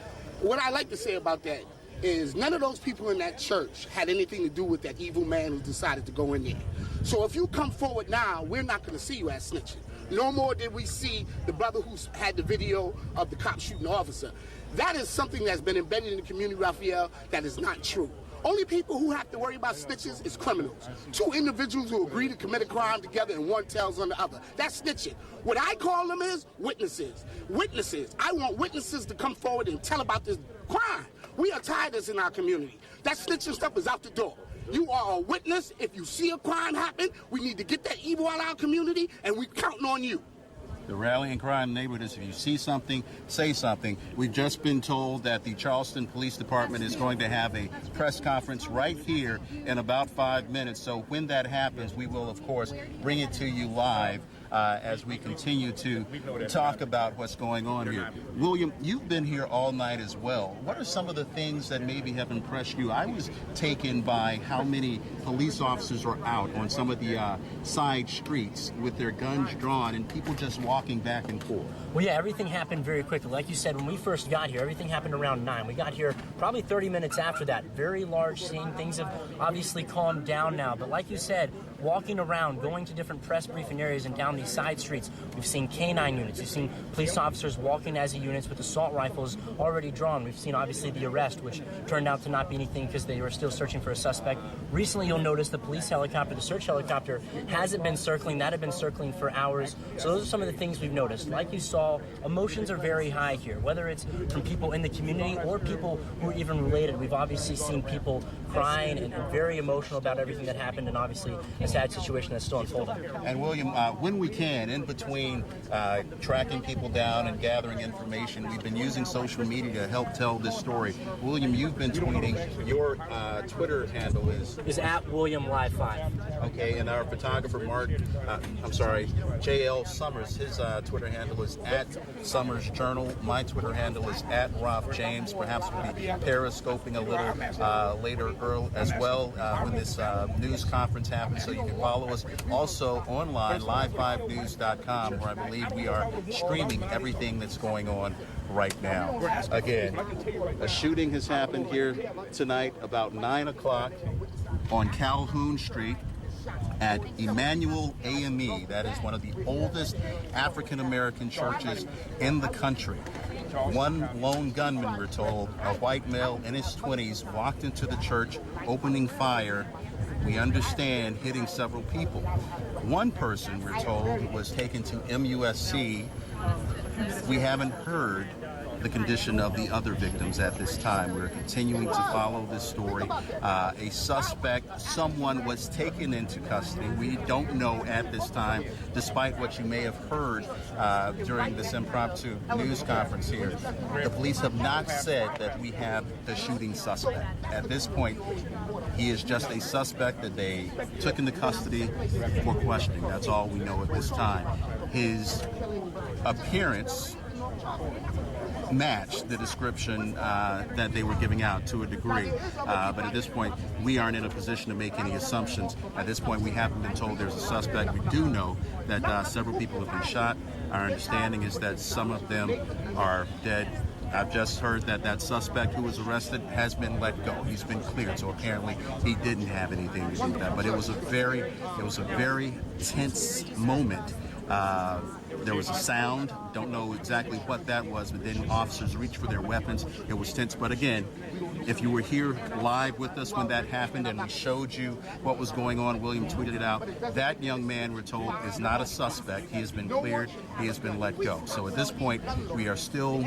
S22: What I like to say about that is none of those people in that church had anything to do with that evil man who decided to go in there. So if you come forward now, we're not going to see you as snitching. No more did we see the brother who had the video of the cop shooting the officer. That is something that's been embedded in the community, Raphael, that is not true. Only people who have to worry about snitches is criminals. 2 individuals who agree to commit a crime together and one tells on the other. That's snitching. What I call them is witnesses. Witnesses. I want witnesses to come forward and tell about this crime. We are tired of this in our community. That snitching stuff is out the door. You are a witness. If you see a crime happen, we need to get that evil out of our community, and we're counting on you.
S1: The rallying cry in the neighborhood is if you see something, say something. We've just been told that the Charleston Police Department is going to have a press conference right here in about 5 minutes. So when that happens, we will, of course, bring it to you live as we continue to talk about what's going on here. William, you've been here all night as well. What are some of the things that maybe have impressed you? I was taken by how many police officers are out on some of the side streets with their guns drawn and people just walking back and forth.
S13: Well, yeah, everything happened very quickly. Like you said, when we first got here, everything happened around 9. We got here probably 30 minutes after that. Very large scene. Things have obviously calmed down now. But like you said, walking around, going to different press briefing areas and down these side streets. We've seen K-9 units. We've seen police officers walking as units with assault rifles already drawn. We've seen, obviously, the arrest, which turned out to not be anything because they were still searching for a suspect. Recently, you'll notice the police helicopter, the search helicopter, hasn't been circling. That had been circling for hours. So those are some of the things we've noticed. Like you saw, emotions are very high here, whether it's from people in the community or people who are even related. We've obviously seen people crying and very emotional about everything that happened, and obviously a sad situation that's still unfolding.
S1: And William, when we can, in between tracking people down and gathering information, we've been using social media to help tell this story. William, you've been tweeting. Your Twitter handle is
S13: @WilliamLive5.
S1: Okay, and our photographer J.L. Summers, his Twitter handle is @SummersJournal. My Twitter handle is @RofJames. Perhaps we'll be periscoping a little later as well when this news conference happens, so you can follow us. Also online, live5news.com, where I believe we are streaming everything that's going on right now. Again, a shooting has happened here tonight about 9 o'clock on Calhoun Street at Emanuel AME. That is one of the oldest African-American churches in the country. One lone gunman, we're told, a white male in his 20s, walked into the church, opening fire. We understand hitting several people. One person, we're told, was taken to MUSC. We haven't heard the condition of the other victims at this time. We're continuing to follow this story. A suspect, someone was taken into custody. We don't know at this time, despite what you may have heard during this impromptu news conference here. The police have not said that we have the shooting suspect. At this point, he is just a suspect that they took into custody for questioning. That's all we know at this time. His appearance match the description that they were giving out to a degree. But at this point, we aren't in a position to make any assumptions. At this point, we haven't been told there's a suspect. We do know that several people have been shot. Our understanding is that some of them are dead. I've just heard that that suspect who was arrested has been let go. He's been cleared, so apparently he didn't have anything to do with that. But it was a very tense moment. There was a sound, don't know exactly what that was, but then officers reached for their weapons. It was tense. But again, if you were here live with us when that happened and we showed you what was going on, William tweeted it out, that young man, we're told, is not a suspect. He has been cleared. He has been let go. So at this point, we are still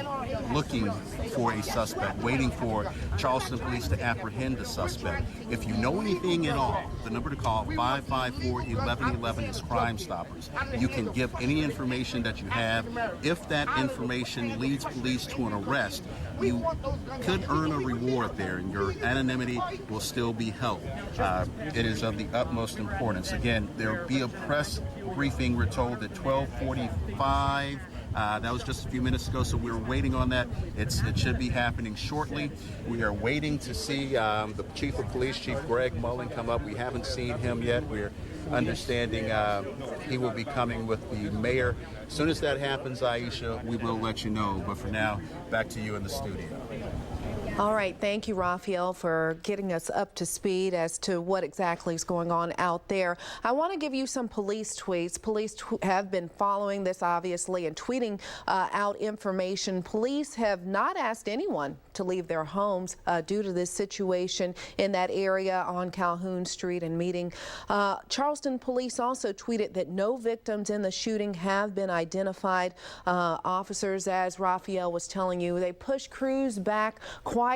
S1: looking for a suspect, waiting for Charleston police to apprehend the suspect. If you know anything at all, the number to call, 554-1111, is Crime Stoppers. You can give any information that you have. If that information leads police to an arrest, you could earn a reward there, and your anonymity will still be held. It is of the utmost importance. Again, there will be a press briefing, we're told, at 12:45. That was just a few minutes ago, so we're waiting on that. It should be happening shortly. We are waiting to see the Chief of Police, Chief Greg Mullen, come up. We haven't seen him yet. We're understanding he will be coming with the mayor. As soon as that happens, Aisha, we will let you know. But for now, back to you in the studio.
S2: All right, thank you, Raphael, for getting us up to speed as to what exactly is going on out there. I want to give you some police tweets. Police have been following this, obviously, and tweeting out information. Police have not asked anyone to leave their homes due to this situation in that area on Calhoun Street and Meeting. Charleston police also tweeted that no victims in the shooting have been identified. Officers, as Raphael was telling you, they pushed crews back quite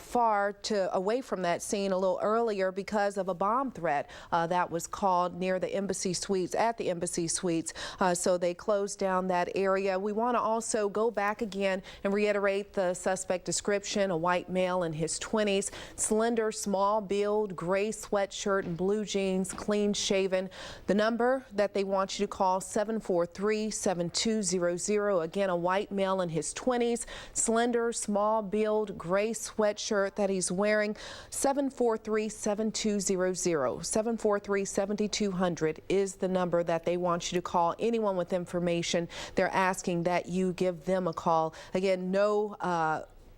S2: far away from that scene a little earlier because of a bomb threat that was called near the Embassy Suites, at the Embassy Suites. So they closed down that area. We want to also go back again and reiterate the suspect description: a white male in his 20s, slender, small build, gray sweatshirt and blue jeans, clean shaven. The number that they want you to call, 743-7200. Again, a white male in his 20s, slender, small build, gray sweatshirt that he's wearing. 743-7200. 743-7200 is the number that they want you to call. Anyone with information, they're asking that you give them a call. Again, no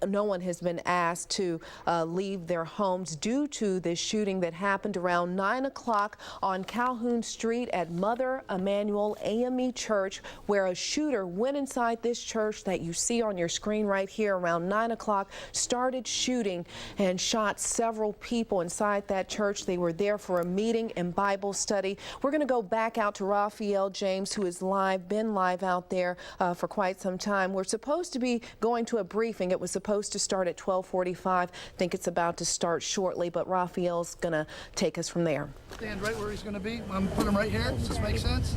S2: no one has been asked to leave their homes due to this shooting that happened around 9 o'clock on Calhoun Street at Mother Emanuel AME Church, where a shooter went inside this church that you see on your screen right here around 9 o'clock, started shooting and shot several people inside that church. They were there for a meeting and Bible study. We're going to go back out to Raphael James, who is been live out there for quite some time. We're supposed to be going to a briefing. It was supposed to start at 12:45. I think it's about to start shortly, but Raphael's going to take us from there.
S9: Stand right where he's going to be. I'm going to put him right here. Does this make sense?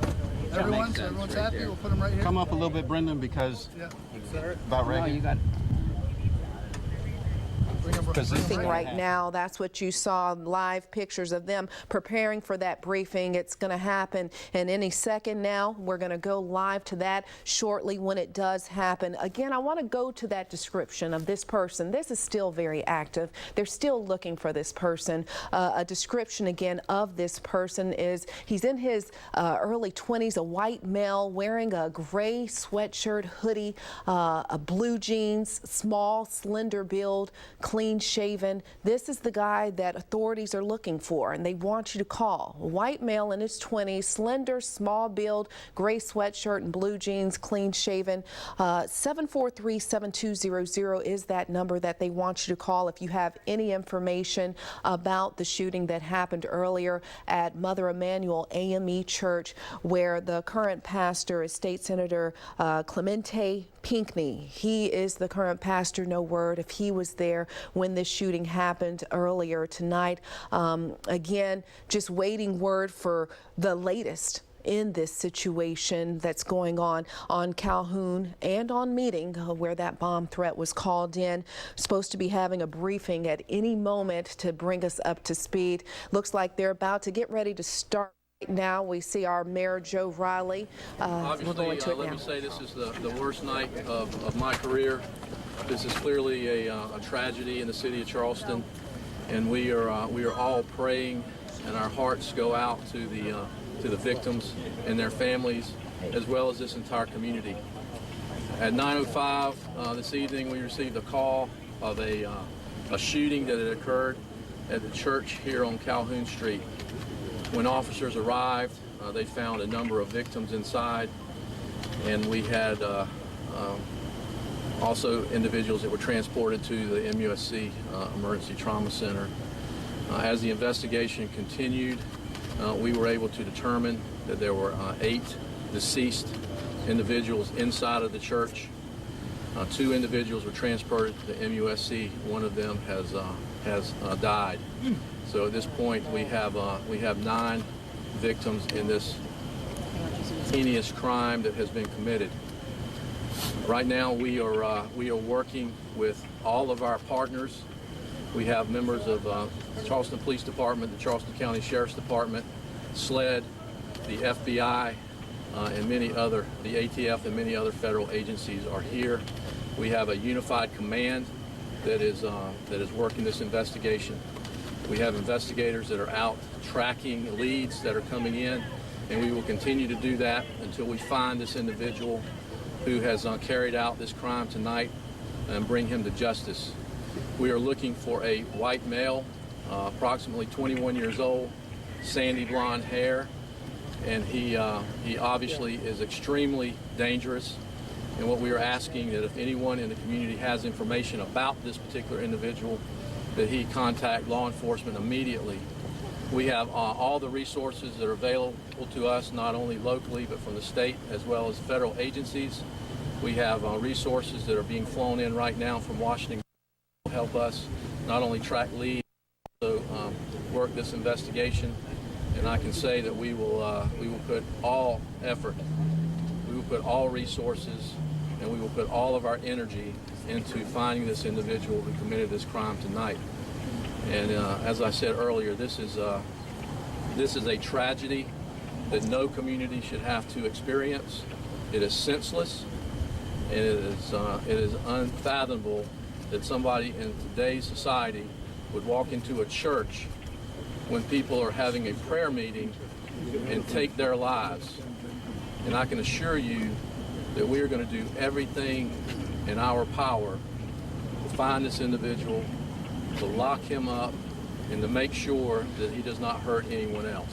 S9: Everyone's happy. We'll put him right here.
S21: Come up a little bit, Brendan, because about right here.
S2: You got briefing right now. That's what you saw, live pictures of them preparing for that briefing. It's going to happen in any second now. We're going to go live to that shortly when it does happen. Again, I want to go to that description of this person. This is still very active. They're still looking for this person. A description again of this person is he's in his early 20s, a white male wearing a gray sweatshirt, hoodie, a blue jeans, small, slender build, clean shaven. This is the guy that authorities are looking for and they want you to call. A white male in his 20s, slender, small build, gray sweatshirt and blue jeans, clean shaven. 743-7200 is that number that they want you to call if you have any information about the shooting that happened earlier at Mother Emanuel AME Church, where the current pastor is State Senator Clemente Pinckney. He is the current pastor. No word if he was there when this shooting happened earlier tonight. Again, just waiting word for the latest in this situation that's going on Calhoun and on Meeting, where that bomb threat was called in. Supposed to be having a briefing at any moment to bring us up to speed. Looks like they're about to get ready to start. Now we see our Mayor Joe Riley.
S3: Obviously, let me say this is the worst night of my career. This is clearly a tragedy in the city of Charleston, and we are all praying, and our hearts go out to the victims and their families, as well as this entire community. At 9:05 this evening, we received a call of a shooting that had occurred at the church here on Calhoun Street. When officers arrived, they found a number of victims inside, and we had also individuals that were transported to the MUSC Emergency Trauma Center. As the investigation continued, we were able to determine that there were 8 deceased individuals inside of the church. 2 individuals were transported to the MUSC. One of them has died. So at this point, we have 9 victims in this heinous crime that has been committed. Right now, we are working with all of our partners. We have members of the Charleston Police Department, the Charleston County Sheriff's Department, SLED, the FBI, and many other, the ATF and many other federal agencies are here. We have a unified command that is working this investigation. We have investigators that are out tracking leads that are coming in, and we will continue to do that until we find this individual who has carried out this crime tonight and bring him to justice. We are looking for a white male, approximately 21 years old, sandy blonde hair, and he obviously is extremely dangerous. And what we are asking that if anyone in the community has information about this particular individual, that he contact law enforcement immediately. We have all the resources that are available to us, not only locally, but from the state as well as federal agencies. We have resources that are being flown in right now from Washington to help us not only track leads, but also work this investigation. And I can say that we will put all effort, we will put all resources, and we will put all of our energy into finding this individual who committed this crime tonight. And as I said earlier, this is a tragedy that no community should have to experience. It is senseless, and it is unfathomable that somebody in today's society would walk into a church when people are having a prayer meeting and take their lives. And I can assure you that we are going to do everything in our power find this individual, to lock him up, and to make sure that he does not hurt anyone else.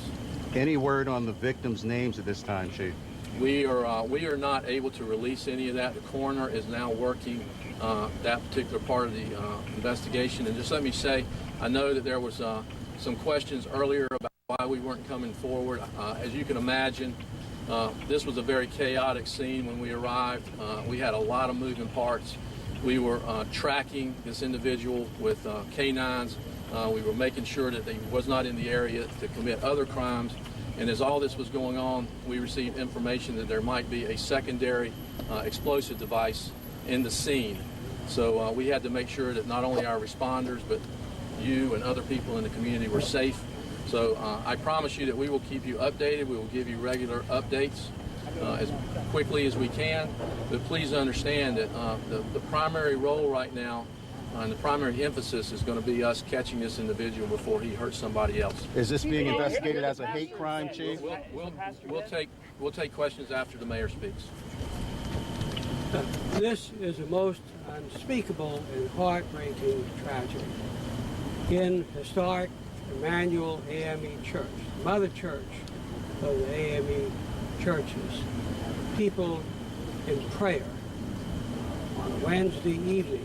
S1: Any word on the victims' names at this time, Chief?
S3: We are not able to release any of that. The coroner is now working that particular part of the investigation. And just let me say, I know that there was some questions earlier about why we weren't coming forward. As you can imagine, this was a very chaotic scene when we arrived. We had a lot of moving parts. We were tracking this individual with canines. We were making sure that he was not in the area to commit other crimes. And as all this was going on, we received information that there might be a secondary explosive device in the scene. So we had to make sure that not only our responders, but you and other people in the community were safe. So I promise you that we will keep you updated. We will give you regular updates as quickly as we can. But please understand that the primary role right now and the primary emphasis is going to be us catching this individual before he hurts somebody else.
S1: Is this being investigated as a hate crime, Chief?
S3: We'll take questions after the mayor speaks.
S5: This is a most unspeakable and heartbreaking tragedy. In historic Emanuel AME Church, Mother Church of the AME churches, people in prayer on a Wednesday evening,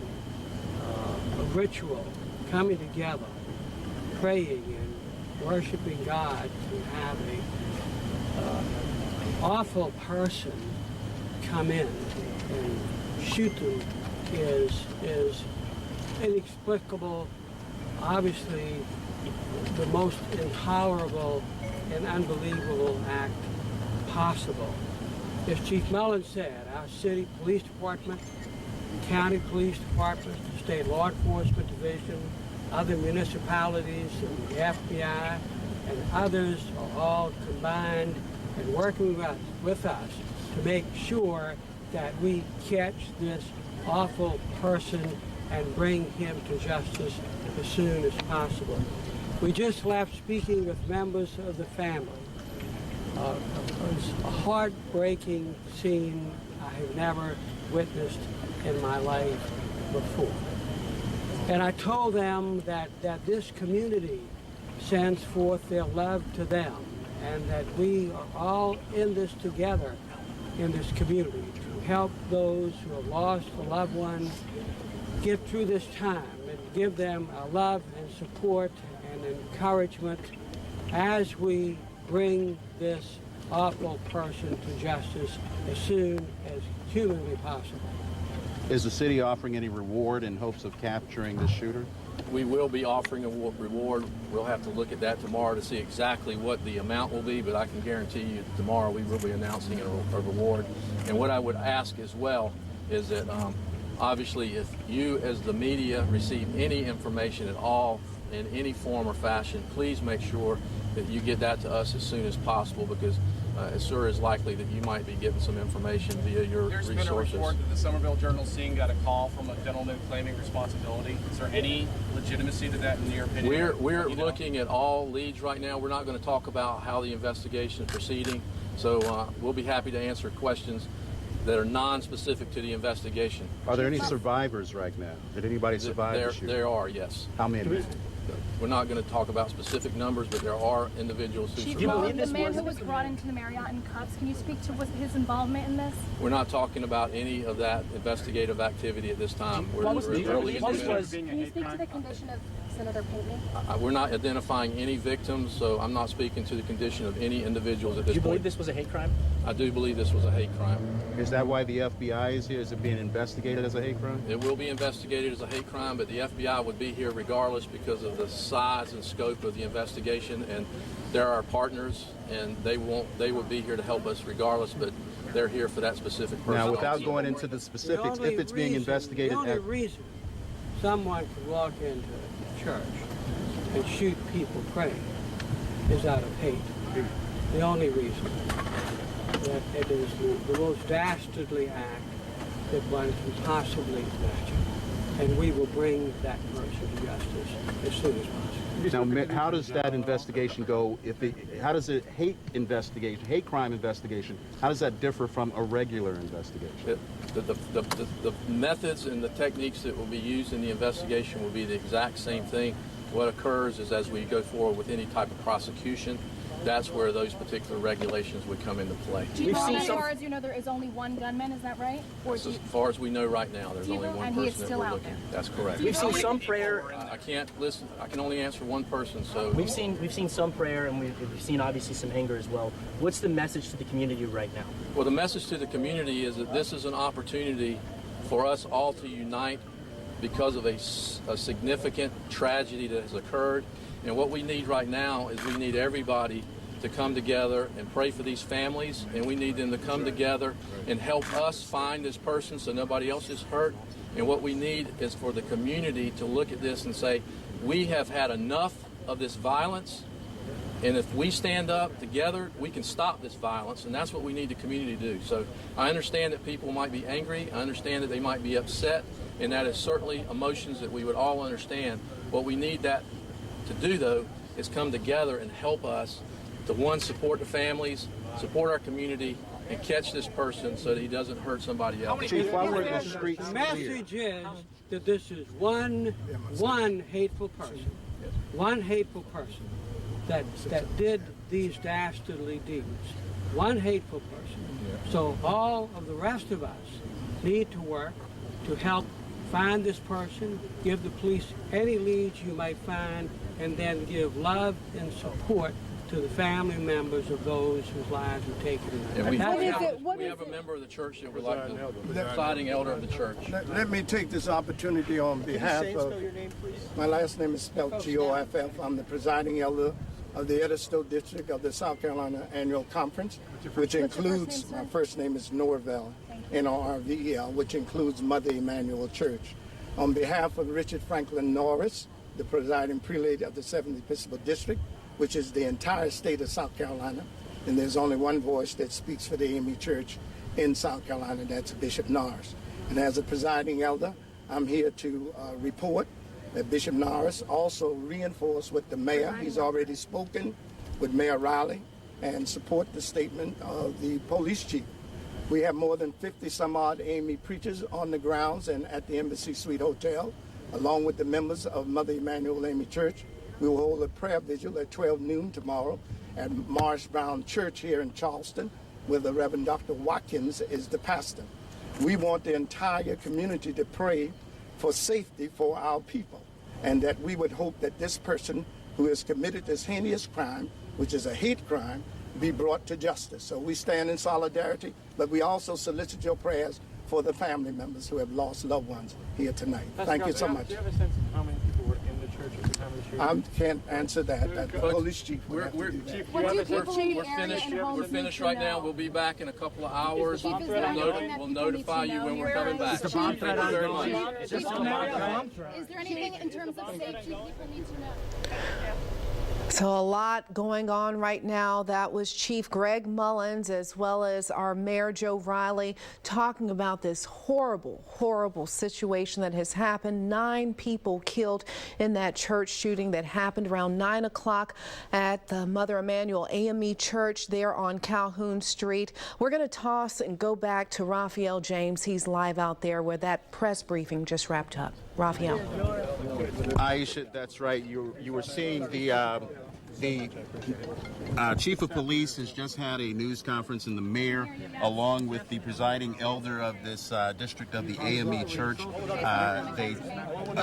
S5: a ritual, coming together, praying and worshiping God, to have a awful person come in and shoot them is inexplicable, obviously the most intolerable and unbelievable act possible. As Chief Mellon said, our city police department, county police department, state law enforcement division, other municipalities, and the FBI, and others are all combined and working with us to make sure that we catch this awful person and bring him to justice as soon as possible. We just left speaking with members of the family. It was a heartbreaking scene I have never witnessed in my life before. And I told them that this community sends forth their love to them, and that we are all in this together in this community to help those who have lost a loved one get through this time and give them our love and support and encouragement as we bring this awful person to justice as soon as humanly possible.
S1: Is the city offering any reward in hopes of capturing the shooter?
S3: We will be offering a reward. We'll have to look at that tomorrow to see exactly what the amount will be, but I can guarantee you tomorrow we will be announcing a reward. And what I would ask as well is that obviously if you as the media receive any information at all in any form or fashion, please make sure that you get that to us as soon as possible, because it's sure is likely that you might be getting some information via your
S7: There's
S3: resources.
S7: Been a report that the Somerville Journal scene got a call from a gentleman claiming responsibility. Is there any legitimacy to that in your opinion?
S3: We're looking at all leads right now. We're not going to talk about how the investigation is proceeding, so we'll be happy to answer questions that are non-specific to the investigation.
S1: Are there any survivors right now? Did anybody survive the shooting?
S3: There are, yes.
S1: How many?
S3: We're not going to talk about specific numbers, but there are individuals who survived.
S10: The man who was brought into the Marriott in cuffs, can you speak to his involvement in this?
S3: We're not talking about any of that investigative activity at this time. Can you speak
S10: to the condition of Senator Pinckney?
S3: We're not identifying any victims, so I'm not speaking to the condition of any individuals at this point.
S13: Do you believe this was a hate crime?
S3: I do believe this was a hate crime.
S1: Is that why the FBI is here? Is it being investigated as a hate crime?
S3: It will be investigated as a hate crime, but the FBI would be here regardless because of the size and scope of the investigation, and they're our partners, and they would be here to help us regardless, but they're here for that specific person.
S1: Now, without going into the specifics, if it's being investigated...
S5: The only reason someone could walk into a church and shoot people praying is out of hate. The only reason. That it is the most dastardly act that one can possibly imagine. and we will bring that person to justice as soon as possible.
S1: Now, how does that investigation go? How does a hate crime investigation, how does that differ from a regular investigation?
S3: The methods and the techniques that will be used in the investigation will be the exact same thing. What occurs is as we go forward with any type of prosecution, that's where those particular regulations would come into play.
S10: Do you know, as far as you know, there is only one gunman, is that right? Or
S3: As far as we know right now, there's only one person that we're looking at. That's correct.
S13: We've seen some prayer.
S3: I can't listen. I can only answer one person. So
S13: we've seen some prayer, and we've seen obviously some anger as well. What's the message to the community right now?
S3: Well, the message to the community is that this is an opportunity for us all to unite because of a significant tragedy that has occurred. And what we need right now is we need everybody to come together and pray for these families, and we need them to come together and help us find this person so nobody else is hurt. And what we need is for the community to look at this and say, we have had enough of this violence, and if we stand up together, we can stop this violence, and that's what we need the community to do. So I understand that people might be angry, I understand that they might be upset, and that is certainly emotions that we would all understand. What we need that to do, though, is come together and help us to, one, support the families, support our community, and catch this person so that he doesn't hurt somebody else.
S1: Chief, while we're in the streets,
S5: the message is that this is one hateful person, one hateful person that did these dastardly deeds, one hateful person. So all of the rest of us need to work to help find this person, give the police any leads you might find, and then give love and support to the family members of those whose lives were taken.
S3: And we have a member of the church that would like the presiding elder of the church.
S16: Let me take this opportunity on behalf of, my last name is spelled G-O-F-F. I'm the presiding elder of the Episcopal District of the South Carolina Annual Conference, which includes, my first name is Norvell, N-O-R-V-E-L, which includes Mother Emanuel Church. On behalf of Richard Franklin Norris, the presiding prelate of the 7th Episcopal District, which is the entire state of South Carolina, and there's only one voice that speaks for the AME Church in South Carolina, that's Bishop Norris. And as a presiding elder, I'm here to report that Bishop Norris also reinforced with the mayor, he's already spoken with Mayor Riley, and support the statement of the police chief. We have more than 50 some odd AME preachers on the grounds and at the Embassy Suite Hotel, along with the members of Mother Emanuel AME Church. We will hold a prayer vigil at 12 noon tomorrow at Marsh Brown Church here in Charleston, where the Reverend Dr. Watkins is the pastor. We want the entire community to pray for safety for our people, and that we would hope that this person who has committed this heinous crime, which is a hate crime, be brought to justice. So we stand in solidarity, but we also solicit your prayers for the family members who have lost loved ones here tonight. Thank you so much.
S18: Do you have a sense of how many people were in the church at the time of the shooting?
S16: I can't answer that. The police chief would have to do that.
S3: We're finished right now. We'll be back in a couple of hours. We'll notify you when we're coming back.
S10: Is there anything in terms of safety people need to know?
S2: So a lot going on right now. That was Chief Greg Mullins as well as our Mayor Joe Riley talking about this horrible, horrible situation that has happened. 9 people killed in that church shooting that happened around 9 o'clock at the Mother Emanuel AME Church there on Calhoun Street. We're going to toss and go back to Raphael James. He's live out there where that press briefing just wrapped up. Raphael.
S1: Aisha, that's right. You were seeing the chief of police has just had a news conference, and the mayor, along with the presiding elder of this district of the AME Church, they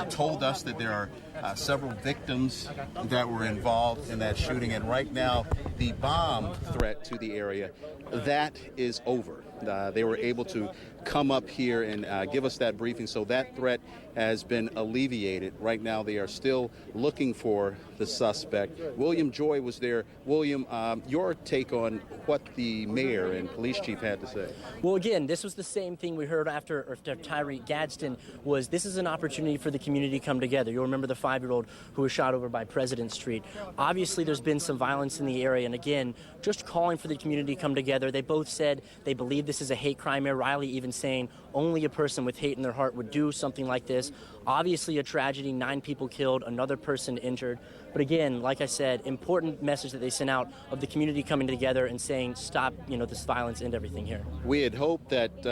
S1: told us that there are several victims that were involved in that shooting, and right now the bomb threat to the area, that is over. They were able to come up here and give us that briefing, so that threat has been alleviated. Right now they are still looking for the suspect. William Joy was there. William, your take on what the mayor and police chief had to say?
S13: Well, again, this was the same thing we heard after Tyree Gadsden was this is an opportunity for the community to come together. You'll remember the 5-year-old who was shot over by President Street. Obviously, there's been some violence in the area, and again, just calling for the community to come together. They both said they believe this is a hate crime. Mayor Riley even been saying only a person with hate in their heart would do something like this. Obviously a tragedy, 9 people killed, another person injured. But again, like I said, important message that they sent out of the community coming together and saying, stop, this violence, end everything here.
S1: We had hoped that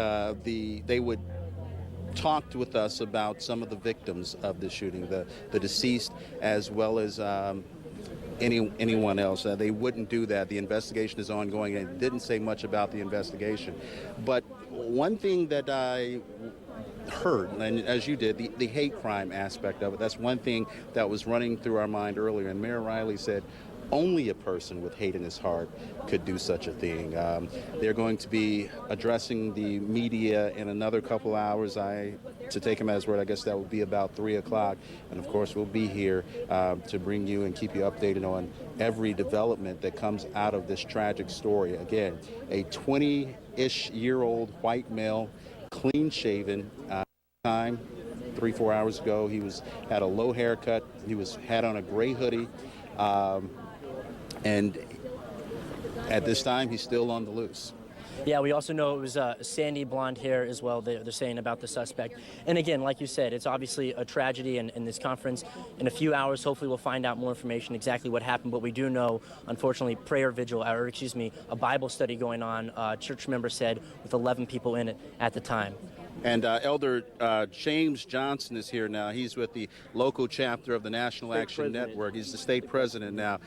S1: they would talk with us about some of the victims of the shooting, the deceased, as well as anyone else. They wouldn't do that. The investigation is ongoing, and it didn't say much about the investigation. But one thing that I heard, and as you did, the hate crime aspect of it, that's one thing that was running through our mind earlier. And Mayor Riley said only a person with hate in his heart could do such a thing. They're going to be addressing the media in another couple hours. To take him at his word, I guess that will be about 3 o'clock. And of course, we'll be here to bring you and keep you updated on every development that comes out of this tragic story. Again, a 20-ish-year-old white male, clean shaven, time 3-4 hours ago. He had a low haircut. He had on a gray hoodie. And at this time, he's still on the loose.
S13: Yeah, we also know it was sandy blonde hair as well, they're saying about the suspect. And again, like you said, it's obviously a tragedy, and in this conference, in a few hours, hopefully we'll find out more information exactly what happened. But we do know, unfortunately, a Bible study going on, church member said, with 11 people in it at the time.
S1: And Elder James Johnson is here now. He's with the local chapter of the National Action Network. He's the state president now.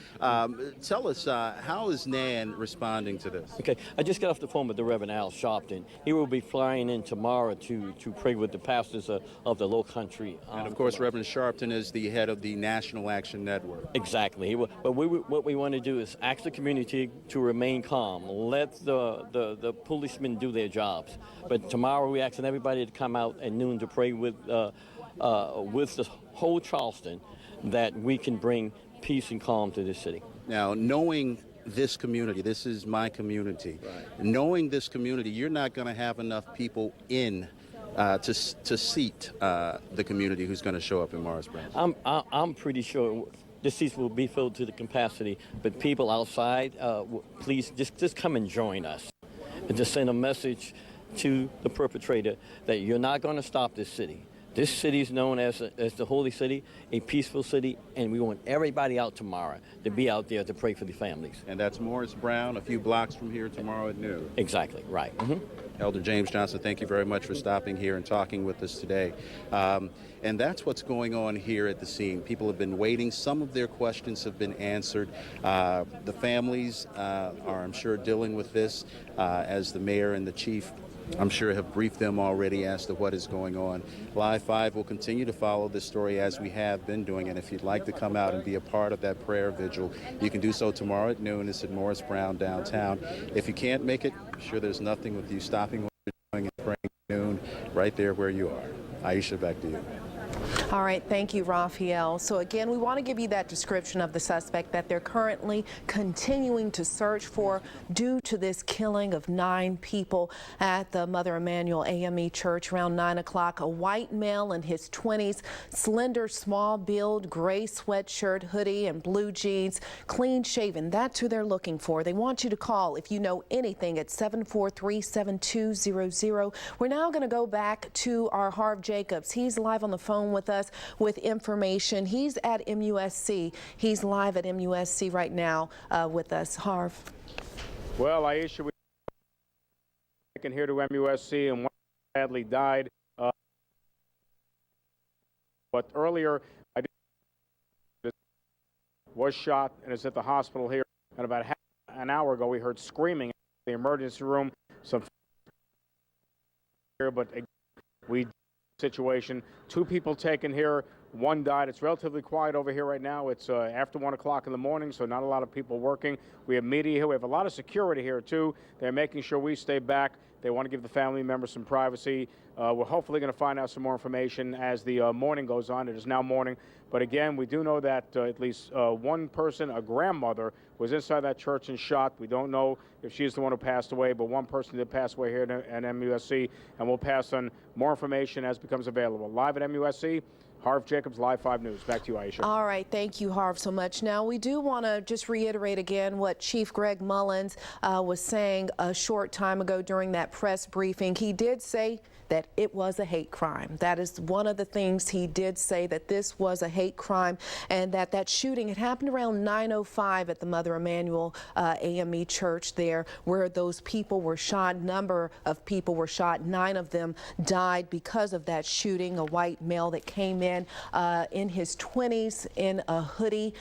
S1: Tell us, how is NAN responding to this?
S4: Okay, I just got off the phone with the Reverend Al Sharpton. He will be flying in tomorrow to pray with the pastors of the Low Country.
S1: And of course, Reverend Sharpton is the head of the National Action Network.
S4: Exactly. But what we want to do is ask the community to remain calm. Let the policemen do their jobs. But tomorrow we're asking everybody to come out at noon to pray with the whole Charleston, that we can bring peace and calm to this city.
S1: Now, knowing this community, this is my community. Right. Knowing this community, you're not going to have enough people in to seat the community who's going to show up in Morris Brown.
S4: I'm pretty sure the seats will be filled to the capacity, but people outside, please just come and join us, and just send a message to the perpetrator that you're not going to stop this city. This city is known as the Holy City, a peaceful city, and we want everybody out tomorrow to be out there to pray for the families.
S1: And that's Morris Brown, a few blocks from here tomorrow at noon.
S4: Exactly, right. Mm-hmm.
S1: Elder James Johnson, thank you very much for stopping here and talking with us today. And that's what's going on here at the scene. People have been waiting. Some of their questions have been answered. The families are, I'm sure, dealing with this as the mayor and the chief, I'm sure, have briefed them already as to what is going on. Live 5 will continue to follow this story as we have been doing, and if you'd like to come out and be a part of that prayer vigil, you can do so tomorrow at noon. It's at Morris Brown downtown. If you can't make it, I'm sure there's nothing with you stopping what you're doing and praying at noon right there where you are. Aisha, back to you.
S2: All right, thank you, Raphael. So again, we want to give you that description of the suspect that they're currently continuing to search for due to this killing of 9 people at the Mother Emanuel AME Church around 9 o'clock. A white male in his 20s, slender, small build, gray sweatshirt, hoodie, and blue jeans, clean shaven. That's who they're looking for. They want you to call if you know anything at 743-7200. We're now going to go back to our Harv Jacobs. He's live on the phone with us with information. He's at MUSC. He's live at MUSC right now with us. Harv.
S6: Well, Aisha, we can here to MUSC, and one sadly died. But earlier, I was shot and is at the hospital here. And about half an hour ago, we heard screaming in the emergency room. Some here, but we situation. 2 people taken here. 1 died. It's relatively quiet over here right now. It's after 1 o'clock in the morning, so not a lot of people working. We have media here. We have a lot of security here, too. They're making sure we stay back. They want to give the family members some privacy. We're hopefully going to find out some more information as the morning goes on. It is now morning. But again, we do know that at least 1 person, a grandmother, was inside that church and shot. We don't know if she's the one who passed away, but 1 person did pass away here at MUSC, and we'll pass on more information as it becomes available. Live at MUSC, Harv Jacobs, Live 5 News. Back to you, Aisha.
S2: All right, thank you, Harv, so much. Now, we do want to just reiterate again what Chief Greg Mullins was saying a short time ago during that press briefing. He did say that it was a hate crime. That is one of the things he did say, that this was a hate crime, and that shooting had happened around 9:05 at the Mother Emanuel AME Church there, where those people were shot. Number of people were shot. 9 of them died because of that shooting. A white male that came in his 20s in a hoodie,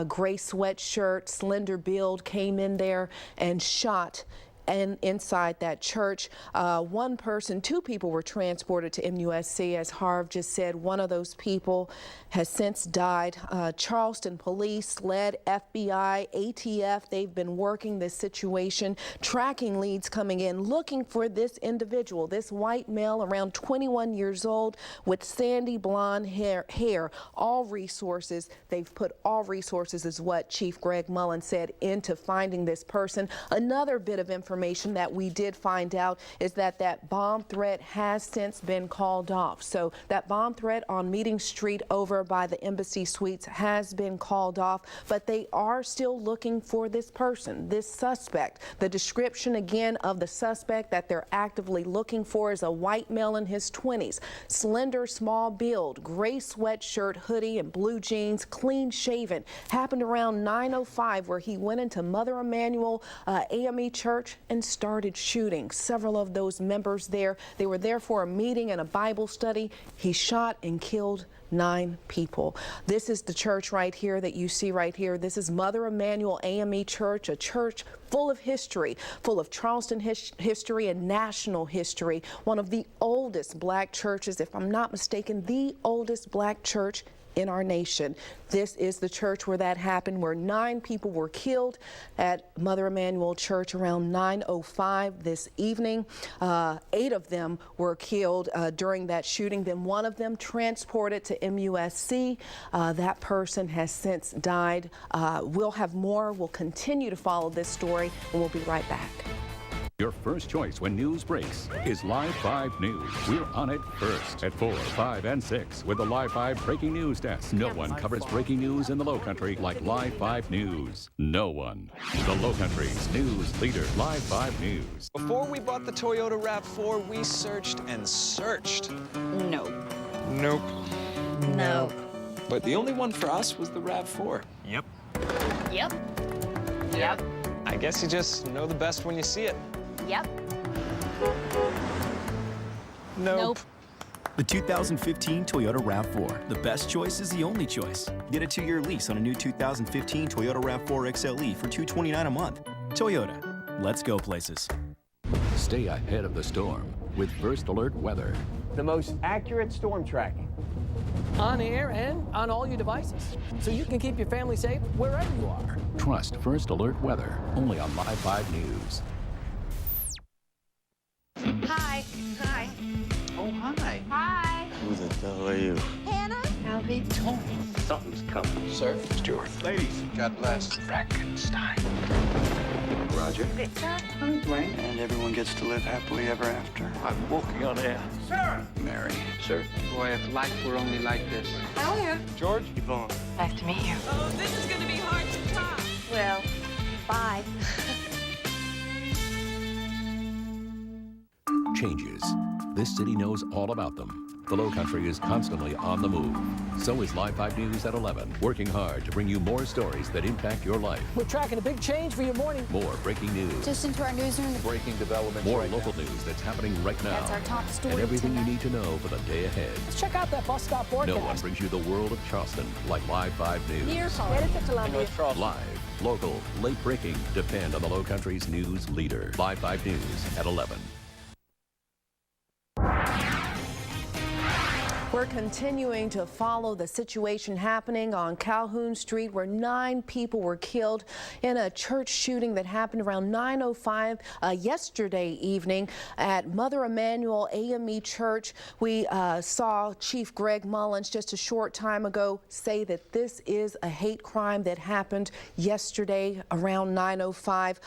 S2: gray sweatshirt, slender build, came in there and shot. And inside that church, 2 people were transported to MUSC. As Harv just said, one of those people has since died. Charleston police led FBI, ATF, they've been working this situation, tracking leads coming in, looking for this individual, this white male around 21 years old with sandy blonde hair. All resources, they've put all resources, is what Chief Greg Mullins said, into finding this person. Another bit of information that we did find out is that bomb threat has since been called off. So that bomb threat on Meeting Street over by the Embassy Suites has been called off, but they are still looking for this person, this suspect. The description again of the suspect that they're actively looking for is a white male in his 20s, slender, small build, gray sweatshirt, hoodie, and blue jeans, clean shaven. Happened around 9:05, where he went into Mother Emanuel AME Church and started shooting. Several of those members there, they were there for a meeting and a Bible study. He shot and killed 9 people. This is the church right here that you see right here. This is Mother Emanuel AME Church, a church full of history, full of Charleston history and national history. One of the oldest black churches, if I'm not mistaken, the oldest black church in our nation. This is the church where that happened, where 9 people were killed at Mother Emanuel Church around 9:05 this evening. 8 of them were killed during that shooting. Then 1 of them transported to MUSC. That person has since died. We'll have more. We'll continue to follow this story, and we'll be right back.
S8: Your first choice when news breaks is Live 5 News. We're on it first at 4, 5, and 6 with the Live 5 breaking news desk. No one covers breaking news in the Low Country like Live 5 News. No one. The Low Country's news leader, Live 5 News.
S12: Before we bought the Toyota RAV4, we searched and searched.
S14: Nope.
S12: Nope.
S14: No.
S12: But the only one for us was the RAV4.
S14: Yep. Yep. Yep.
S12: I guess you just know the best when you see it.
S14: Yep.
S12: Nope.
S24: The 2015 Toyota RAV4. The best choice is the only choice. Get a 2-year lease on a new 2015 Toyota RAV4 XLE for $229 a month. Toyota. Let's go places.
S8: Stay ahead of the storm with First Alert Weather.
S25: The most accurate storm tracking.
S26: On air and on all your devices, so you can keep your family safe wherever you are.
S8: Trust First Alert Weather, only on Live 5 News.
S14: Hi. Hi.
S21: Oh, hi.
S14: Hi.
S21: Who the hell are you?
S14: Hannah. Alvy.
S21: Tony. Something's coming.
S12: Sir.
S21: Stuart. Ladies. God bless. Frankenstein. Roger.
S14: Victor.
S21: I'm Dwayne. And everyone gets to live happily ever after. I'm walking on air. Sarah. Mary. Sir.
S27: Boy, if life were only like this.
S14: Oh, yeah.
S21: George. Yvonne.
S14: Nice to meet you.
S28: Oh, this is going to be hard to top.
S14: Well, bye.
S8: Changes. This city knows all about them. The Low Country is constantly on the move. So is Live 5 News at 11, working hard to bring you more stories that impact your life.
S26: We're tracking a big change for your morning.
S8: More breaking news.
S14: Just into our newsroom.
S8: Breaking developments. More local news that's happening right now.
S14: That's our top story
S8: and everything
S14: tonight.
S8: you need to know for the day ahead.
S26: Let's check out that bus stop forecast.
S8: No one brings you the world of Charleston like Live 5 News.
S14: Near Columbia.
S8: Live, local, late breaking. Depend on the Low Country's news leader. Live 5 News at 11.
S2: We're continuing to follow the situation happening on Calhoun Street, where 9 people were killed in a church shooting that happened around 9:05 yesterday evening at Mother Emanuel AME Church. We saw Chief Greg Mullins just a short time ago say that this is a hate crime that happened yesterday around 9:05.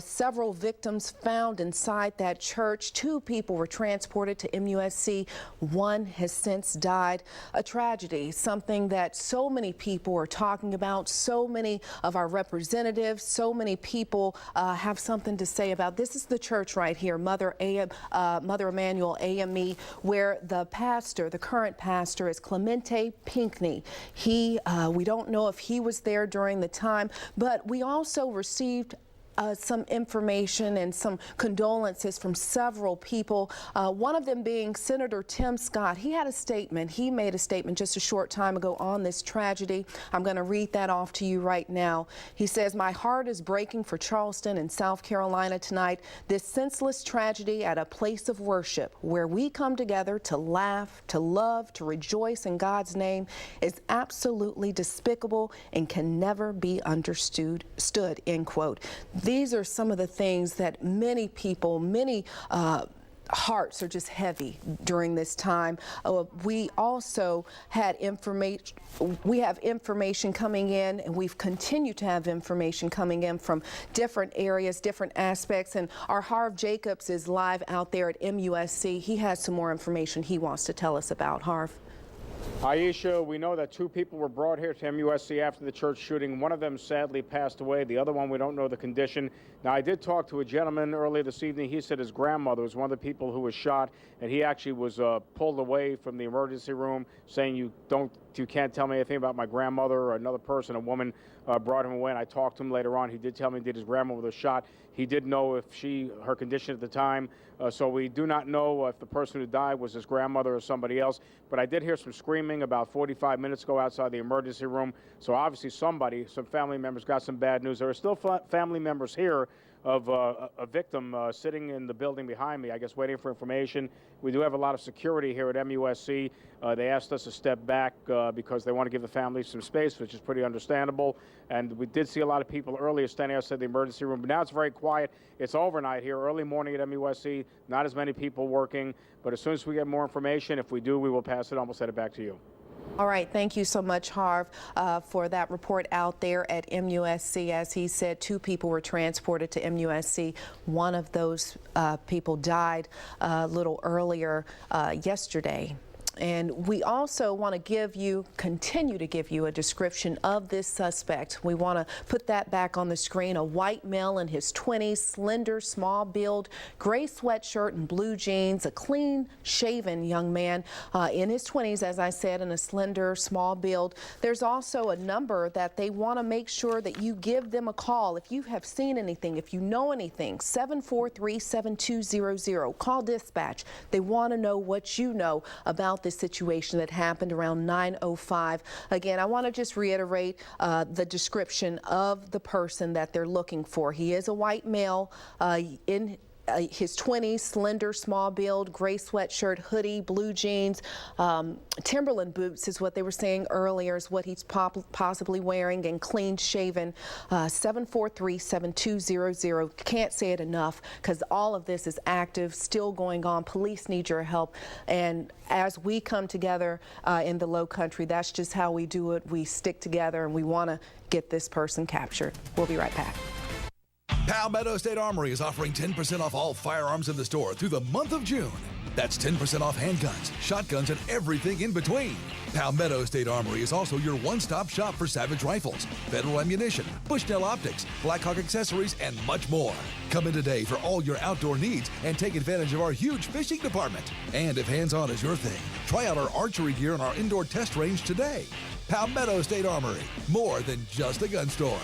S2: Several victims found inside that church. 2 people were transported to MUSC. 1 has since Pants died. A tragedy, something that so many people are talking about, so many of our representatives, so many people have something to say about. This is the church right here, Mother Emanuel AME, where the pastor, the current pastor, is Clemente Pinckney. We don't know if he was there during the time, but we also received some information and some condolences from several people, one of them being Senator Tim Scott. He had a statement. He made a statement just a short time ago on this tragedy. I'm going to read that off to you right now. He says, "My heart is breaking for Charleston and South Carolina tonight. This senseless tragedy at a place of worship where we come together to laugh, to love, to rejoice in God's name is absolutely despicable and can never be understood," end quote. These are some of the things that many people, many hearts are just heavy during this time. We also had information. We have information coming in, and we've continued to have information coming in from different areas, different aspects. And our Harv Jacobs is live out there at MUSC. He has some more information he wants to tell us about. Harv.
S6: Aisha, we know that 2 people were brought here to MUSC after the church shooting. One of them sadly passed away. The other one, we don't know the condition. Now, I did talk to a gentleman earlier this evening. He said his grandmother was one of the people who was shot, and he actually was pulled away from the emergency room, saying, you can't tell me anything about my grandmother. Or another person, a woman, brought him away, and I talked to him later on. He did tell me that his grandmother was shot. He did know if her condition at the time, so we do not know if the person who died was his grandmother or somebody else. But I did hear some screaming about 45 minutes ago outside the emergency room. So obviously some family members got some bad news. There are still family members here of a victim sitting in the building behind me, I guess waiting for information. We do have a lot of security here at MUSC. They asked us to step back because they want to give the family some space, which is pretty understandable. And we did see a lot of people earlier standing outside the emergency room, but now it's very quiet. It's overnight here, early morning at MUSC, not as many people working. But as soon as we get more information, if we do, we will pass it on. We'll send it back to you.
S2: All right, thank you so much, Harv, for that report out there at MUSC. As he said, 2 people were transported to MUSC. One of those people died a little earlier yesterday. And we also want to continue to give you a description of this suspect. We want to put that back on the screen. A white male in his 20s, slender, small build, gray sweatshirt and blue jeans, a clean-shaven young man in his 20s, as I said, in a slender, small build. There's also a number that they want to make sure that you give them a call. If you have seen anything, if you know anything, 743-7200. Call dispatch. They want to know what you know about this situation that happened around 9:05. Again, I want to just reiterate the description of the person that they're looking for. He is a white male in his 20s, slender, small build, gray sweatshirt, hoodie, blue jeans, Timberland boots is what they were saying earlier is what he's possibly wearing, and clean shaven. 743-7200. Can't say it enough because all of this is active, still going on. Police need your help, and as we come together in the Low Country, that's just how we do it. We stick together and we want to get this person captured. We'll be right back.
S9: Palmetto State Armory is offering 10% off all firearms in the store through the month of June. That's 10% off handguns, shotguns, and everything in between. Palmetto State Armory is also your one-stop shop for Savage rifles, Federal ammunition, Bushnell optics, Blackhawk accessories, and much more. Come in today for all your outdoor needs and take advantage of our huge fishing department. And if hands-on is your thing, try out our archery gear in our indoor test range today. Palmetto State Armory, more than just a gun store.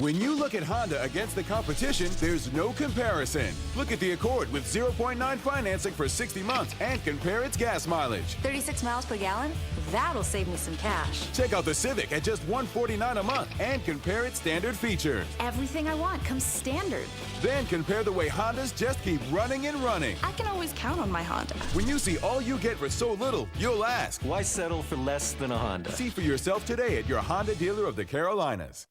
S11: When you look at Honda against the competition, there's no comparison. Look at the Accord with 0.9 financing for 60 months and compare its gas mileage.
S14: 36 miles per gallon? That'll save me some cash.
S11: Check out the Civic at just $149 a month and compare its standard features.
S14: Everything I want comes standard.
S11: Then compare the way Hondas just keep running and running.
S14: I can always count on my Honda.
S11: When you see all you get for so little, you'll ask,
S15: why settle for less than a Honda?
S11: See for yourself today at your Honda dealer of the Carolinas.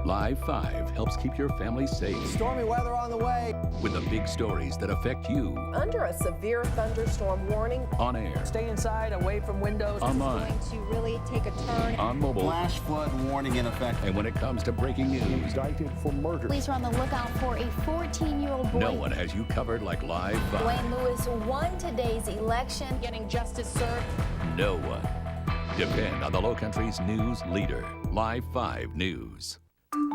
S8: Live 5 helps keep your family safe
S25: Stormy weather on the way.
S8: with the big stories that affect you.
S2: Under a severe thunderstorm warning.
S8: On air,
S26: Stay inside, away from windows.
S8: online,
S14: To really take a turn.
S8: on mobile,
S21: Flash flood warning in effect.
S8: and when it comes to breaking news,
S5: Indicted for murder.
S14: Police are on the lookout for a 14-year-old boy.
S8: no one has you covered like Live 5.
S14: Wayne Lewis won today's election.
S10: Getting justice served.
S8: No one. Depend on the Lowcountry's news leader, Live 5 News.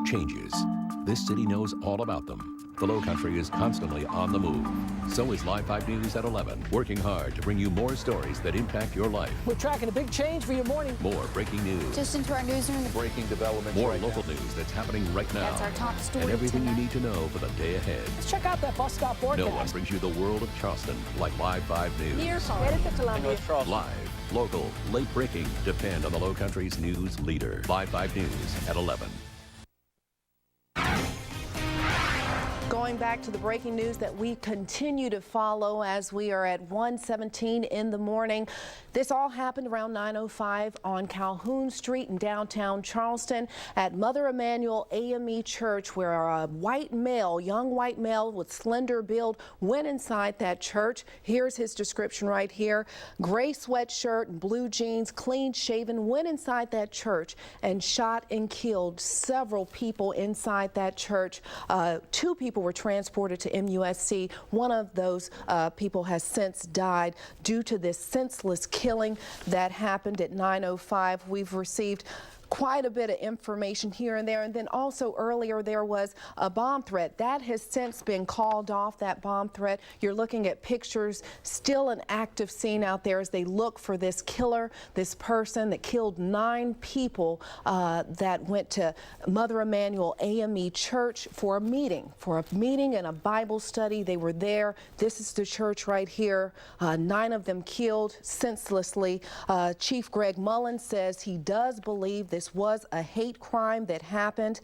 S8: Changes. This city knows all about them. The Lowcountry is constantly on the move. So is Live 5 News at 11, working hard to bring you more stories that impact your life.
S26: We're tracking a big change for your morning.
S8: More breaking news.
S14: Just into our newsroom.
S5: Breaking developments
S8: More
S5: right
S8: local
S5: now.
S8: news that's happening right now.
S14: That's our top story
S8: And everything
S14: tonight.
S8: you need to know for the day ahead.
S26: Let's check out that bus stop
S8: No
S26: forecast.
S8: one brings you the world of Charleston like Live 5 News.
S26: Headed to Columbia.
S8: Live, local, late breaking. Depend on the Lowcountry's news leader. Live 5 News at 11.
S2: Going back to the breaking news that we continue to follow as we are at 1:17 in the morning. This all happened around 9:05 on Calhoun Street in downtown Charleston at Mother Emanuel AME Church, where a young white male with slender build went inside that church. Here's his description right here. Gray sweatshirt and blue jeans, clean shaven, went inside that church and shot and killed several people inside that church. 2 people were transported to MUSC. One of those people has since died due to this senseless killing that happened at 9:05. We've received quite a bit of information here and there. And then also earlier there was a bomb threat. That has since been called off, that bomb threat. You're looking at pictures, still an active scene out there as they look for this killer, this person that killed 9 people that went to Mother Emanuel AME Church for a meeting and a Bible study. They were there. This is the church right here. 9 of them killed senselessly. Chief Greg Mullins says he does believe this was a hate crime that happened.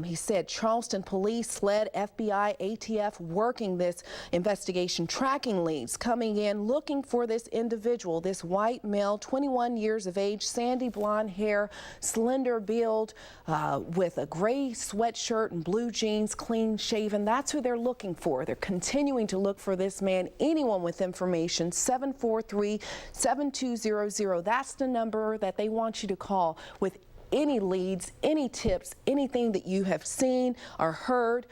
S2: He said Charleston police, SLED, FBI, ATF working this investigation, tracking leads, coming in, looking for this individual, this white male, 21 years of age, sandy blonde hair, slender build, with a gray sweatshirt and blue jeans, clean shaven. That's who they're looking for. They're continuing to look for this man. Anyone with information, 743-7200. That's the number that they want you to call with any leads, any tips, anything that you have seen or heard.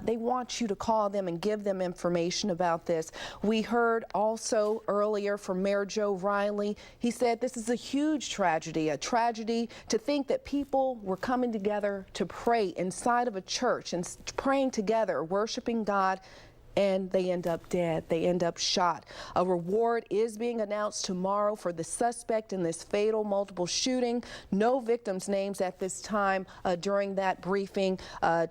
S2: They want you to call them and give them information about this. We heard also earlier from Mayor Joe Riley. He said this is a huge tragedy, a tragedy to think that people were coming together to pray inside of a church and praying together, worshiping God, and they end up dead. They end up shot. A reward is being announced tomorrow for the suspect in this fatal multiple shooting. No victims' names at this time. During that briefing,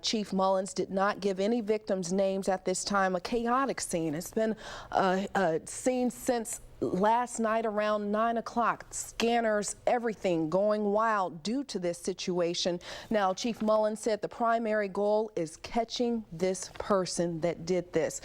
S2: Chief Mullins did not give any victims' names at this time. A chaotic scene. It's been a scene since last night around 9 o'clock. Scanners, everything going wild due to this situation. Now, Chief Mullins said the primary goal is catching this person that did this.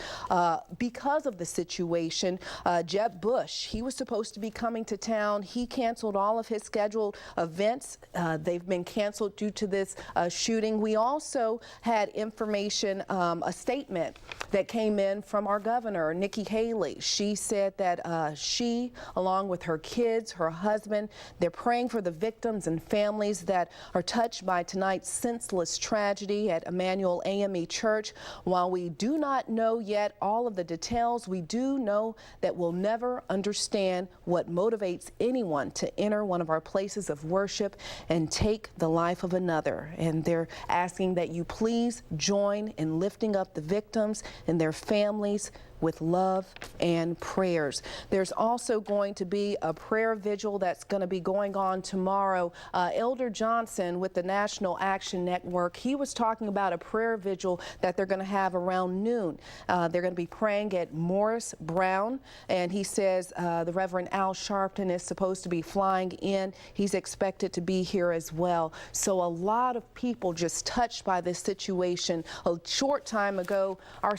S2: Because of the situation, Jeb Bush, he was supposed to be coming to town. He canceled all of his scheduled events. They've been canceled due to this shooting. We also had information, a statement that came in from our governor, Nikki Haley. She said that she, along with her kids, her husband, they're praying for the victims and families that are touched by tonight's senseless tragedy at Emanuel AME Church. While we do not know yet all of the details, we do know that we'll never understand what motivates anyone to enter one of our places of worship and take the life of another. And they're asking that you please join in lifting up the victims and their families with love and prayers. There's also going to be a prayer vigil that's going to be going on tomorrow. Elder Johnson with the National Action Network, he was talking about a prayer vigil that they're going to have around noon. They're going to be praying at Morris Brown, and he says the Reverend Al Sharpton is supposed to be flying in. He's expected to be here as well. So a lot of people just touched by this situation. A short time ago, our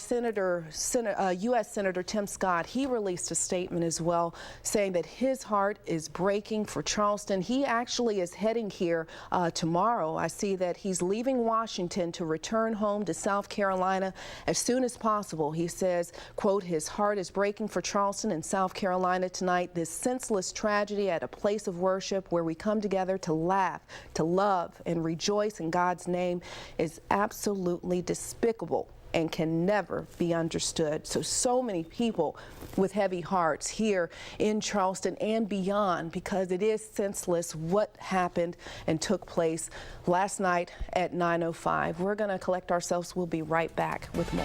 S2: U.S. Senator Tim Scott, he released a statement as well, saying that his heart is breaking for Charleston. He actually is heading here tomorrow. I see that he's leaving Washington to return home to South Carolina as soon as possible. He says, quote, his heart is breaking for Charleston and South Carolina tonight. This senseless tragedy at a place of worship where we come together to laugh, to love, and rejoice in God's name is absolutely despicable and can never be understood. So many people with heavy hearts here in Charleston and beyond, because it is senseless what happened and took place last night at 9:05. We're going to collect ourselves. We'll be right back with more.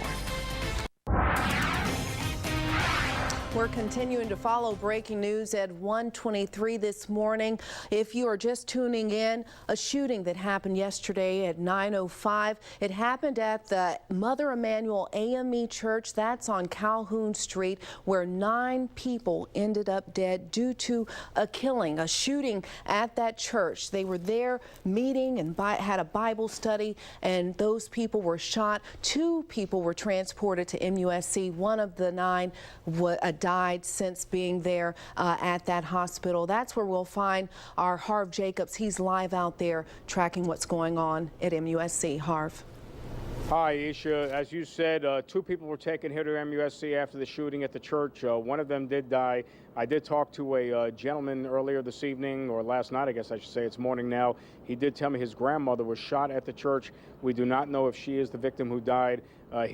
S2: We're continuing to follow breaking news at 1:23 this morning. If you are just tuning in, a shooting that happened yesterday at 9:05. It happened at the Mother Emanuel AME Church. That's on Calhoun Street, where 9 people ended up dead due to a killing, a shooting at that church. They were there meeting and had a Bible study, and those people were shot. 2 people were transported to MUSC. One of the 9 died since being there at that hospital. That's where we'll find our Harv Jacobs. He's live out there tracking what's going on at MUSC. Harv.
S6: Hi, Isha. As you said, 2 people were taken here to MUSC after the shooting at the church. One of them did die. I did talk to a gentleman earlier this evening, or last night, I guess I should say. It's morning now. He did tell me his grandmother was shot at the church. We do not know if she is the victim who died.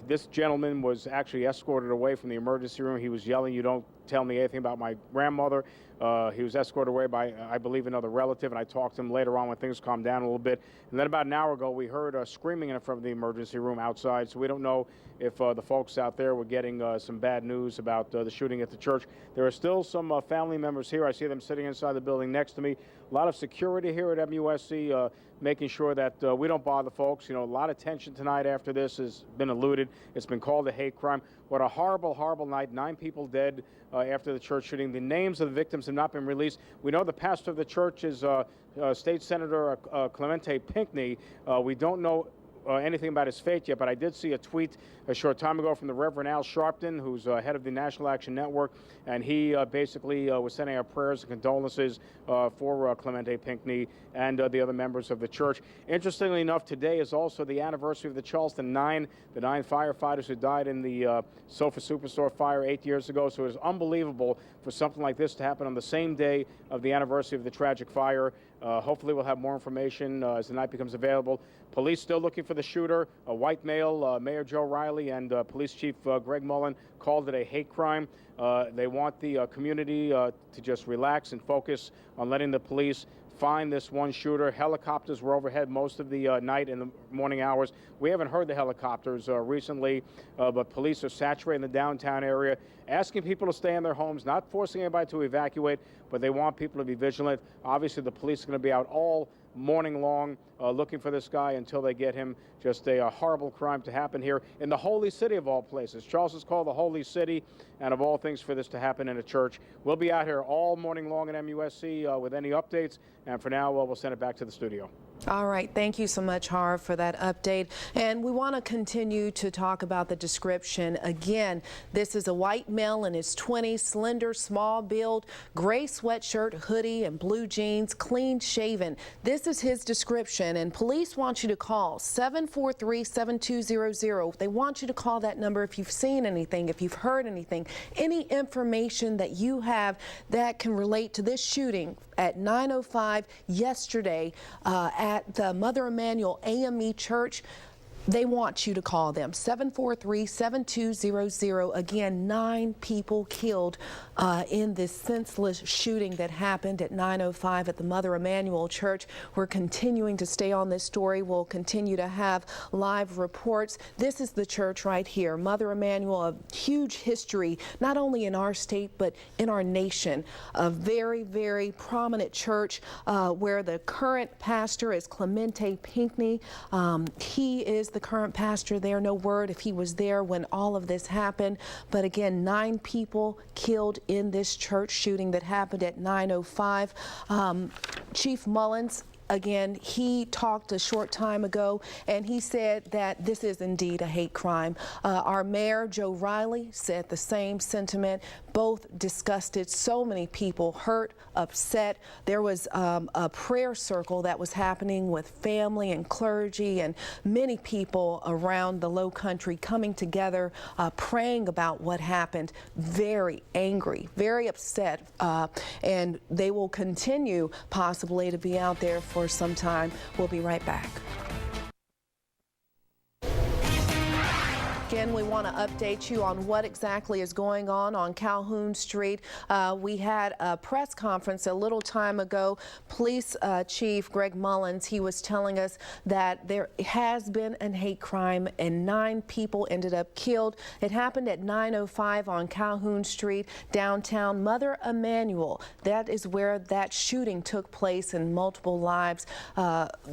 S6: This gentleman was actually escorted away from the emergency room. He was yelling, "You don't tell me anything about my grandmother." He was escorted away by, I believe, another relative, and I talked to him later on when things calmed down a little bit. And then about an hour ago, we heard screaming in front of the emergency room outside, so we don't know if the folks out there were getting some bad news about the shooting at the church. There are still some family members here. I see them sitting inside the building next to me. A lot of security here at MUSC, making sure that we don't bother folks. You know, a lot of tension tonight after this has been alluded. It's been called a hate crime. What a horrible, horrible night. 9 people dead after the church shooting. The names of the victims have not been released. We know the pastor of the church is State Senator Clemente Pinckney. We don't know anything about his fate yet, but I did see a tweet a short time ago from the Reverend Al Sharpton, who's head of the National Action Network, and he basically was sending out prayers and condolences for Clemente Pinckney and the other members of the church. Interestingly enough, today is also the anniversary of the Charleston 9, the 9 firefighters who died in the Sofa Superstore fire 8 years ago. So it is unbelievable for something like this to happen on the same day of the anniversary of the tragic fire. Hopefully we'll have more information as the night becomes available. Police still looking for the shooter, a white male. Mayor Joe Riley and Police Chief Greg Mullen called it a hate crime. They want the community to just relax and focus on letting the police find this one shooter. Helicopters were overhead most of the night and the morning hours. We haven't heard the helicopters recently, but police are saturating the downtown area, asking people to stay in their homes, not forcing anybody to evacuate, but they want people to be vigilant. Obviously, the police are going to be out all morning long looking for this guy until they get him. Just a horrible crime to happen here in the holy city of all places. Charleston's called the holy city, and of all things for this to happen in a church. We'll be out here all morning long at MUSC with any updates, and for now we'll send it back to the studio.
S2: All right. Thank you so much, Harv, for that update. And we want to continue to talk about the description. Again, this is a white male in his 20s, slender, small build, gray sweatshirt, hoodie, and blue jeans, clean shaven. This is his description, and police want you to call 743-7200. They want you to call that number if you've seen anything, if you've heard anything, any information that you have that can relate to this shooting at 9:05 yesterday at the Mother Emanuel AME Church. They want you to call them, 743-7200. Again, 9 people killed in this senseless shooting that happened at 9:05 at the Mother Emanuel Church. We're continuing to stay on this story. We'll continue to have live reports. This is the church right here, Mother Emanuel, a huge history, not only in our state, but in our nation. A very, very prominent church where the current pastor is Clemente Pinckney. He is the current pastor there. No word if he was there when all of this happened. But again, 9 people killed in this church shooting that happened at 9:05. Chief Mullins, again, he talked a short time ago, and he said that this is indeed a hate crime. Our mayor, Joe Riley, said the same sentiment. Both disgusted. So many people hurt, upset. There was a prayer circle that was happening with family and clergy and many people around the Low Country coming together, praying about what happened. Very angry, very upset, and they will continue possibly to be out there for some time. We'll be right back. Again, we want to update you on what exactly is going on Calhoun Street. We had a press conference a little time ago. Police Chief Greg Mullins, he was telling us that there has been a hate crime and 9 people ended up killed. It happened at 905 on Calhoun Street, downtown. Mother Emanuel, that is where that shooting took place, and multiple lives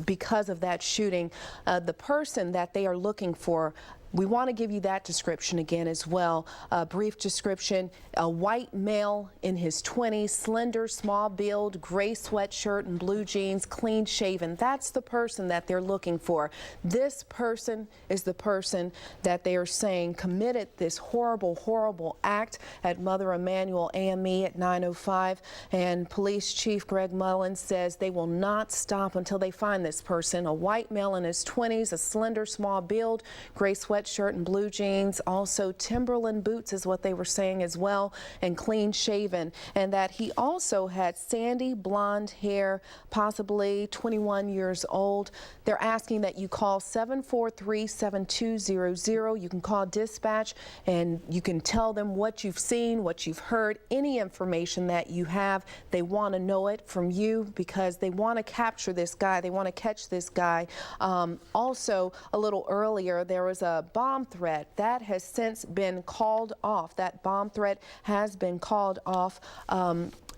S2: because of that shooting. The person that they are looking for, we want to give you that description again as well. A brief description: a white male in his 20s, slender, small build, gray sweatshirt and blue jeans, clean shaven. That's the person that they're looking for. This person is the person that they are saying committed this horrible, horrible act at Mother Emanuel AME at 905. And Police Chief Greg Mullins says they will not stop until they find this person. A white male in his 20s, a slender, small build, gray sweatshirt and blue jeans, also Timberland boots is what they were saying as well, and clean shaven, and that he also had sandy blonde hair, possibly 21 years old. They're asking that you call 743-7200. You can call dispatch and you can tell them what you've seen, what you've heard, any information that you have. They want to know it from you because they want to capture this guy. They want to catch this guy. Also, a little earlier, there was a bomb threat that has since been called off. That bomb threat has been called off.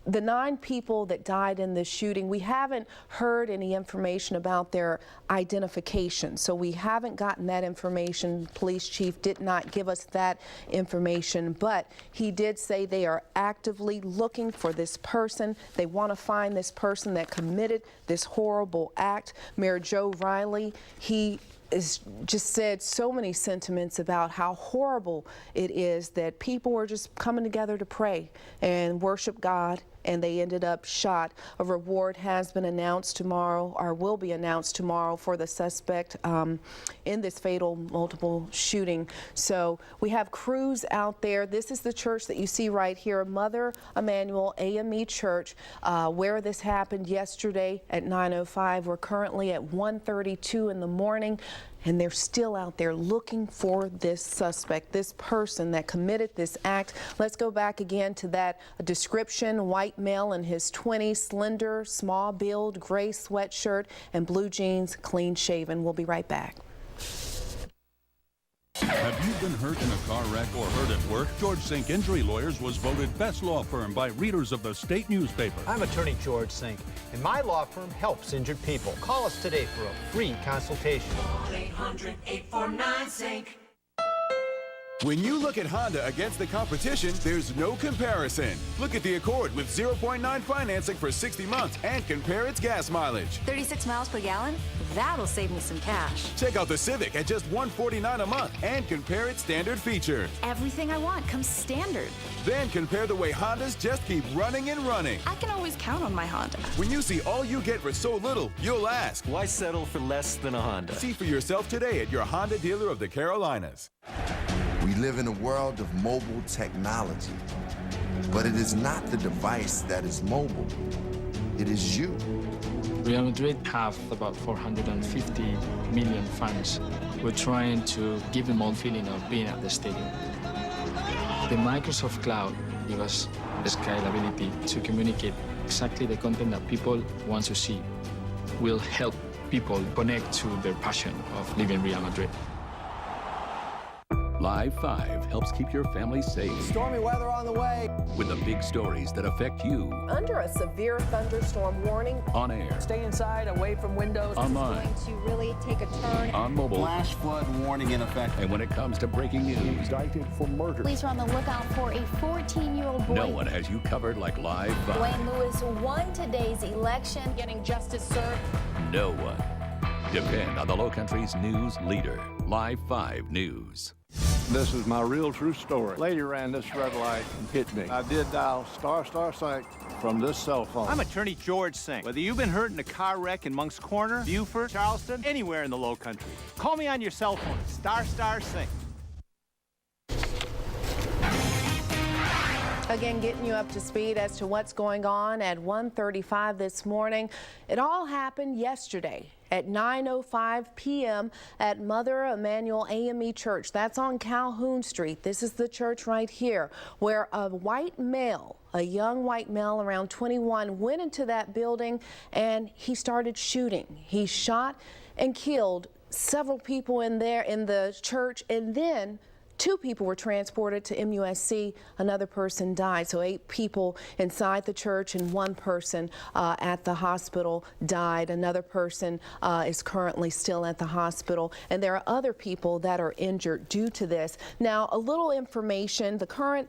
S2: The 9 people that died in this shooting, we haven't heard any information about their identification, so we haven't gotten that information. Police chief did not give us that information, but he did say they are actively looking for this person. They want to find this person that committed this horrible act. Mayor Joe Riley, he just said so many sentiments about how horrible it is that people were just coming together to pray and worship God, and they ended up shot. A reward has been announced tomorrow, or will be announced tomorrow, for the suspect in this fatal multiple shooting. So we have crews out there. This is the church that you see right here, Mother Emanuel AME Church, where this happened yesterday at 9:05. We're currently at 1:32 in the morning, and they're still out there looking for this suspect, this person that committed this act. Let's go back again to that description: white male in his 20s, slender, small build, gray sweatshirt and blue jeans, clean shaven. We'll be right back.
S7: Have you been hurt in a car wreck or hurt at work? George Sink Injury Lawyers was voted best law firm by readers of the state newspaper.
S15: I'm attorney George Sink, and my law firm helps injured people. Call us today for a free consultation.
S11: 1-800-849-SINK. When you look at Honda against the competition, there's no comparison. Look at the Accord with 0.9 financing for 60 months and compare its gas mileage.
S17: 36 miles per gallon? That'll save me some cash.
S11: Check out the Civic at just $149 a month and compare its standard features.
S17: Everything I want comes standard.
S11: Then compare the way Hondas just keep running and running.
S17: I can always count on my Honda.
S11: When you see all you get for so little, you'll ask,
S18: why settle for less than a Honda?
S11: See for yourself today at your Honda dealer of the Carolinas.
S19: We live in a world of mobile technology, but it is not the device that is mobile. It is you.
S20: Real Madrid have about 450 million fans. We're trying to give them all feeling of being at the stadium. The Microsoft Cloud gives us the scalability to communicate exactly the content that people want to see. Will help people connect to their passion of living Real Madrid.
S8: Live 5 helps keep your family safe
S25: Stormy weather on the way.
S8: with the big stories that affect you.
S2: Under a severe thunderstorm warning.
S8: On air,
S26: Stay inside, away from windows.
S8: online,
S14: Going to really take a turn.
S8: on mobile,
S11: Flash flood warning in effect.
S8: and when it comes to breaking news,
S5: Indicted for murder.
S14: Police are on the lookout for a 14-year-old boy.
S8: no one has you covered like Live 5.
S14: Dwayne Lewis won today's election.
S10: Getting justice served.
S8: No one. Depend on the Lowcountry's news leader, Live 5 News.
S1: This is my real true story. Lady ran this red light and hit me. I did dial **** from this cell phone.
S3: I'm attorney George Sink. Whether you've been hurt in a car wreck in Monk's Corner, Beaufort, Charleston, anywhere in the Low Country, call me on your cell phone, ***Sink.
S2: Again, getting you up to speed as to what's going on at 1:35 this morning. It all happened yesterday at 9:05 p.m. at Mother Emanuel AME Church. That's on Calhoun Street. This is the church right here where a white male, a young white male around 21, went into that building and he started shooting. He shot and killed several people in there in the church, and then 2 people were transported to MUSC. Another person died. So 8 people inside the church and 1 person at the hospital died. Another person is currently still at the hospital. And there are other people that are injured due to this. Now, a little information. The current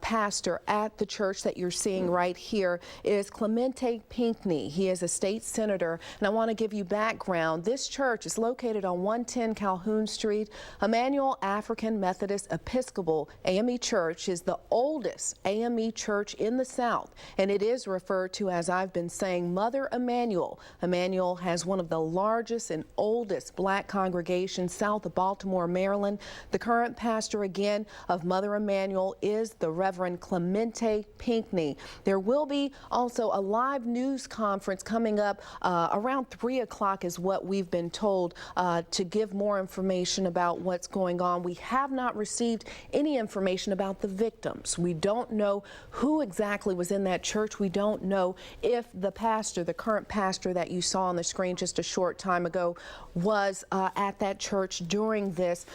S2: pastor at the church that you're seeing right here is Clemente Pinckney. He is a state senator. And I want to give you background. This church is located on 110 Calhoun Street. Emanuel African Methodist Episcopal AME Church is the oldest AME church in the South, and it is referred to, as I've been saying, Mother Emanuel. Emanuel has one of the largest and oldest black congregations south of Baltimore, Maryland. The current pastor, again, of Mother Emanuel is the Reverend Clemente Pinckney. There will be also a live news conference coming up around 3 o'clock is what we've been told, to give more information about what's going on. We have not received any information about the victims. We don't know who exactly was in that church. We don't know if the pastor, the current pastor that you saw on the screen just a short time ago, was at that church during this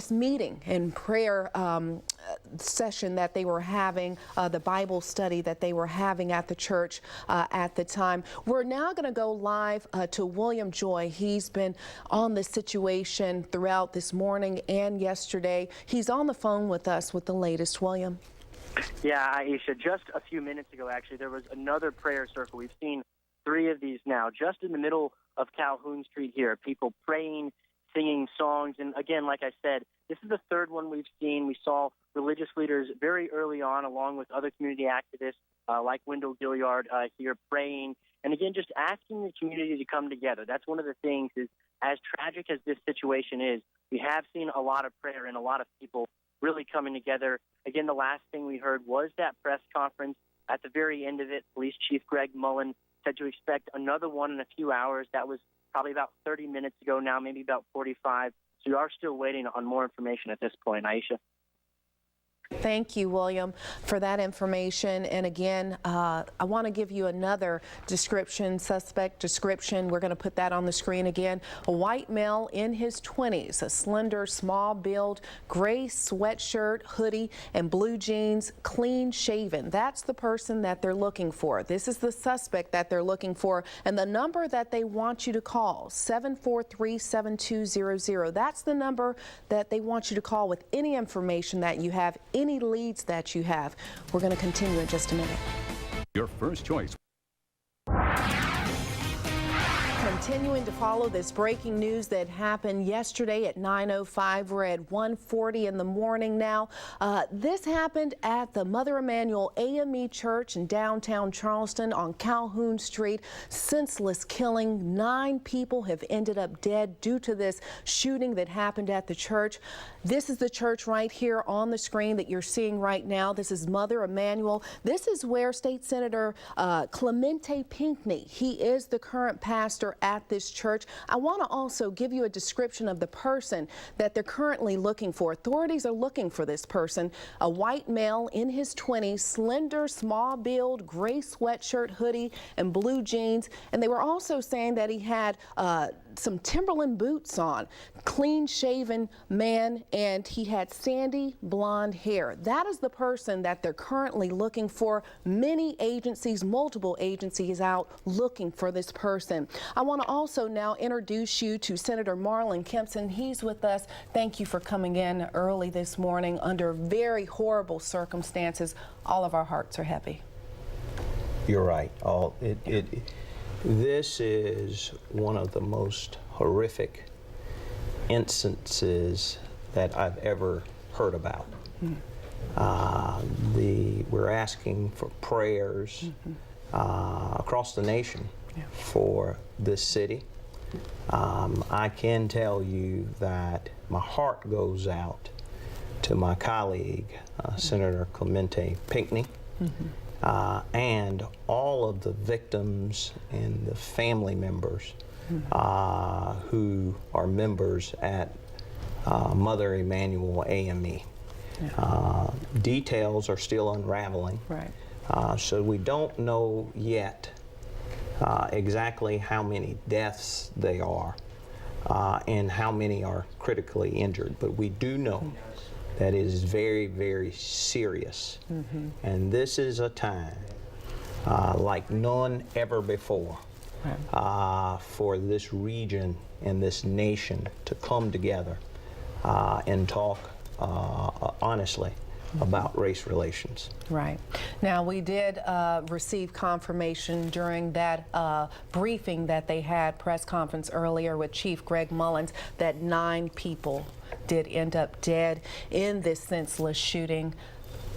S2: meeting and prayer session that they were having, the Bible study that they were having at the church at the time. We're now going to go live to William Joy. He's been on this situation throughout this morning and yesterday. He's on the phone with us with the latest. William.
S4: Yeah, Aisha, just a few minutes ago, actually, there was another prayer circle. We've seen 3 of these now, just in the middle of Calhoun Street here, people praying, singing songs. And again, like I said, this is the 3rd one we've seen. We saw religious leaders very early on, along with other community activists like Wendell Gilliard here praying. And again, just asking the community to come together. That's one of the things is, as tragic as this situation is, we have seen a lot of prayer and a lot of people really coming together. Again, the last thing we heard was that press conference. At the very end of it, Police Chief Greg Mullen said to expect another one in a few hours. That was probably about 30 minutes ago now, maybe about 45. So we are still waiting on more information at this point, Aisha.
S2: Thank you, William, for that information. And again, I want to give you another suspect description. We're going to put that on the screen again. A white male in his 20s, a slender, small build, gray sweatshirt, hoodie, and blue jeans, clean shaven. That's the person that they're looking for. This is the suspect that they're looking for. And the number that they want you to call, 743-7200. That's the number that they want you to call with any information that you have, any leads that you have. We're going to continue in just a minute.
S8: Your first choice.
S2: Continuing to follow this breaking news that happened yesterday at 9:05. We're at 1:40 in the morning now. This happened at the Mother Emanuel AME Church in downtown Charleston on Calhoun Street. Senseless killing. 9 people have ended up dead due to this shooting that happened at the church. This is the church right here on the screen that you're seeing right now. This is Mother Emanuel. This is where State Senator Clemente Pinckney, he is the current pastor at this church. I want to also give you a description of the person that they're currently looking for. Authorities are looking for this person, a white male in his 20s, slender, small build, gray sweatshirt, hoodie, and blue jeans. And they were also saying that he had some Timberland boots on, clean-shaven man, and he had sandy blonde hair. That is the person that they're currently looking for. Many agencies, multiple agencies out looking for this person. I want to also now introduce you to Senator Marlon Kempson. He's with us. Thank you for coming in early this morning under very horrible circumstances. All of our hearts are heavy.
S12: You're right. This is one of the most horrific instances that I've ever heard about. We're asking for prayers across the nation for this city. I can tell you that my heart goes out to my colleague, Senator Clemente Pinckney, and all of the victims and the family members who are members at Mother Emanuel AME. Details are still unraveling, so we don't know yet exactly how many deaths they are and how many are critically injured, but we do know that it is very, very serious. And this is a time like none ever before for this region and this nation to come together and talk honestly about race relations.
S2: Right. Now, we did receive confirmation during that briefing that they had, press conference earlier with Chief Greg Mullins, that 9 people did end up dead in this senseless shooting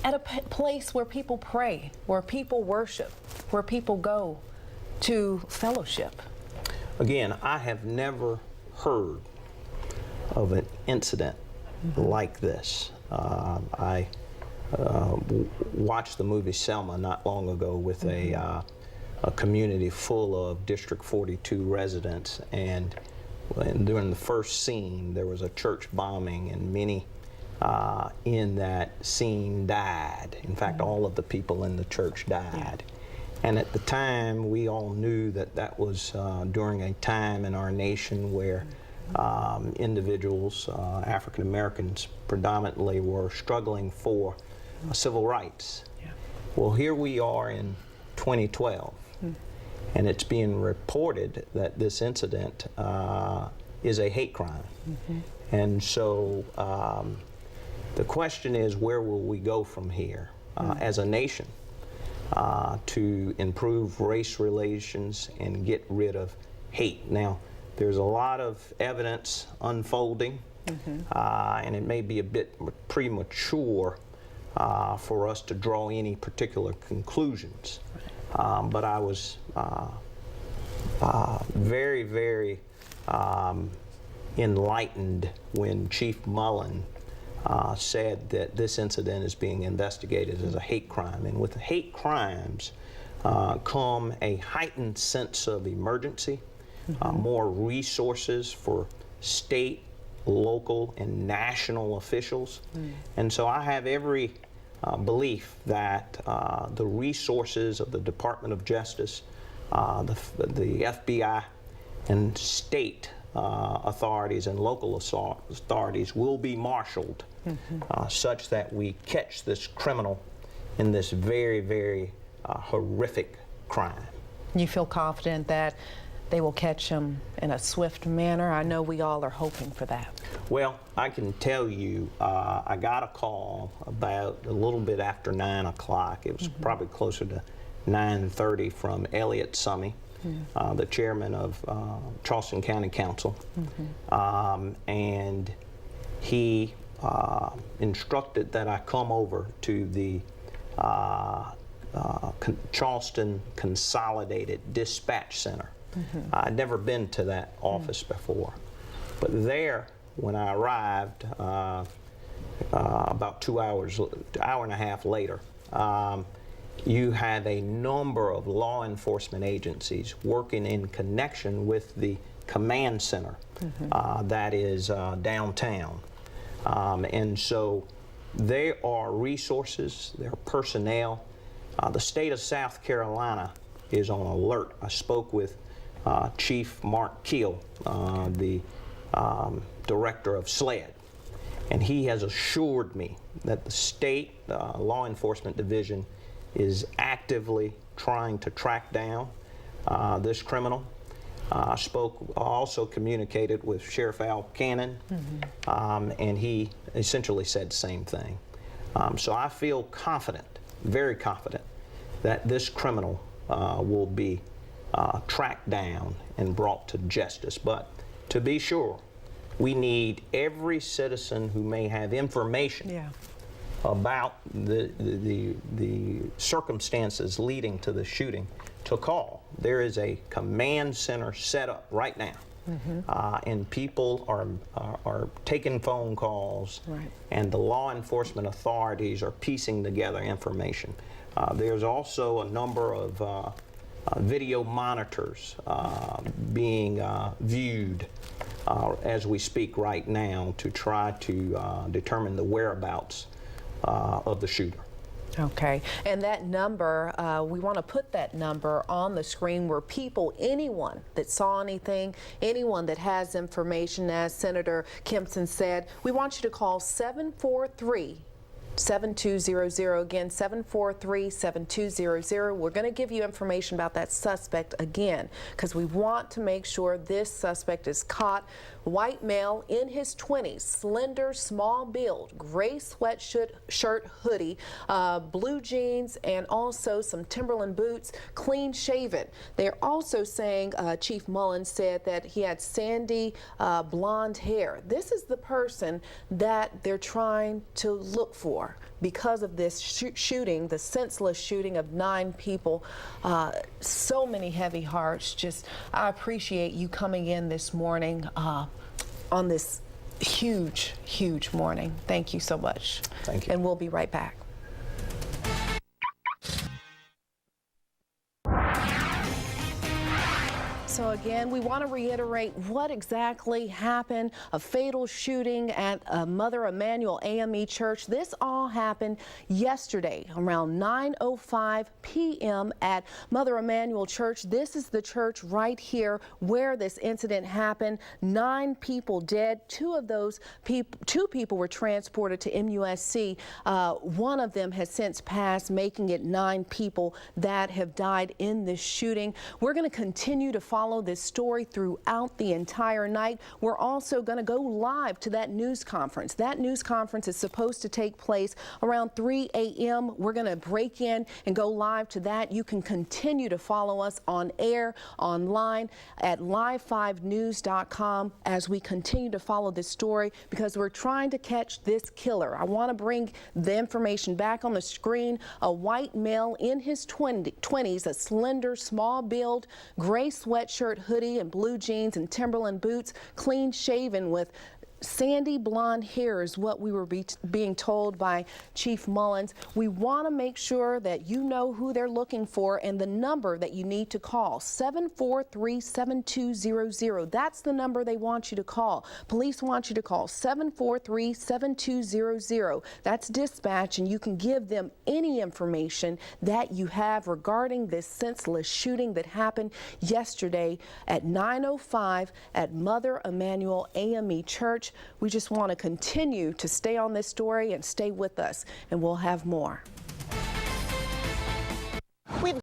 S2: at a place where people pray, where people worship, where people go to fellowship.
S12: Again, I have never heard of an incident like this. I watched the movie Selma not long ago with a community full of District 42 residents, and during the first scene there was a church bombing, and many in that scene died. In fact, all of the people in the church died. And at the time, we all knew that that was during a time in our nation where individuals, African Americans predominantly, were struggling for civil rights. Well, here we are in 2012, and it's being reported that this incident is a hate crime. And so the question is, where will we go from here as a nation to improve race relations and get rid of hate? Now, there's a lot of evidence unfolding, and it may be a bit premature for us to draw any particular conclusions. But I was very, very enlightened when Chief Mullen said that this incident is being investigated as a hate crime. And with hate crimes come a heightened sense of emergency, more resources for state, local, and national officials. And so I have every belief that the resources of the Department of Justice, the FBI, and state authorities and local authorities will be marshaled such that we catch this criminal in this very, very horrific crime.
S2: You feel confident that they will catch him in a swift manner? I know we all are hoping for that.
S12: Well, I can tell you, I got a call about a little bit after 9 o'clock. It was probably closer to 9:30 from Elliott Summey, the chairman of Charleston County Council. And he instructed that I come over to the Charleston Consolidated Dispatch Center. I'd never been to that office before. But there, when I arrived, about 2 hours, hour and a half later, you have a number of law enforcement agencies working in connection with the command center that is downtown. And so there are resources, there are personnel. The state of South Carolina is on alert. I spoke with Chief Mark Keel, the director of SLED, and he has assured me that the state law enforcement division is actively trying to track down this criminal. I also communicated with Sheriff Al Cannon, and he essentially said the same thing. So I feel confident, very confident, that this criminal will be tracked down and brought to justice. But to be sure, we need every citizen who may have information about the circumstances leading to the shooting to call. There is a command center set up right now, and people are taking phone calls, and the law enforcement authorities are piecing together information. There's also a number of video monitors being viewed as we speak right now to try to determine the whereabouts of the shooter.
S2: Okay, and that number, we want to put that number on the screen where people, anyone that saw anything, anyone that has information, as Senator Kempson said, we want you to call 743-7200. Again, 743-7200. We're going to give you information about that suspect again, because we want to make sure this suspect is caught. White male in his 20s, slender, small build, gray sweatshirt hoodie, blue jeans, and also some Timberland boots, clean shaven. They're also saying, Chief Mullins said that he had sandy blonde hair. This is the person that they're trying to look for because of this shooting, the senseless shooting of 9 people. So many heavy hearts. Just, I appreciate you coming in this morning on this huge, huge morning. Thank you so much.
S12: Thank you.
S2: And we'll be right back. So again, we want to reiterate what exactly happened, a fatal shooting at Mother Emanuel AME Church. This all happened yesterday around 9:05 p.m. at Mother Emanuel Church. This is the church right here where this incident happened. 9 people dead. 2 of those people, 2 people were transported to MUSC. One of them has since passed, making it 9 people that have died in this shooting. We're going to continue to follow this story throughout the entire night. We're also going to go live to that news conference. That news conference is supposed to take place around 3 a.m. We're going to break in and go live to that. You can continue to follow us on air, online, at live5news.com as we continue to follow this story, because we're trying to catch this killer. I want to bring the information back on the screen. A white male in his 20s, a slender, small build, gray sweatshirt, hoodie, and blue jeans and Timberland boots, clean shaven with sandy blonde hair is what we were being told by Chief Mullins. We want to make sure that you know who they're looking for and the number that you need to call, 743-7200. That's the number they want you to call. Police want you to call 743-7200. That's dispatch, and you can give them any information that you have regarding this senseless shooting that happened yesterday at 9:05 at Mother Emanuel AME Church. We just want to continue to stay on this story and stay with us, and we'll have more.